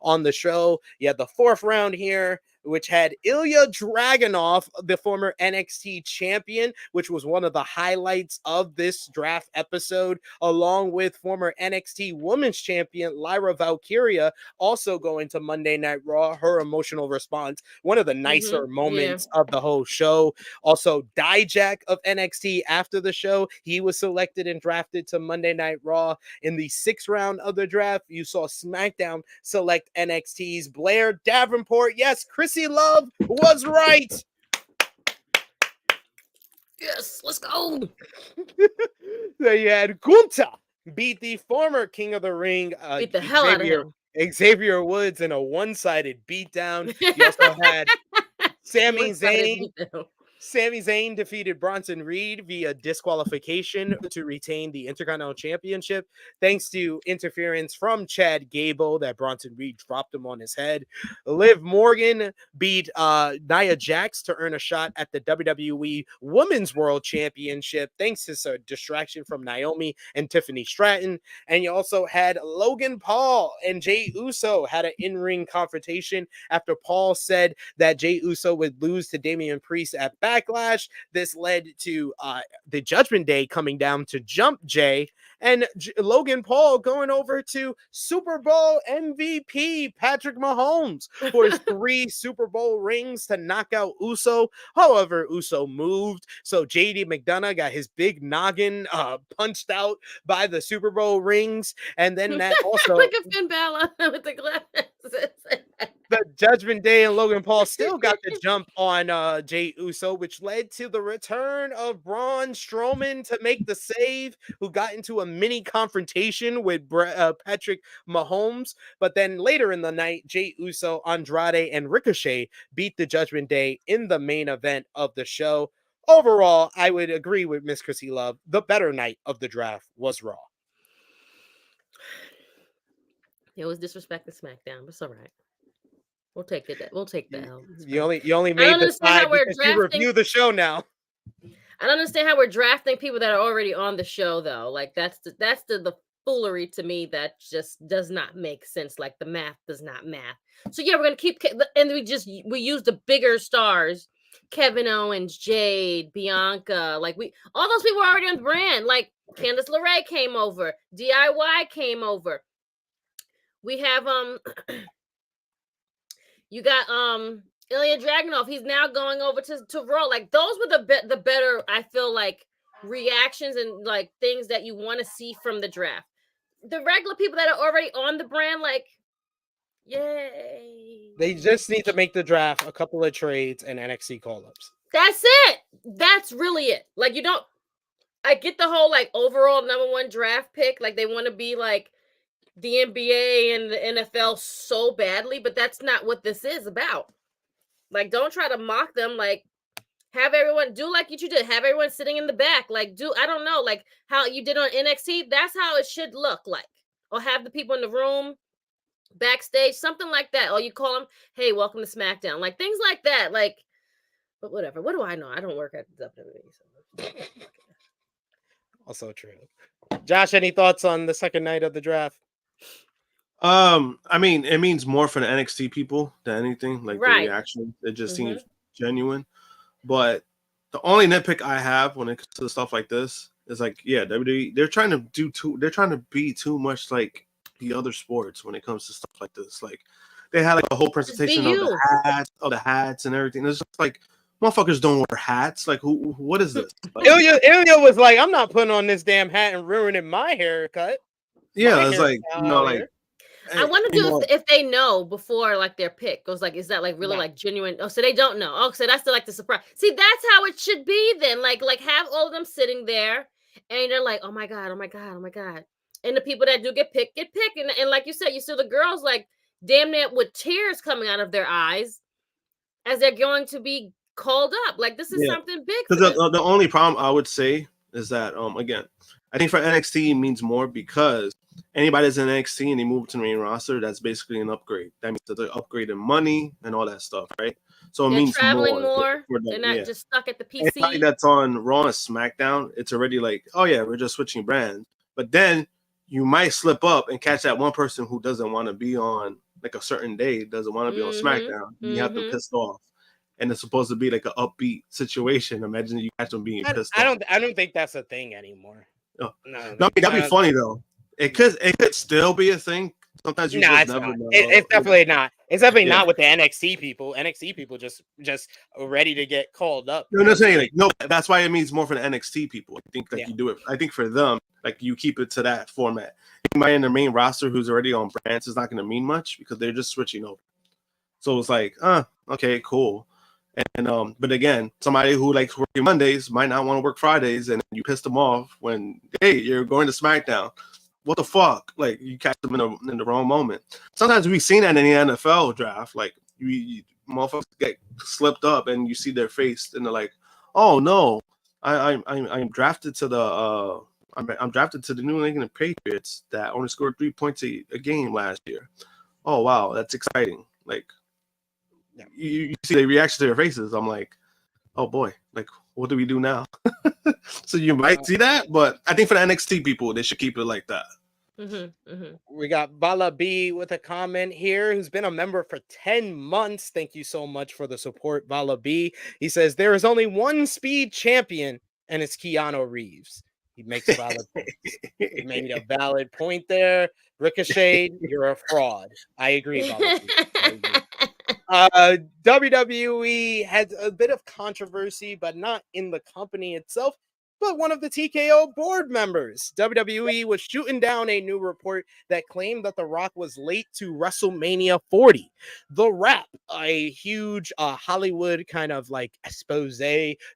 on the show. You had the fourth round here, which had Ilya Dragunov, the former NXT champion, which was one of the highlights of this draft episode, along with former NXT women's champion Lyra Valkyria, also going to Monday Night Raw. Her emotional response, one of the nicer moments of the whole show. Also, Dijak of NXT after the show, he was selected and drafted to Monday Night Raw. In the sixth round of the draft, you saw SmackDown select NXT's Blair Davenport. Yes, Krssi Love was right. Yes, let's go. There you had Gunther beat the former King of the Ring, Beat the hell out of him. Xavier Woods in a one-sided beatdown. You also had Sami Zayn. Sami Zayn defeated Bronson Reed via disqualification to retain the Intercontinental Championship, thanks to interference from Chad Gable that Bronson Reed dropped him on his head. Liv Morgan beat Nia Jax to earn a shot at the WWE Women's World Championship, thanks to a distraction from Naomi and Tiffany Stratton. And you also had Logan Paul and Jey Uso had an in-ring confrontation after Paul said that Jey Uso would lose to Damian Priest at Backlash. This led to the Judgment Day coming down to jump Jay, and Logan Paul going over to Super Bowl MVP Patrick Mahomes for his 3 Super Bowl rings to knock out Uso. However, Uso moved, so JD McDonough got his big noggin punched out by the Super Bowl rings, and then that also look at Finn Balor with the glasses. The Judgment Day and Logan Paul still got the jump on Jey Uso, which led to the return of Braun Strowman to make the save, who got into a mini confrontation with Patrick Mahomes. But then later in the night, Jey Uso, Andrade, and Ricochet beat the Judgment Day in the main event of the show. Overall, I would agree with Miss Krssi Love. The better night of the draft was Raw. It was disrespecting SmackDown, but it's all right. We'll take it. We'll take the L. You only made the side because you review the show now. I don't understand how we're drafting people that are already on the show, though. Like that's the foolery to me that just does not make sense. Like the math does not math. So yeah, we're gonna keep, and we use the bigger stars: Kevin Owens, Jade, Bianca. Like all those people are already on the brand. Like Candice LeRae came over, DIY came over. We have you got Ilya Dragunov. He's now going over to Raw. Like those were the better, I feel like, reactions and like things that you want to see from the draft. The regular people that are already on the brand, like, yay. They just need to make the draft, a couple of trades, and NXT call-ups. That's it. That's really it. Like I get the whole like overall #1 draft pick. Like they want to be like the NBA and the NFL so badly, but that's not what this is about. Like, don't try to mock them. Like, have everyone do like what you did. Have everyone sitting in the back. Like, I don't know, like how you did on NXT. That's how it should look like. Or have the people in the room, backstage, something like that. Or you call them, hey, welcome to SmackDown. Like, things like that. Like, but whatever. What do I know? I don't work at WWE. So. Also true. Josh, any thoughts on the second night of the draft? I mean, it means more for the NXT people than anything. Like the reaction, it just seems genuine. But the only nitpick I have when it comes to stuff like this is like, yeah, WWE, they're trying to be too much like the other sports when it comes to stuff like this. Like they had like a whole presentation of the hats and everything. It's just like, motherfuckers don't wear hats. Like, what is this? Like, Ilya was like, I'm not putting on this damn hat and ruining my haircut. Yeah, it's like, like. I want to do if they know before like their pick goes like, is that like really like genuine? Oh, so they don't know. Oh, so that's like the surprise. See, that's how it should be then. Like have all of them sitting there and they're like, oh my god, oh my god, oh my god. And the people that do get picked. And like you said, you see the girls like damn near with tears coming out of their eyes as they're going to be called up. Like this is something big. Because the only problem I would say is that again, I think for NXT it means more because anybody that's in NXT and they move to the main roster, that's basically an upgrade. That means that they're upgrading money and all that stuff, right? So it means traveling more. They're not just stuck at the PC. Anybody that's on Raw and SmackDown, it's already like, oh yeah, we're just switching brands. But then you might slip up and catch that one person who doesn't want to be on like a certain day, doesn't want to be on SmackDown. You have to piss off. And it's supposed to be like an upbeat situation. Imagine you catch them being pissed off. I don't think that's a thing anymore. No, that'd be funny though. It could still be a thing. Sometimes you just never know. It's definitely not. It's definitely not with the NXT people. NXT people just ready to get called up. No, I'm saying like, no. That's why it means more for the NXT people. I think you do it. I think for them, like you keep it to that format. Anybody in their main roster who's already on brands is not going to mean much because they're just switching over. So it's like, okay, cool. And but again, somebody who likes working Mondays might not want to work Fridays, and you piss them off when you're going to SmackDown. What the fuck? Like you catch them in the wrong moment. Sometimes we've seen that in the NFL draft. Like you motherfuckers get slipped up, and you see their face, and they're like, "Oh no, I'm drafted to the I'm drafted to the New England Patriots that only scored 3 points a game last year. Oh wow, that's exciting!" Like you see the reaction to their faces. I'm like, "Oh boy, like what do we do now?" So you might see that, but I think for the NXT people, they should keep it like that. We got Bala B with a comment here, who's been a member for 10 months. Thank you so much for the support, Bala B. He says there is only one Speed Champion, and it's Keanu Reeves. He makes valid points. He made a valid point there. Ricochet, you're a fraud. I agree, Bala B. I agree. WWE had a bit of controversy, but not in the company itself, but one of the TKO board members. WWE was shooting down a new report that claimed that The Rock was late to WrestleMania 40. The Wrap, a huge Hollywood kind of like expose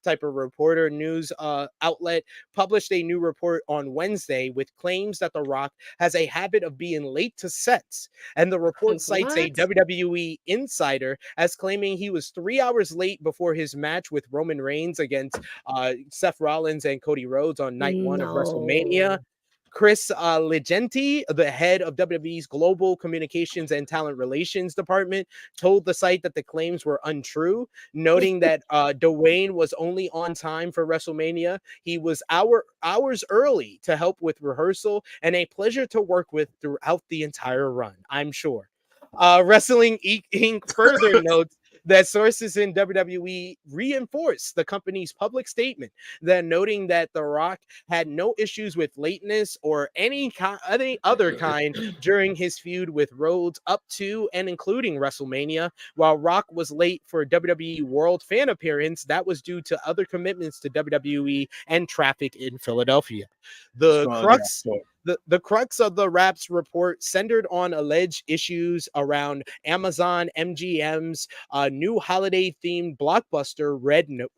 type of reporter news outlet, published a new report on Wednesday with claims that The Rock has a habit of being late to sets. And the report cites a WWE insider as claiming he was 3 hours late before his match with Roman Reigns against Seth Rollins and Cody Rhodes on night one of WrestleMania. Chris Legenti, the head of WWE's Global Communications and Talent Relations Department, told the site that the claims were untrue, noting that Dwayne was only on time for WrestleMania. He was hours early to help with rehearsal and a pleasure to work with throughout the entire run, I'm sure. Wrestling Inc. further notes that sources in WWE reinforced the company's public statement, that noting that The Rock had no issues with lateness or any other kind during his feud with Rhodes up to and including WrestleMania. While Rock was late for WWE World Fan Appearance, that was due to other commitments to WWE and traffic in Philadelphia. The crux of the Wrap's report centered on alleged issues around Amazon MGM's new holiday-themed blockbuster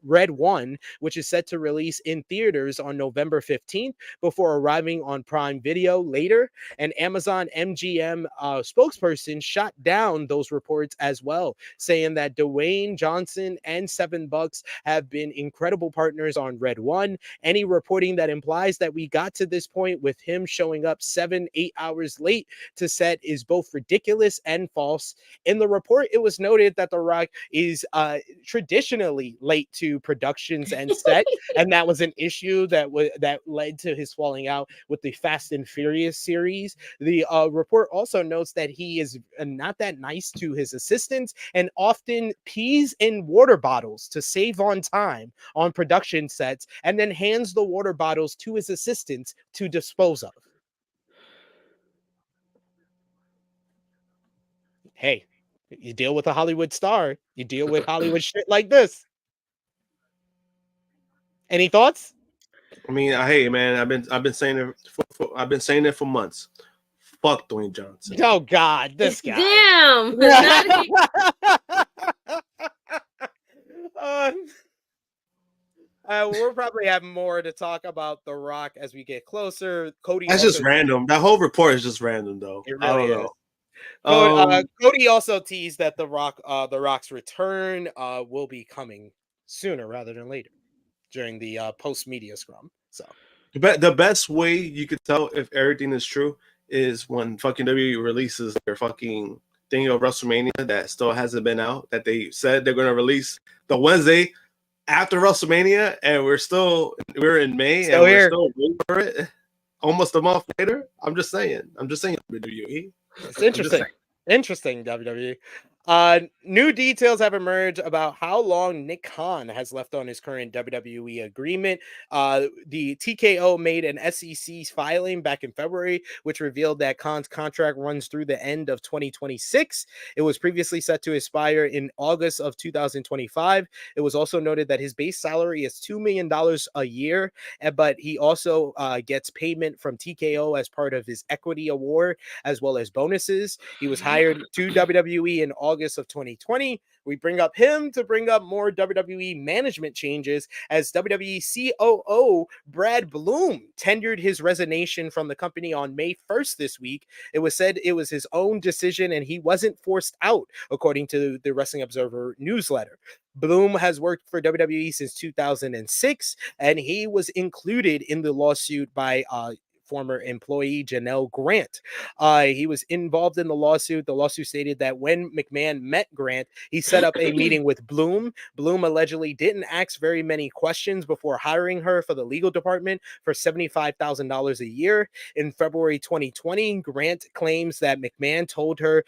Red One, which is set to release in theaters on November 15th before arriving on Prime Video later. An Amazon MGM spokesperson shot down those reports as well, saying that Dwayne Johnson and $7 have been incredible partners on Red One. Any reporting that implies that we got to this point with him showing up 7-8 hours late to set is both ridiculous and false. In the report, it was noted that The Rock is traditionally late to productions and set, and that was an issue that led to his falling out with the Fast and Furious series. The report also notes that he is not that nice to his assistants and often pees in water bottles to save on time on production sets, and then hands the water bottles to his assistants to dispose of. Hey, you deal with a Hollywood star, you deal with Hollywood shit like this. Any thoughts? I mean, hey man, I've been saying it I've been saying it for months. Fuck Dwayne Johnson. Oh God, this guy. Damn. Not he- We'll probably have more to talk about The Rock as we get closer. Cody. That's also, just random. That whole report is just random, though. It I really don't is. know. Cody also teased that The Rock's return will be coming sooner rather than later during the post media scrum. So The best way you could tell if everything is true is when fucking WWE releases their fucking thing of WrestleMania that still hasn't been out, that they said they're going to release the Wednesday after WrestleMania, and we're in May Still and here. we're still waiting for it almost a month later. I'm just saying, WWE. It's interesting. Interesting, WWE. New details have emerged about how long Nick Khan has left on his current WWE agreement. The TKO made an SEC filing back in February, which revealed that Khan's contract runs through the end of 2026. It was previously set to expire in August of 2025. It was also noted that his base salary is $2 million a year, but he also gets payment from TKO as part of his equity award, as well as bonuses. He was hired to WWE in August of 2020. We bring up him to bring up more WWE management changes as WWE COO Brad Bloom tendered his resignation from the company on May 1st this week. It was said it was his own decision and he wasn't forced out, according to the Wrestling Observer newsletter. Bloom has worked for WWE since 2006, and he was included in the lawsuit by former employee Janelle Grant. He was involved in the lawsuit. The lawsuit stated that when McMahon met Grant, he set up a meeting with Bloom. Bloom allegedly didn't ask very many questions before hiring her for the legal department for $75,000 a year. In February 2020, Grant claims that McMahon told her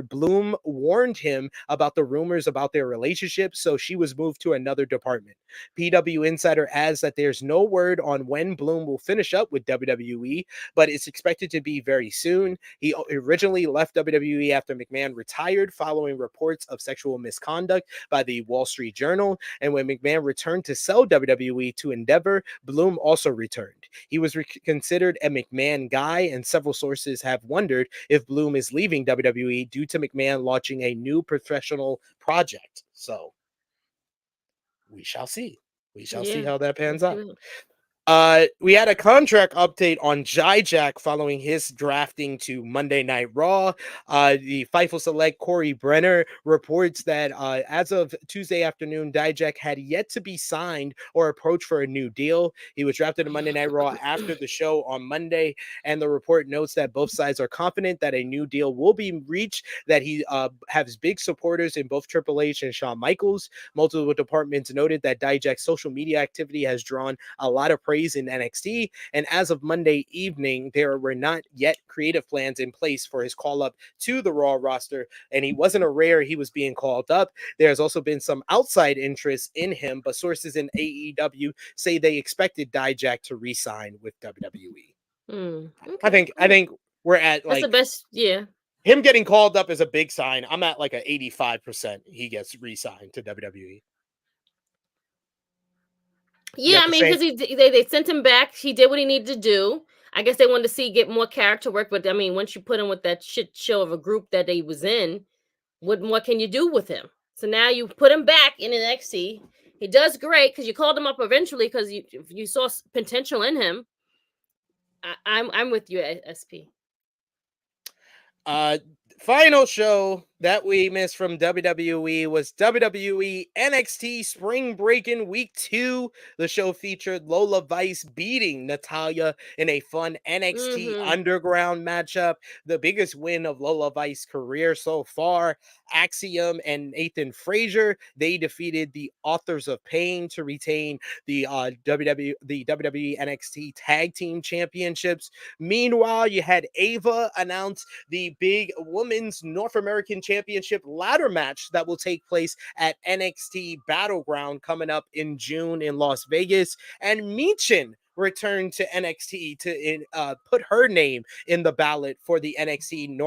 Bloom warned him about the rumors about their relationship, so she was moved to another department. PW Insider adds that there's no word on when Bloom will finish up with WWE, but it's expected to be very soon. He originally left WWE after McMahon retired following reports of sexual misconduct by the Wall Street Journal, and when McMahon returned to sell WWE to Endeavor, Bloom also returned. He was considered a McMahon guy, and several sources have wondered if Bloom is leaving WWE due to McMahon launching a new professional project. So we shall see. We shall see how that pans out. We had a contract update on Dijak following his drafting to Monday Night Raw. The Fightful Select Corey Brenner reports that as of Tuesday afternoon, Dijak had yet to be signed or approached for a new deal. He was drafted to Monday Night Raw after the show on Monday, and the report notes that both sides are confident that a new deal will be reached, that he has big supporters in both Triple H and Shawn Michaels. Multiple departments noted that Dijak's social media activity has drawn a lot of praise in NXT, and as of Monday evening, there were not yet creative plans in place for his call up to the Raw roster, and he wasn't aware he was being called up. There's also been some outside interest in him, but sources in AEW say they expected Dijak to re-sign with WWE. Okay, I think we're at that's the best. Yeah, him getting called up is a big sign. I'm at like an 85% he gets re-signed to WWE. Yeah, I mean, because they sent him back. He did what he needed to do. I guess they wanted to get more character work. But I mean, once you put him with that shit show of a group that he was in, what can you do with him? So now you put him back in NXT. He does great because you called him up eventually because you saw potential in him. I'm with you, SP. Final show that we missed from WWE was WWE NXT Spring Breakin Week 2. The show featured Lola Vice beating Natalya in a fun NXT Underground matchup. The biggest win of Lola Vice's career so far. Axiom and Nathan Frazier, they defeated the Authors of Pain to retain the WWE NXT Tag Team Championships. Meanwhile, you had Ava announce the big Women's North American Championship ladder match that will take place at NXT Battleground coming up in June in Las Vegas. And Michin returned to NXT to put her name in the ballot for the NXT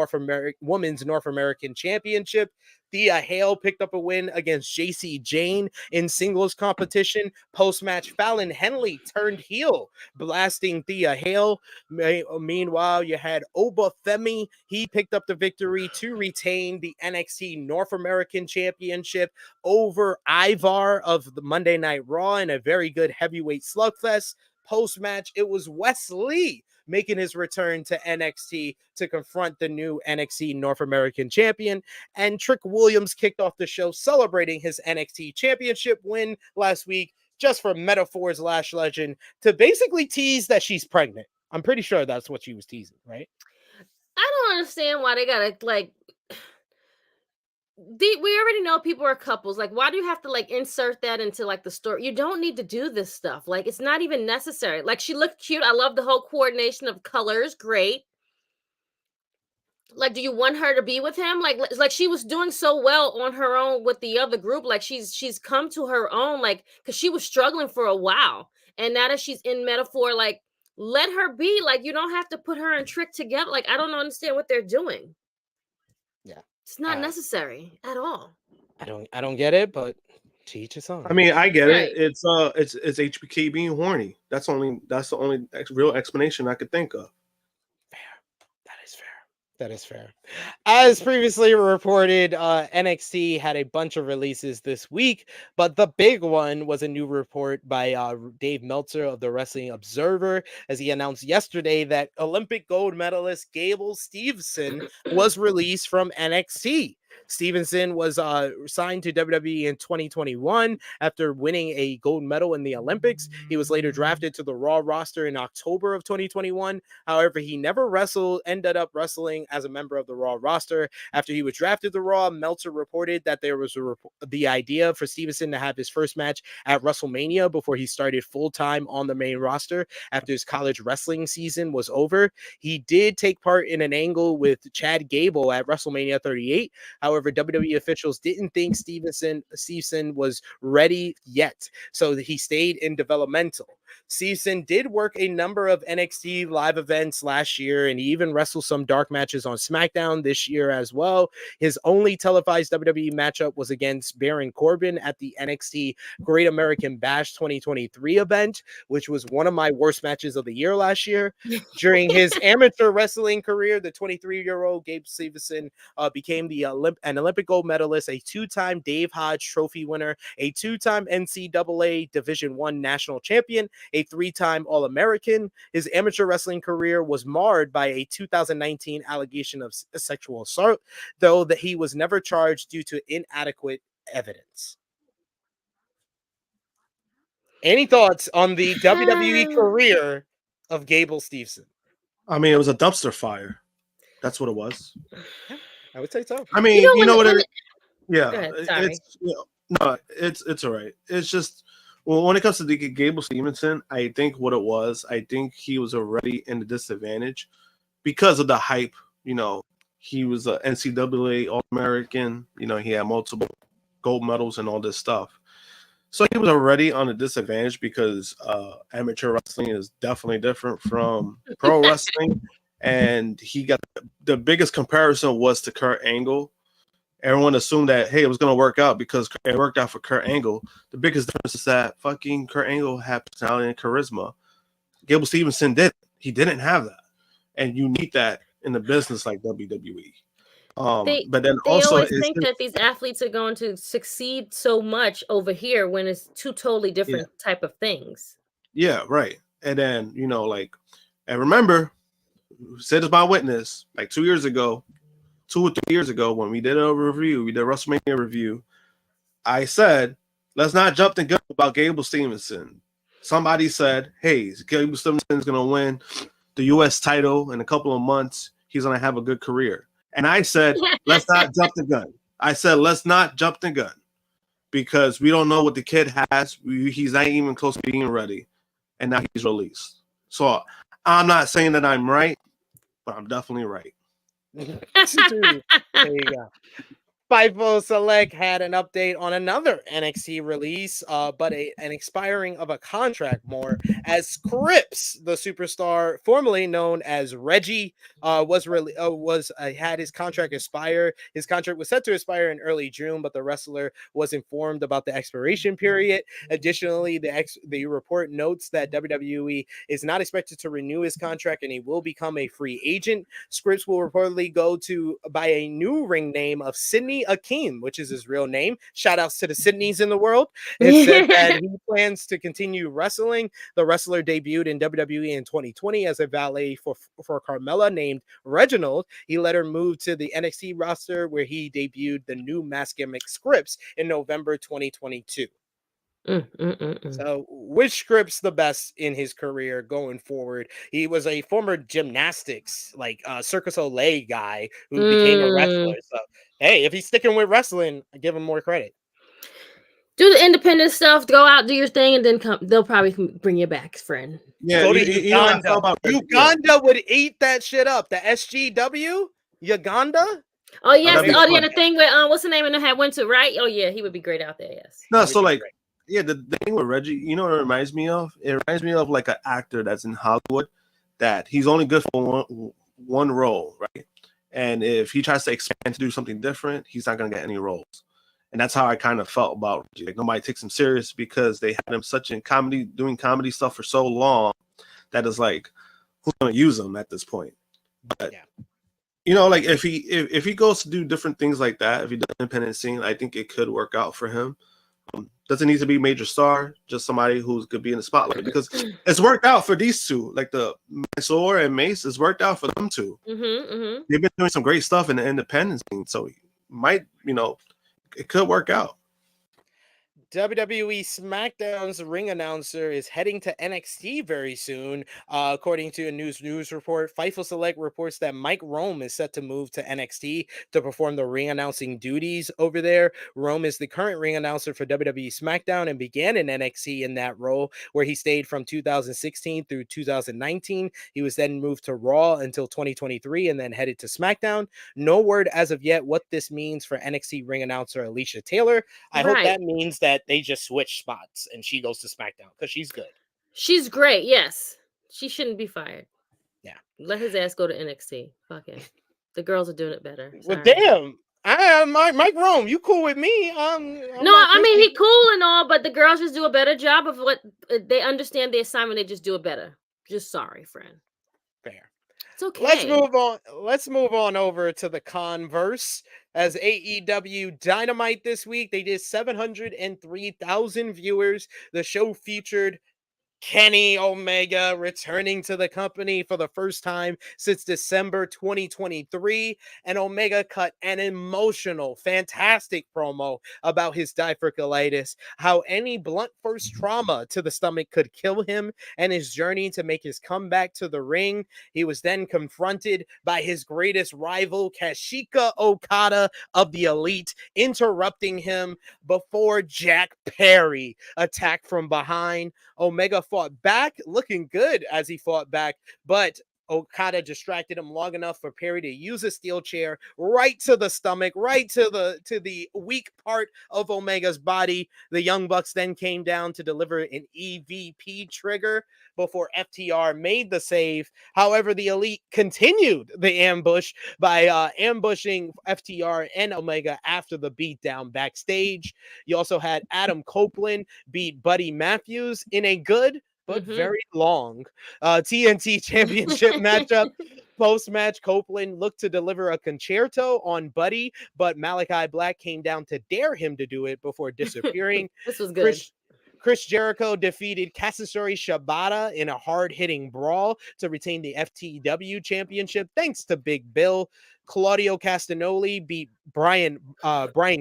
Women's North American Championship. Thea Hale picked up a win against JC Jane in singles competition. Post-match, Fallon Henley turned heel, blasting Thea Hale. Meanwhile, you had Oba Femi. He picked up the victory to retain the NXT North American Championship over Ivar of the Monday Night Raw in a very good heavyweight slugfest. Post-match, it was Wes Lee making his return to NXT to confront the new NXT North American champion. And Trick Williams kicked off the show celebrating his NXT championship win last week, just for Metaphor's Lash Legend to basically tease that she's pregnant. I'm pretty sure that's what she was teasing, right? I don't understand why they gotta we already know people are couples. Like, why do you have to insert that into the story? You don't need to do this stuff. Like, it's not even necessary. Like, she looked cute. I love the whole coordination of colors. Great. Like, do you want her to be with him? Like she was doing so well on her own with the other group. Like, she's come to her own, because she was struggling for a while. And now that she's in Metaphor, let her be. Like, you don't have to put her and Trick together. Like, I don't understand what they're doing. Yeah. It's not necessary at all. I don't get it, but to each his own. I mean, I get Right. it. It's HBK being horny. That's the only real explanation I could think of. That is fair. As previously reported, NXT had a bunch of releases this week, but the big one was a new report by Dave Meltzer of the Wrestling Observer, as he announced yesterday that Olympic gold medalist Gable Steveson was released from NXT. Stevenson was signed to WWE in 2021 after winning a gold medal in the Olympics. He was later drafted to the Raw roster in October of 2021. However, he never ended up wrestling as a member of the Raw roster. After he was drafted to Raw, Meltzer reported that there was the idea for Stevenson to have his first match at WrestleMania before he started full-time on the main roster after his college wrestling season was over. He did take part in an angle with Chad Gable at WrestleMania 38. However, WWE officials didn't think Stevenson was ready yet, so he stayed in developmental. Stevenson did work a number of NXT live events last year, and he even wrestled some dark matches on SmackDown this year as well. His only televised WWE matchup was against Baron Corbin at the NXT Great American Bash 2023 event, which was one of my worst matches of the year last year. During his amateur wrestling career, the 23-year-old Gabe Steveson became an Olympic gold medalist, a two-time Dave Hodge Trophy winner, a two-time NCAA Division I national champion, a three-time All-American. His amateur wrestling career was marred by a 2019 allegation of sexual assault, though that he was never charged due to inadequate evidence. Any thoughts on the WWE career of Gable Steveson? I mean, it was a dumpster fire. That's what it was. I would say so. I mean, you know what? Yeah, Go ahead, sorry. It's all right. It's just, well, when it comes to the Gable Steveson, I think what it was, I think he was already in a disadvantage because of the hype. You know, he was an NCAA All-American. You know, he had multiple gold medals and all this stuff. So he was already on a disadvantage because amateur wrestling is definitely different from pro wrestling. And he got the biggest comparison was to Kurt Angle. Everyone assumed that, hey, it was going to work out because it worked out for Kurt Angle. The biggest difference is that fucking Kurt Angle had personality and charisma. Gable Steveson didn't. He didn't have that. And you need that in a business like WWE. But then they also always think that these athletes are going to succeed so much over here when it's two totally different type of things. Yeah, right. And then, you know, and remember, said as my witness, 2 years ago, 2 or 3 years ago, when we did a review, we did a WrestleMania review, I said, let's not jump the gun about Gable Steveson. Somebody said, hey, Gable Steveson is going to win the U.S. title in a couple of months. He's going to have a good career. And I said, let's not jump the gun. I said, let's not jump the gun because we don't know what the kid has. He's not even close to being ready. And now he's released. So I'm not saying that I'm right, but I'm definitely right. There you go. Fightful Select had an update on another NXT release, but an expiring of a contract more, as Krssi, the superstar formerly known as Reggie, had his contract expire. His contract was set to expire in early June, but the wrestler was informed about the expiration period. Additionally, the report notes that WWE is not expected to renew his contract, and he will become a free agent. Krssi will reportedly go by a new ring name of Sydney Akeem, which is his real name. Shout outs to the Sydneys in the world. It said that he plans to continue wrestling. The wrestler debuted in WWE in 2020 as a valet for Carmella named Reginald. He later moved to the NXT roster, where he debuted the new mask gimmick Krssi in November 2022. So, which Krssi the best in his career going forward? He was a former gymnastics, like Circus Olay guy who became a wrestler. So, hey, if he's sticking with wrestling, I give him more credit. Do the independent stuff, go out, do your thing, and then come. They'll probably bring you back, friend. Yeah, go to Uganda. Uganda would eat that shit up. The SGW, Uganda. Oh yes, that'd be yeah, fun. the thing with what's the name? And had went to right. Oh yeah, he would be great out there. Yes. No, so like, yeah, the thing with Reggie, you know what it reminds me of? It reminds me of like an actor that's in Hollywood that he's only good for one role, right? And if he tries to expand to do something different, he's not gonna get any roles. And that's how I kind of felt about Reggie. Like nobody takes him serious because they had him doing comedy stuff for so long that is like, who's gonna use him at this point? But yeah. You know, like if he goes to do different things like that, if he does independent scene, I think it could work out for him. Doesn't need to be major star, just somebody who could be in the spotlight, because it's worked out for these two, like the Mansoor and Mace. It's worked out for them too. They've been doing some great stuff in the independent scene, so might, it could work out. WWE SmackDown's ring announcer is heading to NXT very soon. According to a news report, Fightful Select reports that Mike Rome is set to move to NXT to perform the ring announcing duties over there. Rome is the current ring announcer for WWE SmackDown and began in NXT in that role, where he stayed from 2016 through 2019. He was then moved to Raw until 2023 and then headed to SmackDown. No word as of yet what this means for NXT ring announcer Alicia Taylor. I hope that means that they just switch spots and she goes to SmackDown because she's good. She's great. Yes, she shouldn't be fired. Yeah, let his ass go to NXT. Fuck it. The girls are doing it better. Sorry. Well, damn, Mike Rome, you cool with me? No, I mean he cool and all, but the girls just do a better job of what they understand the assignment. They just do it better. Just sorry, friend. Fair. It's okay. Let's move on over to the Converse. As AEW Dynamite this week, they did 703,000 viewers. The show featured Kenny Omega returning to the company for the first time since December 2023, and Omega cut an emotional, fantastic promo about his diverticulitis, how any blunt force trauma to the stomach could kill him, and his journey to make his comeback to the ring. He was then confronted by his greatest rival, Kazuchika Okada of the Elite, interrupting him before Jack Perry attacked from behind. Omega fought back, looking good as he fought back, but Okada distracted him long enough for Perry to use a steel chair right to the stomach, right to the weak part of Omega's body. The Young Bucks then came down to deliver an EVP trigger before FTR made the save. However, the Elite continued the ambush by ambushing FTR and Omega after the beatdown backstage. You also had Adam Copeland beat Buddy Matthews in a good but very long TNT championship matchup. Post-match, Copeland looked to deliver a concerto on Buddy, but Malachi Black came down to dare him to do it before disappearing. This was good. Chris Jericho defeated Katsuyori Shibata in a hard-hitting brawl to retain the FTW championship, thanks to Big Bill. Claudio Castagnoli beat Brian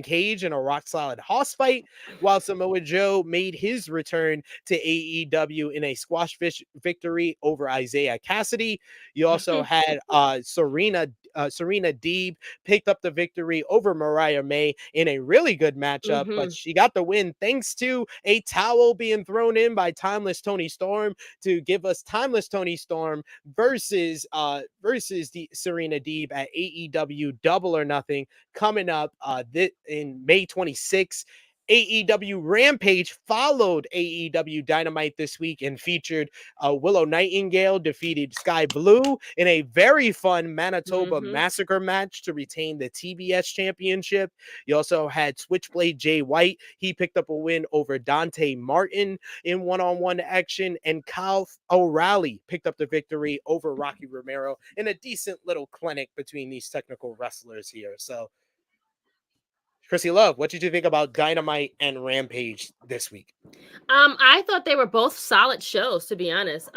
Cage in a rock-solid hoss fight, while Samoa Joe made his return to AEW in a squash victory over Isaiah Cassidy. You also had Serena Serena Deeb picked up the victory over Mariah May in a really good matchup, but she got the win thanks to a towel being thrown in by Timeless Tony Storm to give us Timeless Tony Storm versus the Serena Deeb at AEW Double or Nothing coming up in May 26th. AEW Rampage followed AEW Dynamite this week and featured Willow Nightingale defeated Sky Blue in a very fun Manitoba Massacre match to retain the TBS championship. You also had Switchblade Jay White. He picked up a win over Dante Martin in one-on-one action, and Kyle O'Reilly picked up the victory over Rocky Romero in a decent little clinic between these technical wrestlers here. So, Krssi Love, what did you think about Dynamite and Rampage this week? I thought they were both solid shows, to be honest.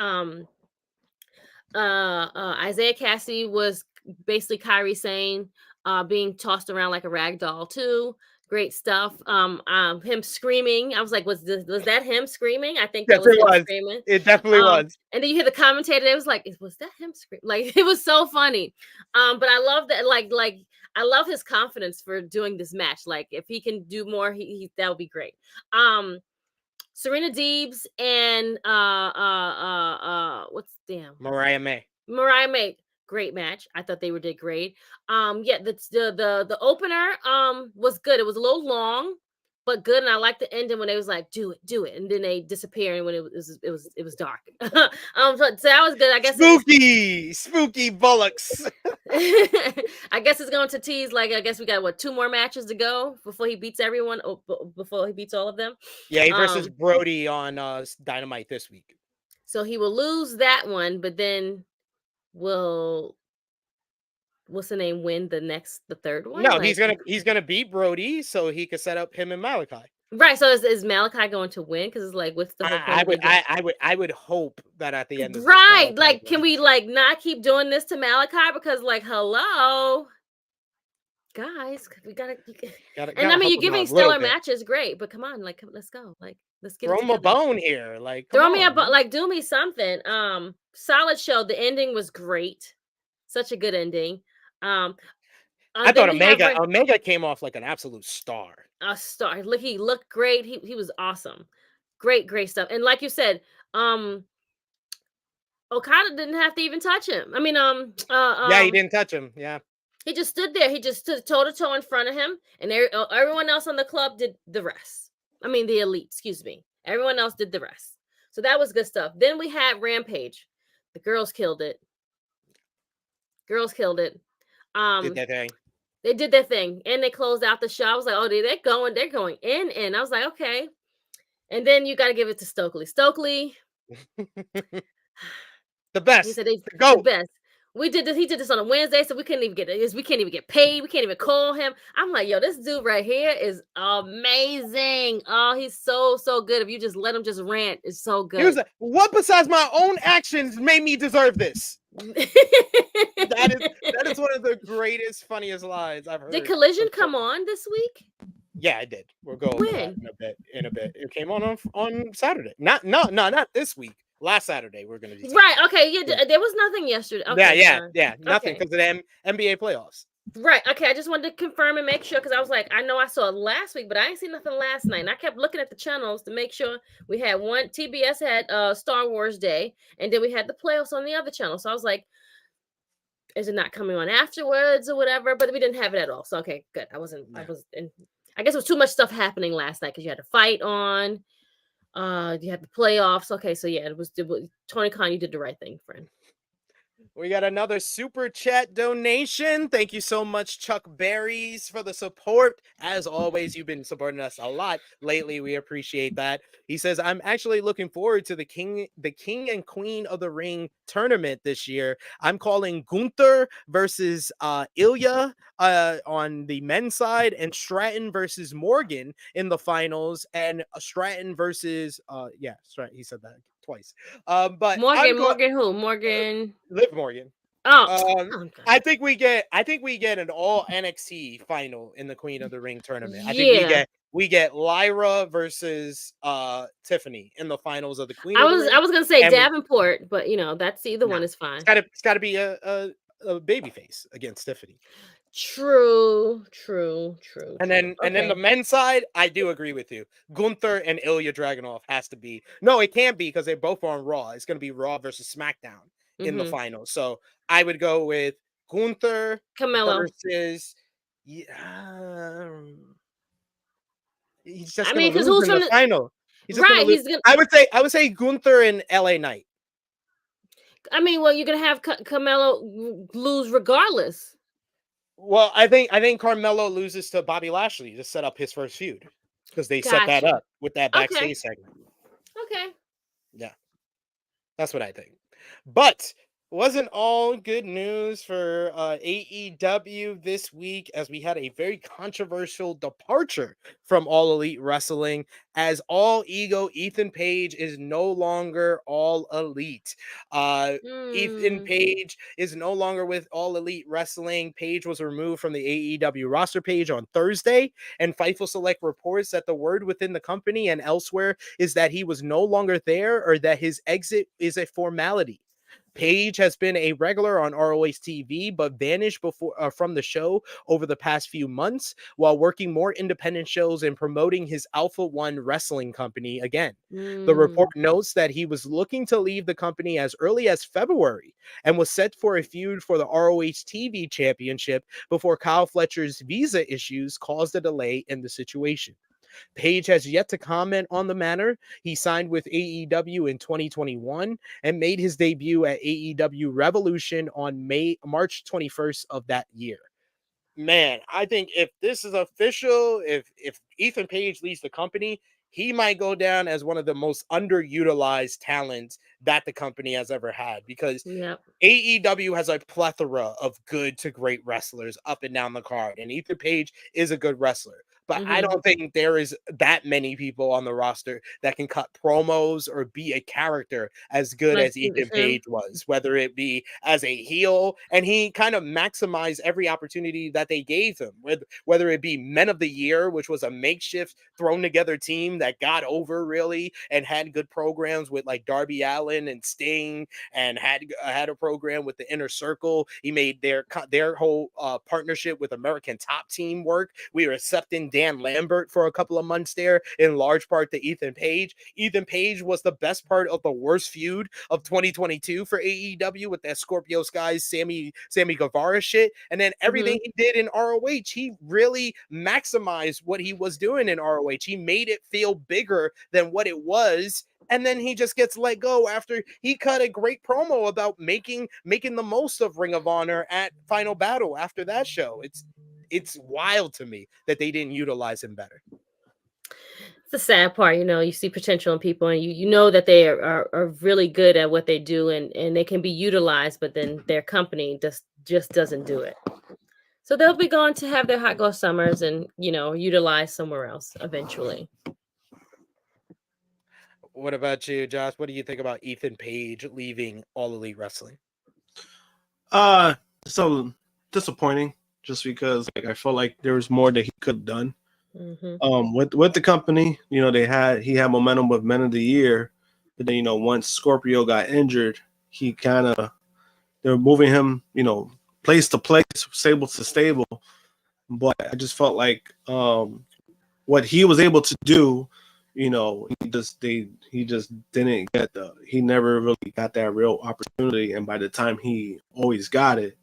Isaiah Cassidy was basically Kyrie Sane, being tossed around like a rag doll too. Great stuff. Him screaming. I was like, was that him screaming? I think that was him screaming. It definitely was. And then you hear the commentator. It was like, was that him screaming? Like, it was so funny. But I love that. Like I love his confidence for doing this match. Like, if he can do more, he that would be great. Serena Deebs and Mariah May. Great match. I thought they did great. Yeah, the opener was good. It was a little long, but good. And I liked the ending when they was like, do it, and then they disappear, and when it was dark. So that was good. I guess spooky bullocks. I guess it's going to tease, like, I guess we got 2 more matches to go before he beats everyone, before he beats all of them. Yeah, he versus Brody on Dynamite this week. So he will lose that one, but then will what's the name win the third one? No, he's gonna beat Brody so he could set up him and Malachi. Right. So is Malachi going to win? Because it's like, what's the whole point? I would hope that at the end of right. Like, can we like not keep doing this to Malachi? Because like, hello, guys, we gotta and I mean, you're giving stellar matches, great, but come on, like, let's go, like, let's get throw him a bone here, like, throw me a bone, like, do me something. Solid show. The ending was great, such a good ending. I thought Omega came off like an absolute star. A star. Look, he looked great. He was awesome. Great stuff. And like you said, Okada didn't have to even touch him. I mean, yeah, he didn't touch him. Yeah. He just stood there. He just stood toe to toe in front of him, and everyone else on the club did the rest. I mean, the elite, excuse me. Everyone else did the rest. So that was good stuff. Then we had Rampage. The girls killed it. Did their thing. They did their thing, and they closed out the show. I was like, oh, they're going in. I was like, okay. And then you got to give it to Stokely. The best. He said the best. We did this. He did this on a Wednesday, so we can't even get paid. We can't even call him. I'm like, yo, this dude right here is amazing. Oh, he's so good. If you just let him just rant, it's so good. He was like, what besides my own actions made me deserve this? that is one of the greatest, funniest lines I've heard. Did Collision come on this week? Yeah, it did. We're going when? in a bit. It came on Saturday. Not this week. Last Saturday we're gonna be right. Okay, yeah, there was nothing yesterday. Okay, yeah, nothing because of the NBA playoffs. Right. Okay, I just wanted to confirm and make sure because I was like, I know I saw it last week, but I ain't seen nothing last night. And I kept looking at the channels to make sure we had one. TBS had Star Wars Day, and then we had the playoffs on the other channel. So I was like, is it not coming on afterwards or whatever? But we didn't have it at all. So okay, good. I guess it was too much stuff happening last night because you had a fight on. You had the playoffs. Okay, so yeah, it was Tony Khan. You did the right thing, friend. We got another super chat donation. Thank you so much, Chuck Berries, for the support. As always, you've been supporting us a lot lately. We appreciate that. He says, I'm actually looking forward to the King and Queen of the Ring tournament this year. I'm calling Gunther versus Ilya on the men's side, and Stratton versus Morgan in the finals, and Stratton versus Stratton. He said that twice. But Morgan who? Morgan Liv Morgan. Oh, I think we get an all NXT final in the Queen of the Ring tournament. I think we get Lyra versus Tiffany in the finals of the Queen. I was gonna say Davenport, but that's either one is fine. It's gotta be a babyface against Tiffany. True. And then the men's side, I do agree with you. Gunther and Ilya Dragunov has to be. No, it can't be because they both are on Raw. It's going to be Raw versus SmackDown in the finals. So I would go with Gunther Camelo versus. Yeah, he's just I going mean, to because lose who's in from the final. He's just right? going to lose. He's gonna. I would say Gunther and LA Knight. I mean, well, you're gonna have Camelo lose regardless. Well, I think Carmelo loses to Bobby Lashley to set up his first feud because they set that Gotcha. up with that backstage segment. Okay. Yeah, that's what I think. But wasn't all good news for AEW this week, as we had a very controversial departure from All Elite Wrestling, as All Ego Ethan Page is no longer All Elite. Ethan Page is no longer with All Elite Wrestling. Page was removed from the AEW roster page on Thursday, and Fightful Select reports that the word within the company and elsewhere is that he was no longer there, or that his exit is a formality. Page has been a regular on ROH TV, but vanished from the show over the past few months while working more independent shows and promoting his Alpha One wrestling company again. The report notes that he was looking to leave the company as early as February and was set for a feud for the ROH TV championship before Kyle Fletcher's visa issues caused a delay in the situation. Page has yet to comment on the matter. He signed with AEW in 2021 and made his debut at AEW Revolution on March 21st of that year. Man, I think if this is official, if Ethan Page leaves the company, he might go down as one of the most underutilized talents that the company has ever had, because AEW has a plethora of good to great wrestlers up and down the card, and Ethan Page is a good wrestler. But I don't think there is that many people on the roster that can cut promos or be a character as good as Ethan Page was, whether it be as a heel, and he kind of maximized every opportunity that they gave him, whether it be Men of the Year, which was a makeshift thrown together team that got over really and had good programs with like Darby Allin and Sting, and had a program with the Inner Circle. He made their whole partnership with American Top Team work. We were accepting Dan Lambert for a couple of months there, in large part to Ethan Page. Ethan Page was the best part of the worst feud of 2022 for AEW with that Scorpio Skies, Sammy Guevara shit. And then everything he did in ROH, he really maximized what he was doing in ROH. He made it feel bigger than what it was. And then he just gets let go after he cut a great promo about making the most of Ring of Honor at Final Battle after that show. It's wild to me that they didn't utilize him better. It's the sad part, you see potential in people, and you know that they are really good at what they do, and they can be utilized, but then their company just doesn't do it. So they'll be going to have their hot girl summers and, utilize somewhere else eventually. What about you, Josh? What do you think about Ethan Page leaving All Elite Wrestling? So disappointing, just because I felt like there was more that he could have done. With the company, he had momentum with Men of the Year, but then once Scorpio got injured, they were moving him, place to place, stable to stable. But I just felt like what he was able to do, he just didn't get he never really got that real opportunity. And by the time he always got it,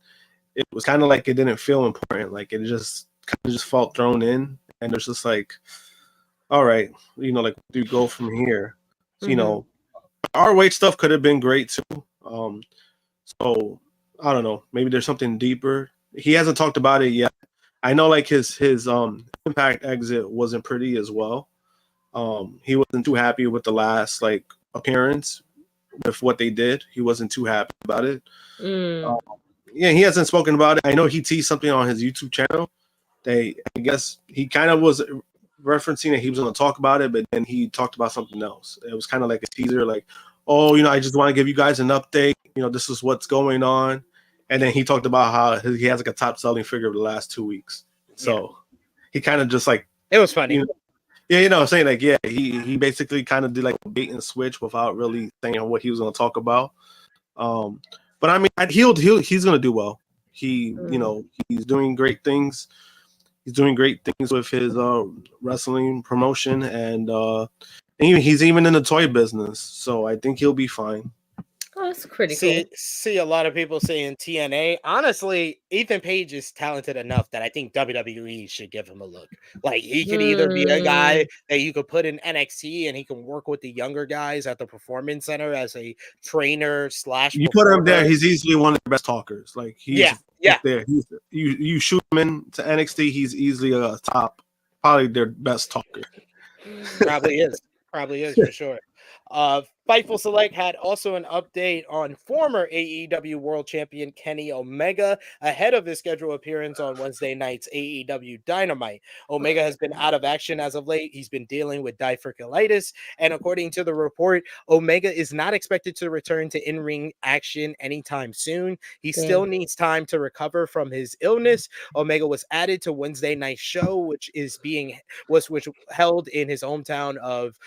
it was kind of like it didn't feel important. Like it just kind of just felt thrown in, and it's just like, all right, like where do you go from here? So, ROH stuff could have been great too. So I don't know. Maybe there's something deeper. He hasn't talked about it yet. I know like his Impact exit wasn't pretty as well. He wasn't too happy with the last appearance with what they did. He wasn't too happy about it. Yeah, he hasn't spoken about it. I know he teased something on his YouTube channel. I guess he kind of was referencing that he was going to talk about it, but then he talked about something else. It was kind of like a teaser, like, oh, I just want to give you guys an update. This is what's going on. And then he talked about how he has a top selling figure of the last 2 weeks. So he kind of just it was funny. Saying he basically kind of did like a bait and switch without really saying what he was going to talk about. But I mean, he's going to do well. He, he's doing great things. He's doing great things with his wrestling promotion, and he's even in the toy business. So I think he'll be fine. Oh, that's pretty cool. See a lot of people saying TNA. Honestly, Ethan Page is talented enough that I think WWE should give him a look. Like, he could either be a guy that you could put in NXT and he can work with the younger guys at the Performance Center as a trainer / You put him there, he's easily one of the best talkers. Like, he's there. You shoot him into NXT, he's easily a top, probably their best talker. Probably is for sure. Fightful Select had also an update on former AEW World Champion Kenny Omega ahead of his scheduled appearance on Wednesday night's AEW Dynamite. Omega has been out of action as of late. He's been dealing with diverticulitis, and according to the report, Omega is not expected to return to in-ring action anytime soon. He still needs time to recover from his illness. Omega was added to Wednesday night's show, which held in his hometown of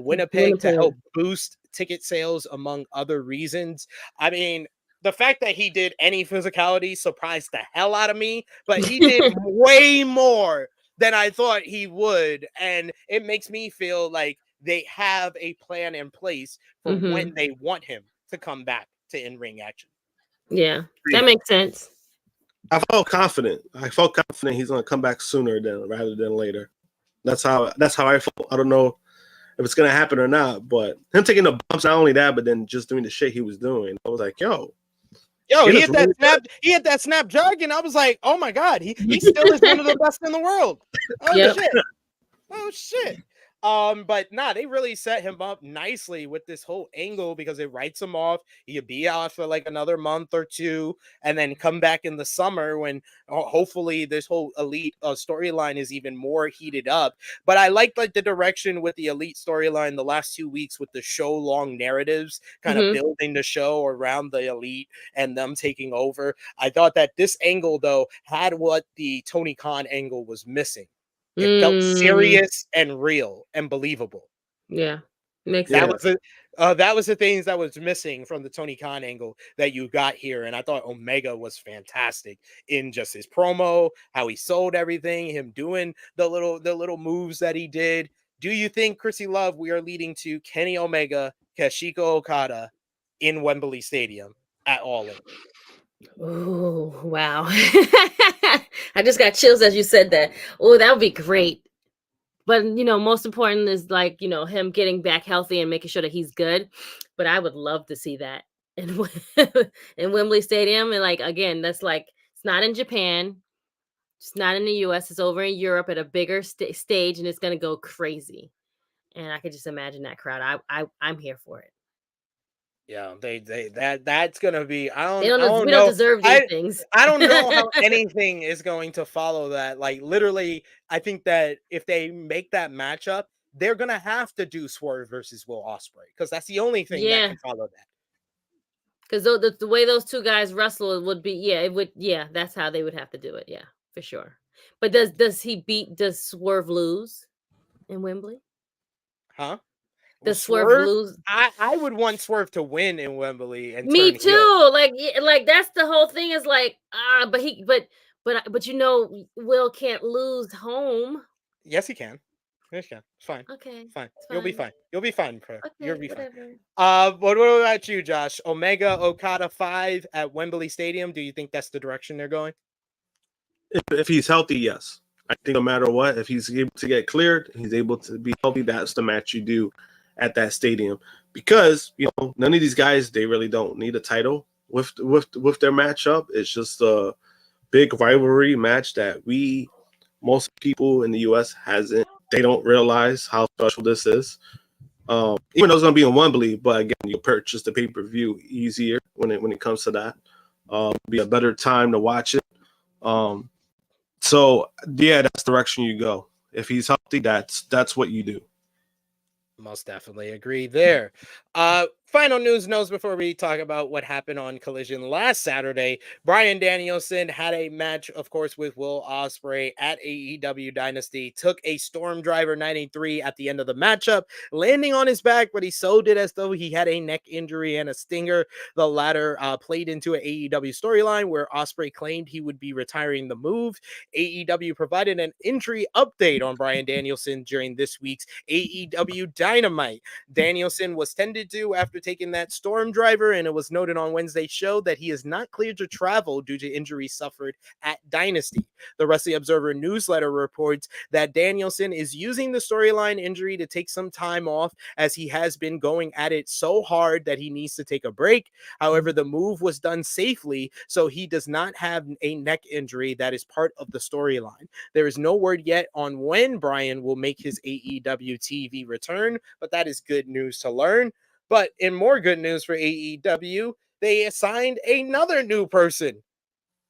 Winnipeg to help boost ticket sales, among other reasons. I mean, the fact that he did any physicality surprised the hell out of me, but he did way more than I thought he would, and it makes me feel like they have a plan in place for when they want him to come back to in-ring action. Yeah, that makes sense. I felt confident he's going to come back sooner rather than later. That's how I felt. I don't know if it's gonna happen or not, but him taking the bumps, not only that, but then just doing the shit he was doing, I was like, yo, he hit that snap, he hit that snapdragon. I was like, oh my god, he still is one of the best in the world. Oh shit. But they really set him up nicely with this whole angle because it writes him off. He'll be out for like another month or two and then come back in the summer when hopefully this whole Elite storyline is even more heated up. But I like the direction with the Elite storyline the last 2 weeks with the show long narratives, kind of building the show around the Elite and them taking over. I thought that this angle, though, had what the Tony Khan angle was missing. It felt serious and real and believable. Yeah, makes sense. That was the things that was missing from the Tony Khan angle that you got here, and I thought Omega was fantastic in just his promo, how he sold everything, him doing the little moves that he did. Do you think, Krssi Love, we are leading to Kenny Omega, Kazuchika Okada in Wembley Stadium at All In? Oh, wow. I just got chills as you said that. Oh, that would be great. But, most important is him getting back healthy and making sure that he's good. But I would love to see that in Wembley Stadium. And again, that's it's not in Japan. It's not in the US. It's over in Europe at a bigger stage, and it's going to go crazy. And I could just imagine that crowd. I'm here for it. Yeah, that's gonna be. We don't deserve these things. I don't know how anything is going to follow that. Like, literally, I think that if they make that matchup, they're gonna have to do Swerve versus Will Ospreay because that's the only thing that can follow that. Because the way those two guys wrestle, it would be that's how they would have to do it. Yeah, for sure. But does Swerve lose in Wembley? Huh? Does Swerve lose? I would want Swerve to win in Wembley. And me too. Heel. Like that's the whole thing. Is but Will can't lose home. Yes, he can. Yes, he can. It's fine. Okay, fine. You'll be fine. You'll be fine, bro. Okay, You'll be whatever. fine. What about you, Josh? Omega Okada 5 at Wembley Stadium. Do you think that's the direction they're going? If he's healthy, yes. I think no matter what, if he's able to get cleared, he's able to be healthy. That's the match you do at that stadium, because none of these guys, they really don't need a title with their matchup. It's just a big rivalry match that most people in the US they don't realize how special this is. Even though it's gonna be in Wembley, but again, you purchase the pay-per-view easier when it comes to that. Be a better time to watch it. So yeah, that's the direction you go. If he's healthy, that's what you do. Most definitely agree there. Final news notes before we talk about what happened on Collision last Saturday. Bryan Danielson had a match, of course, with Will Ospreay at AEW Dynasty. Took a Storm Driver 93 at the end of the matchup, landing on his back, but he sold it as though he had a neck injury and a stinger. The latter played into an AEW storyline where Ospreay claimed he would be retiring the move. AEW provided an injury update on Bryan Danielson during this week's AEW Dynamite. Danielson was tended to after taking that Storm Driver, and it was noted on Wednesday's show that he is not cleared to travel due to injuries suffered at Dynasty. The Wrestling Observer newsletter reports that Danielson is using the storyline injury to take some time off, as he has been going at it so hard that he needs to take a break. However, the move was done safely, so he does not have a neck injury that is part of the storyline. There is no word yet on when Bryan will make his AEW TV return, but that is good news to learn. But in more good news for AEW, they assigned another new person.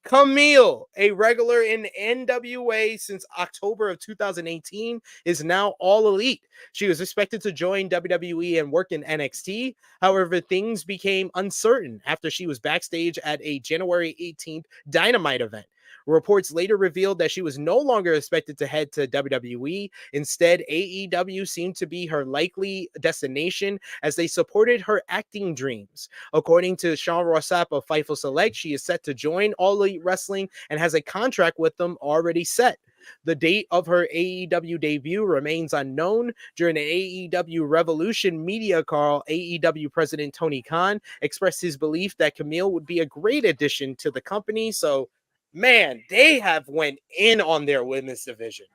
Camille, a regular in NWA since October of 2018, is now All Elite. She was expected to join WWE and work in NXT. However, things became uncertain after she was backstage at a January 18th Dynamite event. Reports later revealed that she was no longer expected to head to WWE. Instead, AEW seemed to be her likely destination, as they supported her acting dreams. According to Sean Rossap of Fightful Select, she is set to join All Elite Wrestling and has a contract with them already set. The date of her AEW debut remains unknown. During the AEW Revolution media call, AEW President Tony Khan expressed his belief that Camille would be a great addition to the company. So, man, they have went in on their women's division.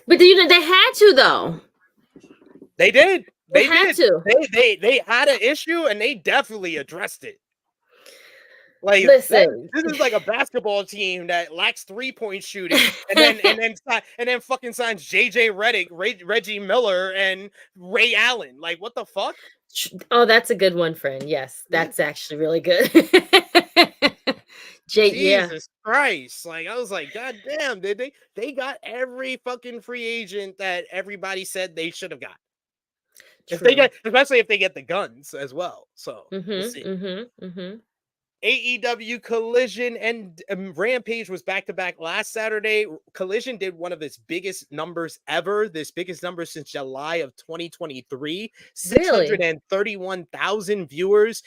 But you know, they had to though. They did. They had to. They had an issue and they definitely addressed it. Like, listen, this is like a basketball team that lacks 3-point shooting, and then fucking signs JJ Redick, Reggie Miller, and Ray Allen. Like, what the fuck? Oh, that's a good one, friend. Yes, that's actually really good. Jesus Christ! Like, I was like, God damn, did they got every fucking free agent that everybody said they should have got. If they get, especially if they get the guns as well. So we'll see. AEW Collision and Rampage was back-to-back last Saturday. Collision did one of its biggest numbers ever, this biggest number since July of 2023, 631,000 viewers.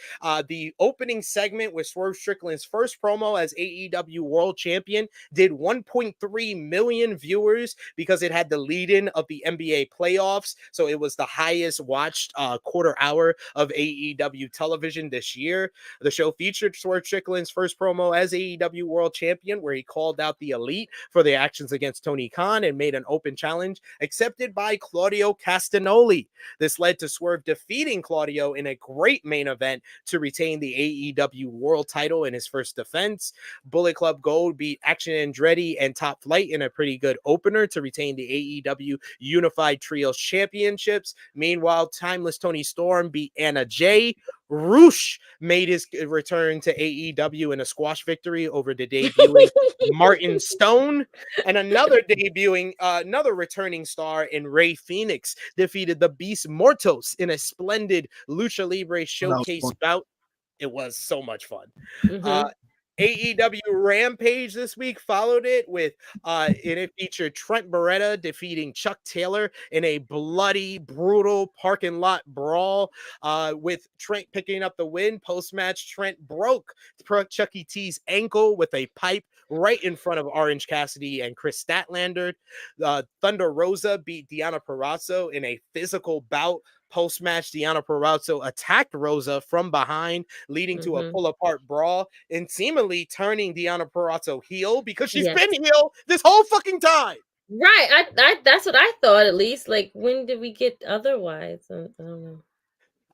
The opening segment with Swerve Strickland's first promo as AEW World Champion did 1.3 million viewers because it had the lead-in of the NBA playoffs, so it was the highest watched quarter hour of AEW television this year. The show featured Swerve Strickland's first promo as AEW World Champion, where he called out the Elite for their actions against Tony Khan and made an open challenge accepted by Claudio Castagnoli. This led to Swerve defeating Claudio in a great main event to retain the AEW World title in his first defense. Bullet Club Gold beat Action Andretti and Top Flight in a pretty good opener to retain the AEW Unified Trios Championships. Meanwhile, Timeless Tony Storm beat Anna Jay. Roosh made his return to AEW in a squash victory over the debuting Martin Stone, and another returning star in Rey Fenix defeated the Beast Mortos in a splendid Lucha Libre showcase bout. It was so much fun. AEW Rampage this week followed it with and it featured Trent Beretta defeating Chuck Taylor in a bloody, brutal parking lot brawl, with Trent picking up the win. Post-match, Trent broke Chucky T's ankle with a pipe right in front of Orange Cassidy and Chris Statlander. Thunder Rosa beat Deonna Purrazzo in a physical bout. Post-match, Deonna Purrazzo attacked Rosa from behind, leading to a pull-apart brawl and seemingly turning Deonna Purrazzo heel because she's been heel this whole fucking time. Right. I that's what I thought, at least. Like, when did we get otherwise? I don't know.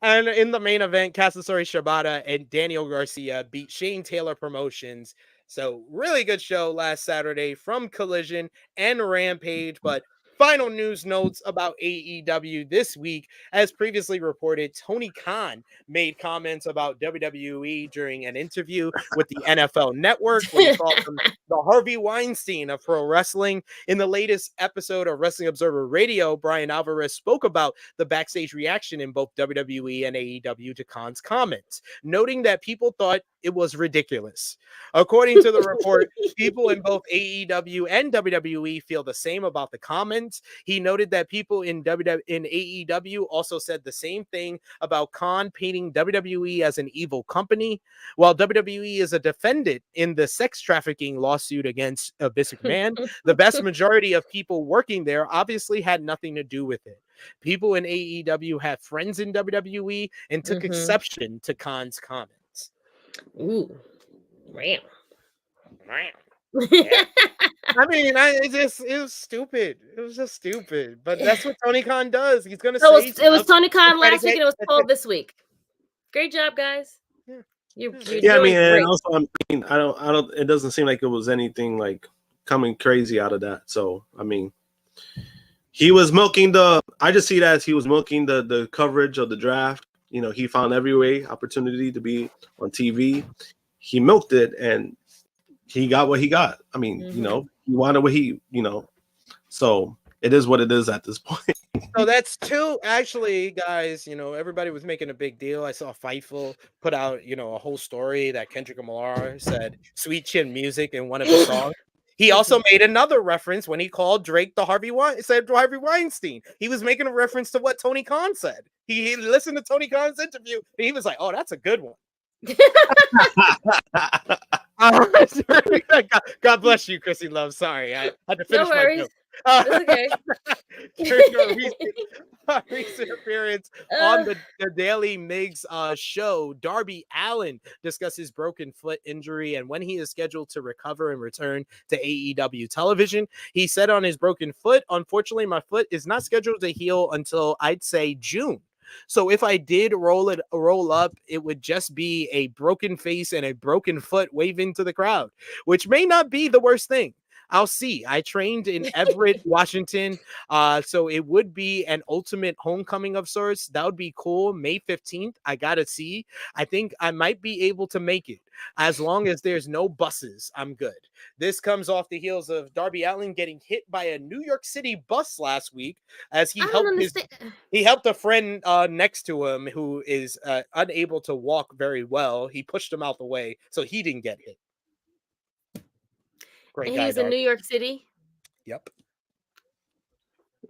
And in the main event, Katsuyori Shibata and Daniel Garcia beat Shane Taylor Promotions. So really good show last Saturday from Collision and Rampage, but final news notes about AEW this week. As previously reported, Tony Khan made comments about WWE during an interview with the NFL Network when he called them the Harvey Weinstein of pro wrestling. In the latest episode of Wrestling Observer Radio, Brian Alvarez spoke about the backstage reaction in both WWE and AEW to Khan's comments, noting that people thought it was ridiculous. According to the report, people in both AEW and WWE feel the same about the comments. He noted that people in AEW also said the same thing about Khan painting WWE as an evil company. While WWE is a defendant in the sex trafficking lawsuit against Vince McMahon, the vast majority of people working there obviously had nothing to do with it. People in AEW have friends in WWE and took exception to Khan's comments. Ooh, ram. Yeah. I mean, it was stupid. It was just stupid. But that's what Tony Khan does. He's gonna say it was Tony Khan try to last week, and it was Paul this week. Great job, guys. You're Yeah, I doing mean, great. and also, I mean, I don't. It doesn't seem like it was anything like coming crazy out of that. So, I mean, he was milking the. I just see that as he was milking the coverage of the draft. You know, he found every way opportunity to be on TV. He milked it, and he got what he got. I mean, you know, he wanted what he, you know. So it is what it is at this point. So that's two. Actually, guys, you know, everybody was making a big deal. I saw Fightful put out, you know, a whole story that Kendrick Lamar said "Sweet Chin Music" in one of his songs. He also made another reference when he called Drake the Harvey Weinstein. He was making a reference to what Tony Khan said. He listened to Tony Khan's interview and he was like, "Oh, that's a good one." God bless you, Krssi Love. Sorry, I had to finish my joke. It's okay. Recent appearance on the Daily Migs show, Darby Allin discussed his broken foot injury and when he is scheduled to recover and return to AEW television. He said on his broken foot, "Unfortunately, my foot is not scheduled to heal until I'd say June. So if I did roll up, it would just be a broken face and a broken foot waving to the crowd, which may not be the worst thing. I'll see. I trained in Everett, Washington. So it would be an ultimate homecoming of sorts. That would be cool. May 15th. I gotta see. I think I might be able to make it. As long as there's no buses, I'm good." This comes off the heels of Darby Allin getting hit by a New York City bus last week as he helped a friend next to him who is unable to walk very well. He pushed him out the way so he didn't get hit. Great and guy, he's in New York City. Yep.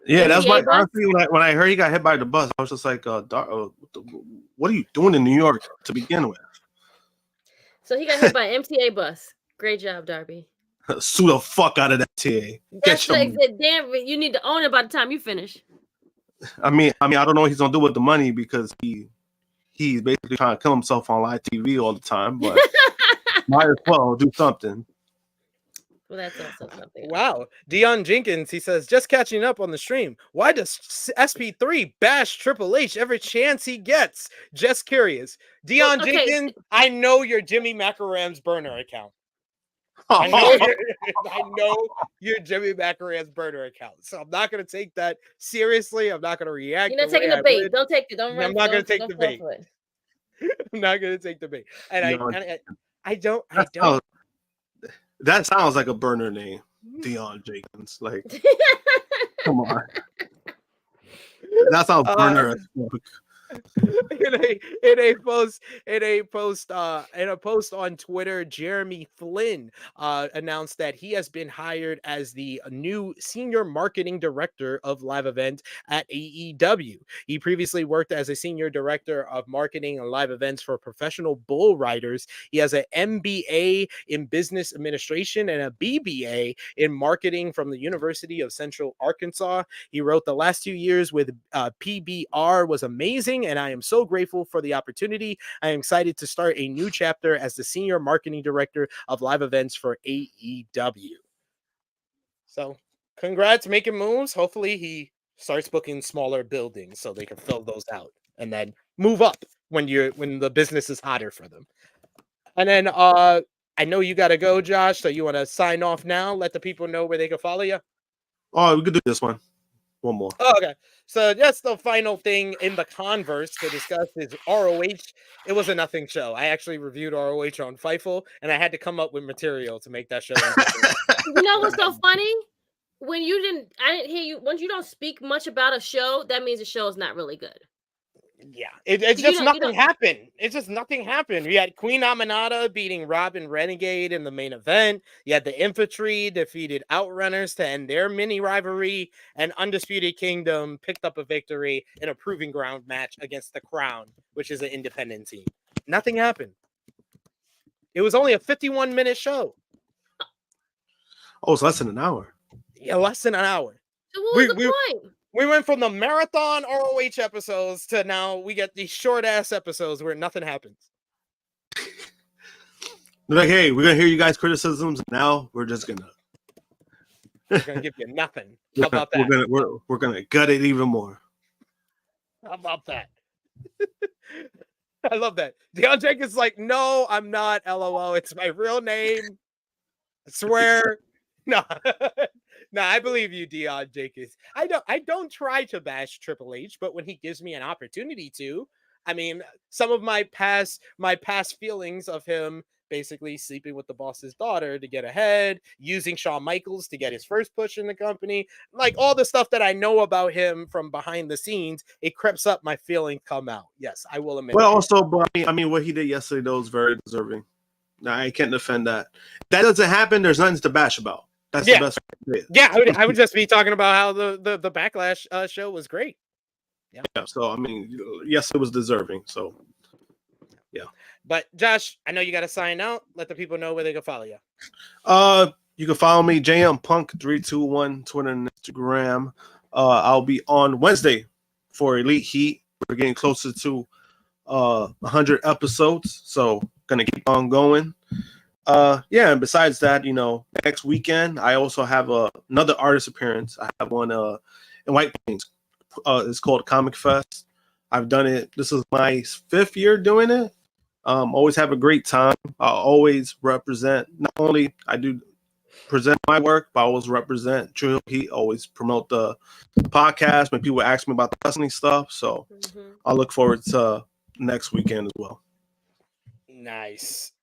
Yeah, that's MTA why. Honestly, when I heard he got hit by the bus, I was just like, what are you doing in New York to begin with?" So he got hit by an MTA bus. Great job, Darby. Sue the fuck out of that TA. That's like damn. You need to own it by the time you finish. I mean, I don't know what he's gonna do with the money because he's basically trying to kill himself on live TV all the time. But might as well do something. Well, that's also something. Wow. Dion Jenkins, he says, "Just catching up on the stream. Why does SP3 bash Triple H every chance he gets? Just curious." Dion Jenkins, I know your Jimmy Macaram's burner account. I know your Jimmy Macaram's burner account. So I'm not going to take that seriously. I'm not going to react. You're not taking the bait. Don't take it. Don't run. I'm not going to take the bait. I'm not going to take the bait. And I don't. That sounds like a burner name, Dion Jenkins. Like, come on. That sounds burner. In a post on Twitter, Jeremy Flynn announced that he has been hired as the new senior marketing director of live event at AEW. He previously worked as a senior director of marketing and live events for Professional Bull Riders. He has an MBA in business administration and a BBA in marketing from the University of Central Arkansas. He wrote, "The last 2 years with PBR was amazing, and I am so grateful for the opportunity. I am excited to start a new chapter as the senior marketing director of live events for AEW." So congrats, making moves. Hopefully he starts booking smaller buildings so they can fill those out and then move up when the business is hotter for them. And then I know you got to go, Josh. So you want to sign off now? Let the people know where they can follow you. Oh, we could do this one. one more. Oh, okay. So that's the final thing in the converse to discuss is ROH. It was a nothing show. I actually reviewed ROH on Fightful, and I had to come up with material to make that show interesting. You know what's so funny? I didn't hear you. Once you don't speak much about a show, that means the show is not really good. Yeah, it's You just don't- you nothing don't- happened. It's just nothing happened. You had Queen Aminata beating Robin Renegade in the main event. You had the Infantry defeated Outrunners to end their mini rivalry, and Undisputed Kingdom picked up a victory in a proving ground match against the Crown, which is an independent team. Nothing happened. It was only a 51-minute show. Oh, it's less than an hour. Yeah, less than an hour. So what was the point? We went from the marathon ROH episodes to now we get these short ass episodes where nothing happens. They're like, hey, we're gonna hear you guys' criticisms. Now we're just gonna give you nothing. How about that? We're gonna gut it even more. How about that? I love that. Deion Jenkins is like, no, I'm not. LOL. It's my real name. I swear. No. No, I believe you, Deion Jenkins. I don't try to bash Triple H, but when he gives me an opportunity to, I mean, some of my past feelings of him basically sleeping with the boss's daughter to get ahead, using Shawn Michaels to get his first push in the company, like all the stuff that I know about him from behind the scenes, it creeps up, my feelings come out. Yes, I will admit. Well, also, but I mean, what he did yesterday though was very deserving. Now, I can't defend that. If that doesn't happen, there's nothing to bash about. That's the best way. Yeah, I would just be talking about how the Backlash show was great. Yeah. So I mean, yes, it was deserving. So yeah. But Josh, I know you got to sign out. Let the people know where they can follow you. You can follow me, JMPunk321, Twitter and Instagram. I'll be on Wednesday for Elite Heat. We're getting closer to 100 episodes, so gonna keep on going. Yeah, and besides that, you know, next weekend I also have another artist appearance. I have one in White Plains. It's called Comic Fest. I've done it. This is my 5th year doing it. Always have a great time. I always represent. Not only I do present my work, but I always represent Tru Heel Heat. Always promote the podcast when people ask me about the wrestling stuff. So I look forward to next weekend as well. Nice.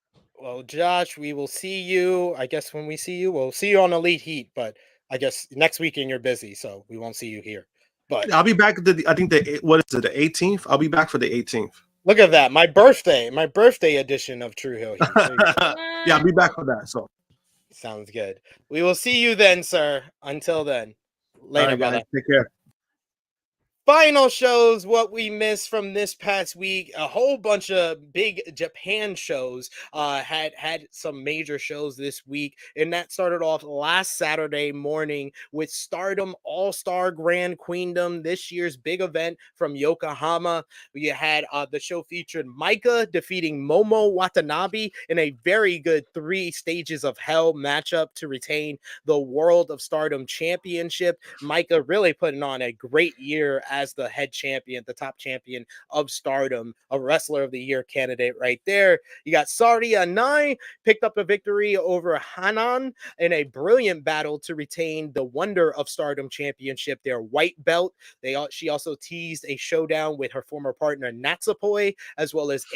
Well, Josh, we will see you. I guess when we see you, we'll see you on Elite Heat. But I guess next weekend you're busy, so we won't see you here. But I'll be back. I think the 18th. I'll be back for the 18th. Look at that, my birthday edition of Tru Heel Heat. Yeah, I'll be back for that. So sounds good. We will see you then, sir. Until then, later, right, guys. brother. Take care. Final shows, what we missed from this past week. A whole bunch of big Japan shows had some major shows this week, and that started off last Saturday morning with Stardom All-Star Grand Queendom, this year's big event from Yokohama. We had the show featured Micah defeating Momo Watanabe in a very good 3 stages of hell matchup to retain the World of Stardom Championship. Micah really putting on a great year as the head champion, the top champion of Stardom, a Wrestler of the Year candidate right there. You got Saria Nai picked up a victory over Hanan in a brilliant battle to retain the Wonder of Stardom Championship, their white belt. She also teased a showdown with her former partner Natsupoi, as well as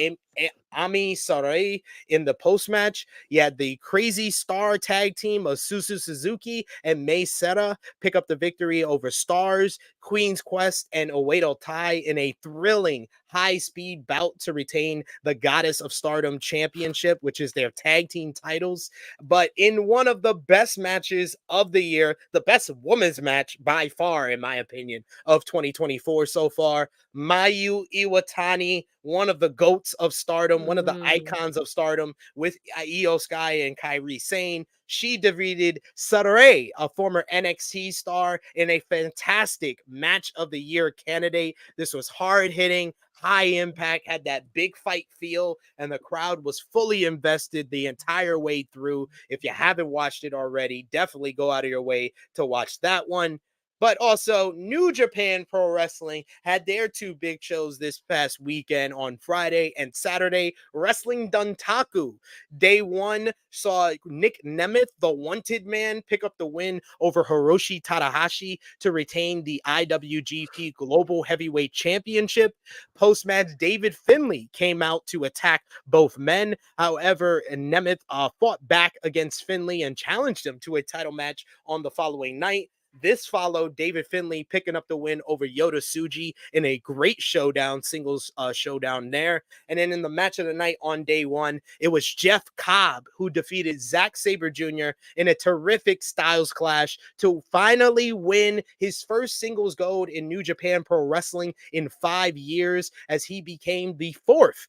Ami Sarai in the post-match. You had the Crazy Star tag team of Suzu Suzuki and Mei Seta pick up the victory over Stars, Queen's Quest, and Oedo Tai in a thrilling high-speed bout to retain the Goddess of Stardom Championship, which is their tag team titles. But in one of the best matches of the year, the best women's match by far, in my opinion, of 2024 so far, Mayu Iwatani, one of the GOATs of Stardom, one of the icons of Stardom, with Io Sky and Kairi Sane. She defeated Sarai, a former NXT star, in a fantastic match of the year candidate. This was hard-hitting, high impact, had that big fight feel, and the crowd was fully invested the entire way through. If you haven't watched it already, definitely go out of your way to watch that one. But also, New Japan Pro Wrestling had their two big shows this past weekend on Friday and Saturday. Wrestling Duntaku. Day one saw Nick Nemeth, the wanted man, pick up the win over Hiroshi Tanahashi to retain the IWGP Global Heavyweight Championship. Post-match, David Finlay came out to attack both men. However, Nemeth fought back against Finlay and challenged him to a title match on the following night. This followed David Finlay picking up the win over Yota Tsuji in a great showdown, singles showdown there. And then in the match of the night on day one, it was Jeff Cobb who defeated Zack Sabre Jr. in a terrific styles clash to finally win his first singles gold in New Japan Pro Wrestling in 5 years, as he became the fifth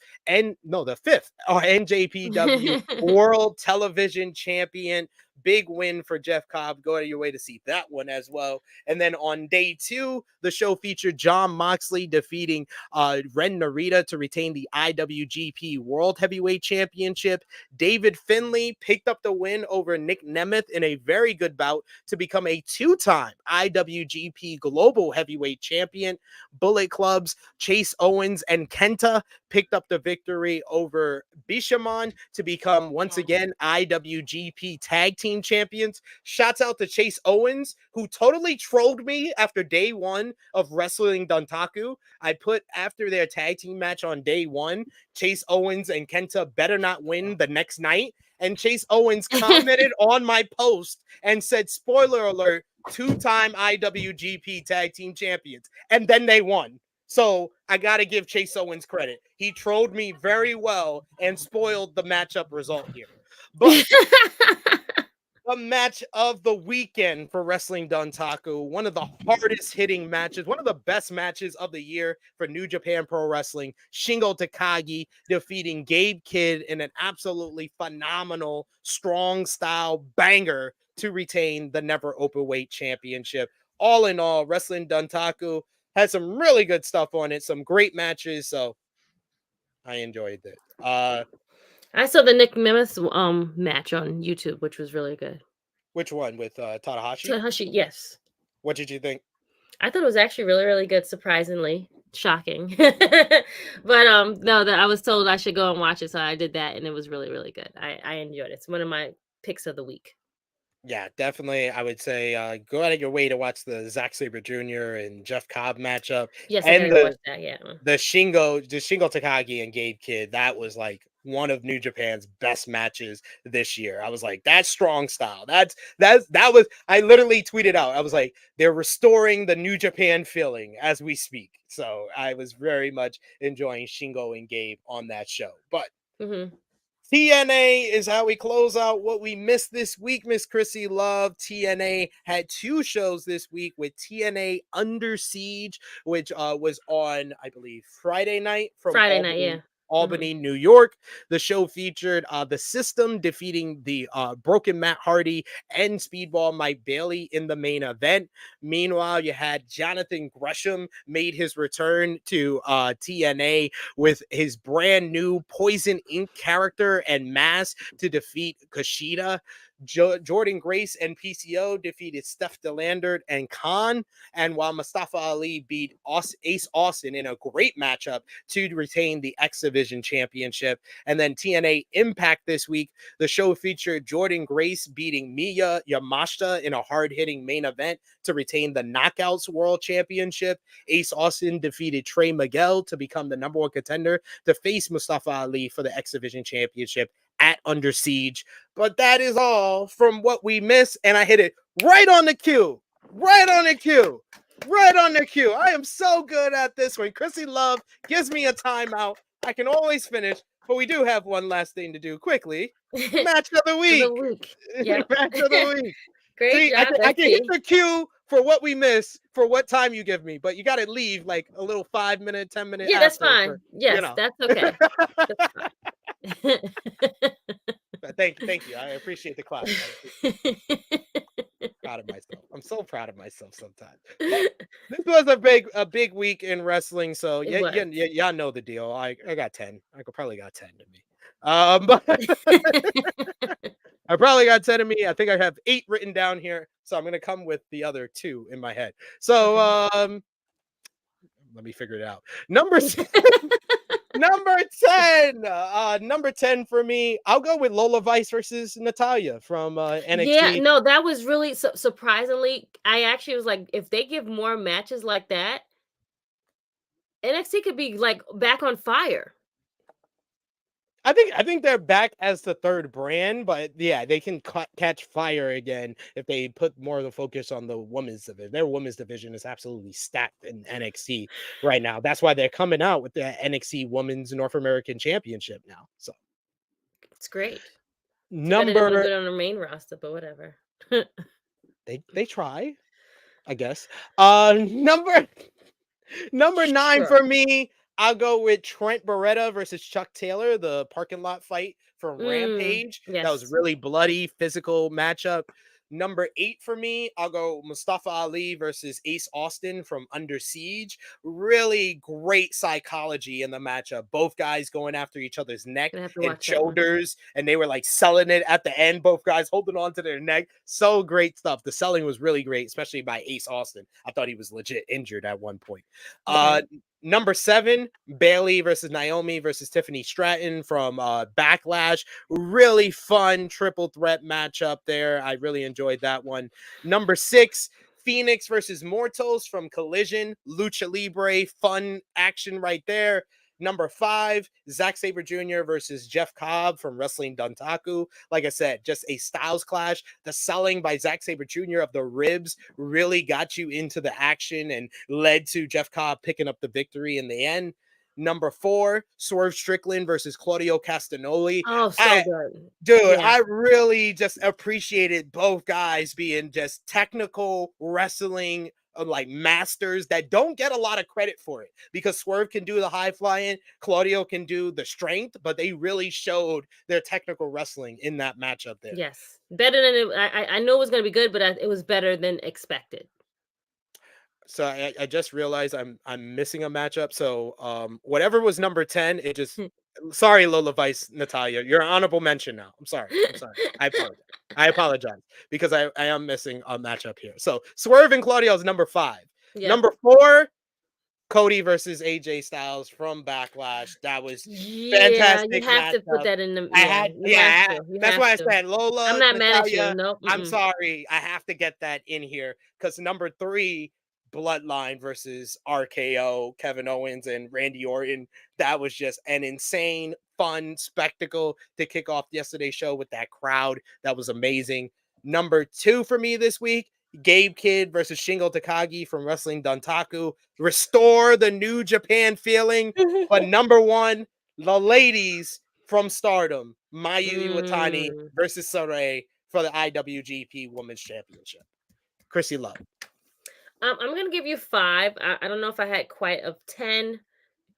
NJPW World Television Champion. Big win for Jeff Cobb. Go out of your way to see that one as well. And then on day two, the show featured Jon Moxley defeating Ren Narita to retain the IWGP World Heavyweight Championship. David Finlay picked up the win over Nick Nemeth in a very good bout to become a two-time IWGP Global Heavyweight Champion. Bullet Club's Chase Owens and Kenta picked up the victory over Bishamon to become once again IWGP Tag Team Champions. Shouts out to Chase Owens, who totally trolled me after day one of Wrestling Duntaku. I put after their tag team match on day one, Chase Owens and Kenta better not win the next night. And Chase Owens commented on my post and said, spoiler alert, two-time IWGP Tag Team Champions. And then they won. So I got to give Chase Owens credit. He trolled me very well and spoiled the matchup result here. But the match of the weekend for Wrestling Duntaku, one of the hardest hitting matches, one of the best matches of the year for New Japan Pro Wrestling. Shingo Takagi defeating Gabe Kidd in an absolutely phenomenal, strong style banger to retain the Never Openweight Championship. All in all, Wrestling Duntaku had some really good stuff on it, some great matches, so I enjoyed it. I saw the Nick Nemeth match on YouTube, which was really good. Which one, with Tanahashi? Tanahashi, yes. What did you think? I thought it was actually really, really good. Surprisingly shocking, but no, that I was told I should go and watch it, so I did that, and it was really, really good. I enjoyed it. It's one of my picks of the week. Yeah, definitely. I would say go out of your way to watch the Zack Sabre Jr. and Jeff Cobb matchup. Yes, and I gotta watch that. Yeah, the Shingo Takagi and Gabe Kidd. That was like one of New Japan's best matches this year. I was like, that's strong style. That was. I literally tweeted out. I was like, they're restoring the New Japan feeling as we speak. So I was very much enjoying Shingo and Gabe on that show. But TNA is how we close out what we missed this week, Miss Krssi Love. TNA had two shows this week with TNA Under Siege, which was on, I believe, Friday night from Albany, New York. The show featured the System defeating the Broken Matt Hardy and Speedball Mike Bailey in the main event. Meanwhile, you had Jonathan Gresham made his return to TNA with his brand new Poison Ink character and mask to defeat Kushida. Jordan Grace and PCO defeated Steph DeLandert and Khan, and while Mustafa Ali beat Ace Austin in a great matchup to retain the X Division Championship. And then TNA Impact this week, the show featured Jordan Grace beating Miya Yamashita in a hard-hitting main event to retain the Knockouts World Championship. Ace Austin defeated Trey Miguel to become the number one contender to face Mustafa Ali for the X Division Championship at Under Siege. But that is all from what we missed, and I hit it right on the cue. Right on the cue. I am so good at this. When Krssi Love gives me a timeout, I can always finish, but we do have one last thing to do quickly. Match of the week. Yep. Match of the week. Great job, I can hit the cue for what we miss for what time you give me, but you got to leave like a little 5-minute, 10-minute. Yeah, that's fine. Yes, that's okay. That's fine. Thank you. I appreciate the clap. Proud of myself. I'm so proud of myself sometimes. This was a big week in wrestling, so y'all know the deal. I got 10. I could probably got 10 to me. I probably got 10 of me. I think I have 8 written down here. So I'm going to come with the other 2 in my head. So, let me figure it out. Number 10. Number 10 for me. I'll go with Lola Vice versus Natalia from Yeah, NXT. no, that was really surprisingly. I actually was like, if they give more matches like that, NXT could be like back on fire. I think they're back as the third brand, but yeah, they can catch fire again if they put more of the focus on the women's division. Their women's division is absolutely stacked in NXT right now. That's why they're coming out with the NXT Women's North American Championship now. So It's great. Too bad they didn't want to number do it on the main roster, but whatever. they try, I guess. Number 9 Sure. for me, I'll go with Trent Beretta versus Chuck Taylor, the parking lot fight from Rampage. That was Yes. really bloody, physical matchup. Number 8 for me, I'll go Mustafa Ali versus Ace Austin from Under Siege. Really great psychology in the matchup. Both guys going after each other's neck Gonna have to and watch that one. shoulders, and they were like selling it at the end. Both guys holding on to their neck. So great stuff. The selling was really great, especially by Ace Austin. I thought he was legit injured at one point. Okay. Number 7, Bailey versus Naomi versus Tiffany Stratton from Backlash. Really fun triple threat matchup there. I really enjoyed that one. Number 6, Phoenix versus Mortals from Collision. Lucha Libre, fun action right there. Number 5, Zack Sabre Jr. versus Jeff Cobb from Wrestling Dontaku. Like I said, just a styles clash. The selling by Zack Sabre Jr. of the ribs really got you into the action and led to Jeff Cobb picking up the victory in the end. Number 4, Swerve Strickland versus Claudio Castagnoli. Oh, so good. Dude, Yeah. I really just appreciated both guys being just technical wrestling like masters that don't get a lot of credit for it, because Swerve can do the high flying, Claudio can do the strength, but they really showed their technical wrestling in that matchup there. Yes. Better than it, I know it was going to be good, but it was better than expected. So I just realized I'm missing a matchup. So whatever was number 10, it just sorry, Lola Vice, Natalia. You're an honorable mention now. I'm sorry. I apologize because I am missing a matchup here. So Swerve and Claudio is number 5. Yeah. Number 4, Cody versus AJ Styles from Backlash. That was fantastic. You have to put that in the. That's why I said Lola. I'm not mad at Natalia, you. Nope. I'm sorry. I have to get that in here because number 3, Bloodline versus RKO, Kevin Owens and Randy Orton. That was just an insane, fun spectacle to kick off yesterday's show with that crowd. That was amazing. Number 2 for me this week, Gabe Kidd versus Shingo Takagi from Wrestling Dontaku. Restore the New Japan feeling. But number 1, the ladies from Stardom, Mayu Iwatani versus Saray for the IWGP Women's Championship. Krssi Love. I'm going to give you 5. I don't know if I had quite of 10,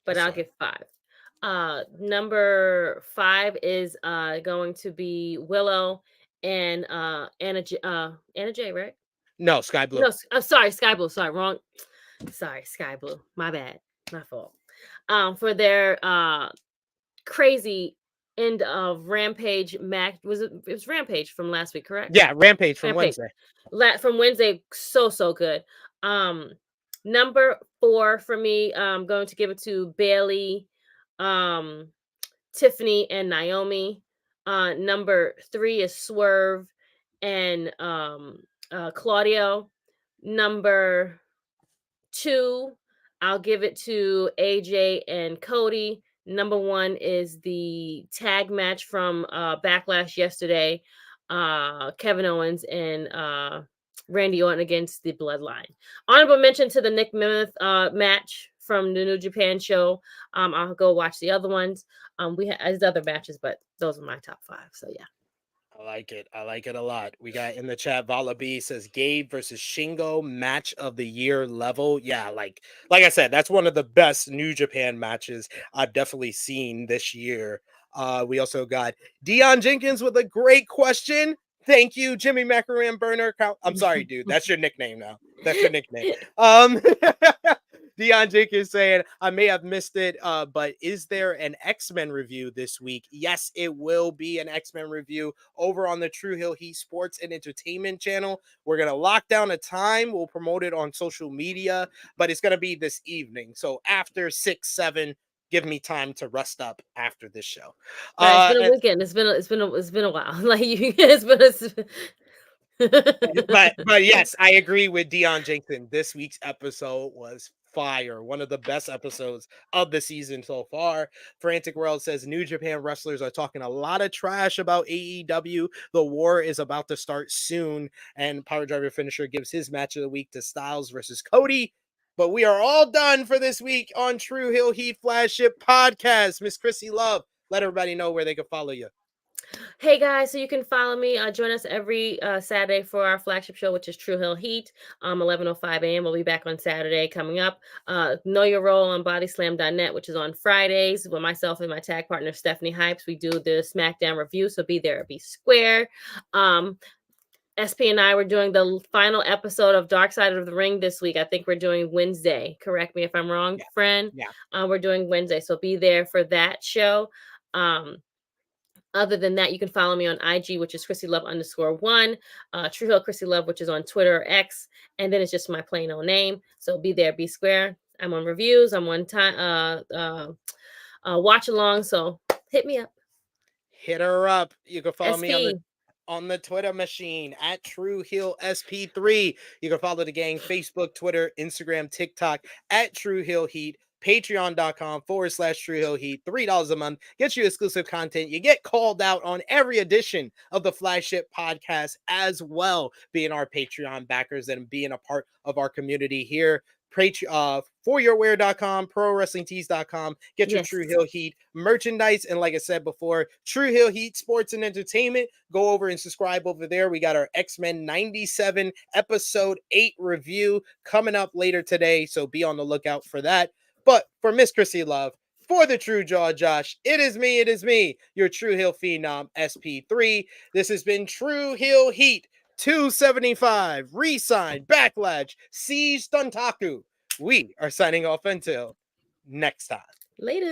but I'll give 5. Number 5 is going to be Willow and Anna Jay, right? No, Sky Blue. No, I'm sorry, Sky Blue. Sorry, wrong. Sorry, Sky Blue. My bad. My fault. For their crazy end of Rampage match. It was Rampage from last week, correct? Yeah, Rampage from Wednesday. From Wednesday, so good. Number 4 for me, I'm going to give it to Bailey, Tiffany, and Naomi. Number 3 is Swerve and Claudio. Number 2, I'll give it to AJ and Cody. Number 1 is the tag match from Backlash yesterday. Kevin Owens and Randy Orton against the Bloodline. Honorable mention to the Nick Mammoth match from the New Japan show. I'll go watch the other ones. We had other matches, but those are my top 5. So yeah. I like it. I like it a lot. We got in the chat, Vala B says Gabe versus Shingo match of the year level. Yeah, like I said, that's one of the best New Japan matches I've definitely seen this year. We also got Dion Jenkins with a great question. Thank you, Jimmy Macaron Burner. I'm sorry, dude. That's your nickname now. That's your nickname. Dion Jenkins saying, I may have missed it, but is there an X-Men review this week? Yes, it will be an X-Men review over on the Tru Heel Heat Sports and Entertainment channel. We're going to lock down a time. We'll promote it on social media, but it's going to be this evening. So after 6, 7, give me time to rest up after this show. Right, it's been a weekend. It's been a while. Like it's been but yes, I agree with Dion Jenkins. This week's episode was fire. One of the best episodes of the season so far. Frantic World says New Japan wrestlers are talking a lot of trash about AEW. The war is about to start soon. And Power Driver Finisher gives his match of the week to Styles versus Cody. But we are all done for this week on Tru Heel Heat Flagship Podcast. Miss Krssi Love, let everybody know where they can follow you. Hey guys, so you can follow me. Join us every Saturday for our flagship show, which is Tru Heel Heat, 11:05 a.m. We'll be back on Saturday coming up. Know Your Role on bodyslam.net, which is on Fridays with myself and my tag partner, Stephanie Hypes. We do the SmackDown review, so be there, be square. SP and I were doing the final episode of Dark Side of the Ring this week. I think we're doing Wednesday. Correct me if I'm wrong, friend. Yeah. We're doing Wednesday, so be there for that show. Other than that, you can follow me on IG, which is Krssi Love _1, Tru Heel Krssi Love, which is on Twitter or X, and then it's just my plain old name. So be there, be square. I'm on reviews. I'm on time watch along. So hit me up. Hit her up. You can follow SP. me on the Twitter machine at Tru Heel SP3. You can follow the gang Facebook, Twitter, Instagram, TikTok at Tru Heel Heat. Patreon.com/Tru Heel Heat. $3 a month gets you exclusive content. You get called out on every edition of the Flagship Podcast as well, being our Patreon backers and being a part of our community here. foryourwear.com, prowrestlingtees.com. Get your Tru Heel Heat merchandise. And like I said before, Tru Heel Heat Sports and Entertainment. Go over and subscribe over there. We got our X-Men 97 episode 8 review coming up later today. So be on the lookout for that. But for Miss Krssi Love, for the True Jaw Josh, it is me, your Tru Heel Phenom SP3. This has been Tru Heel Heat 275, Resign, Backlash, Siege Stuntaku. We are signing off until next time. Later.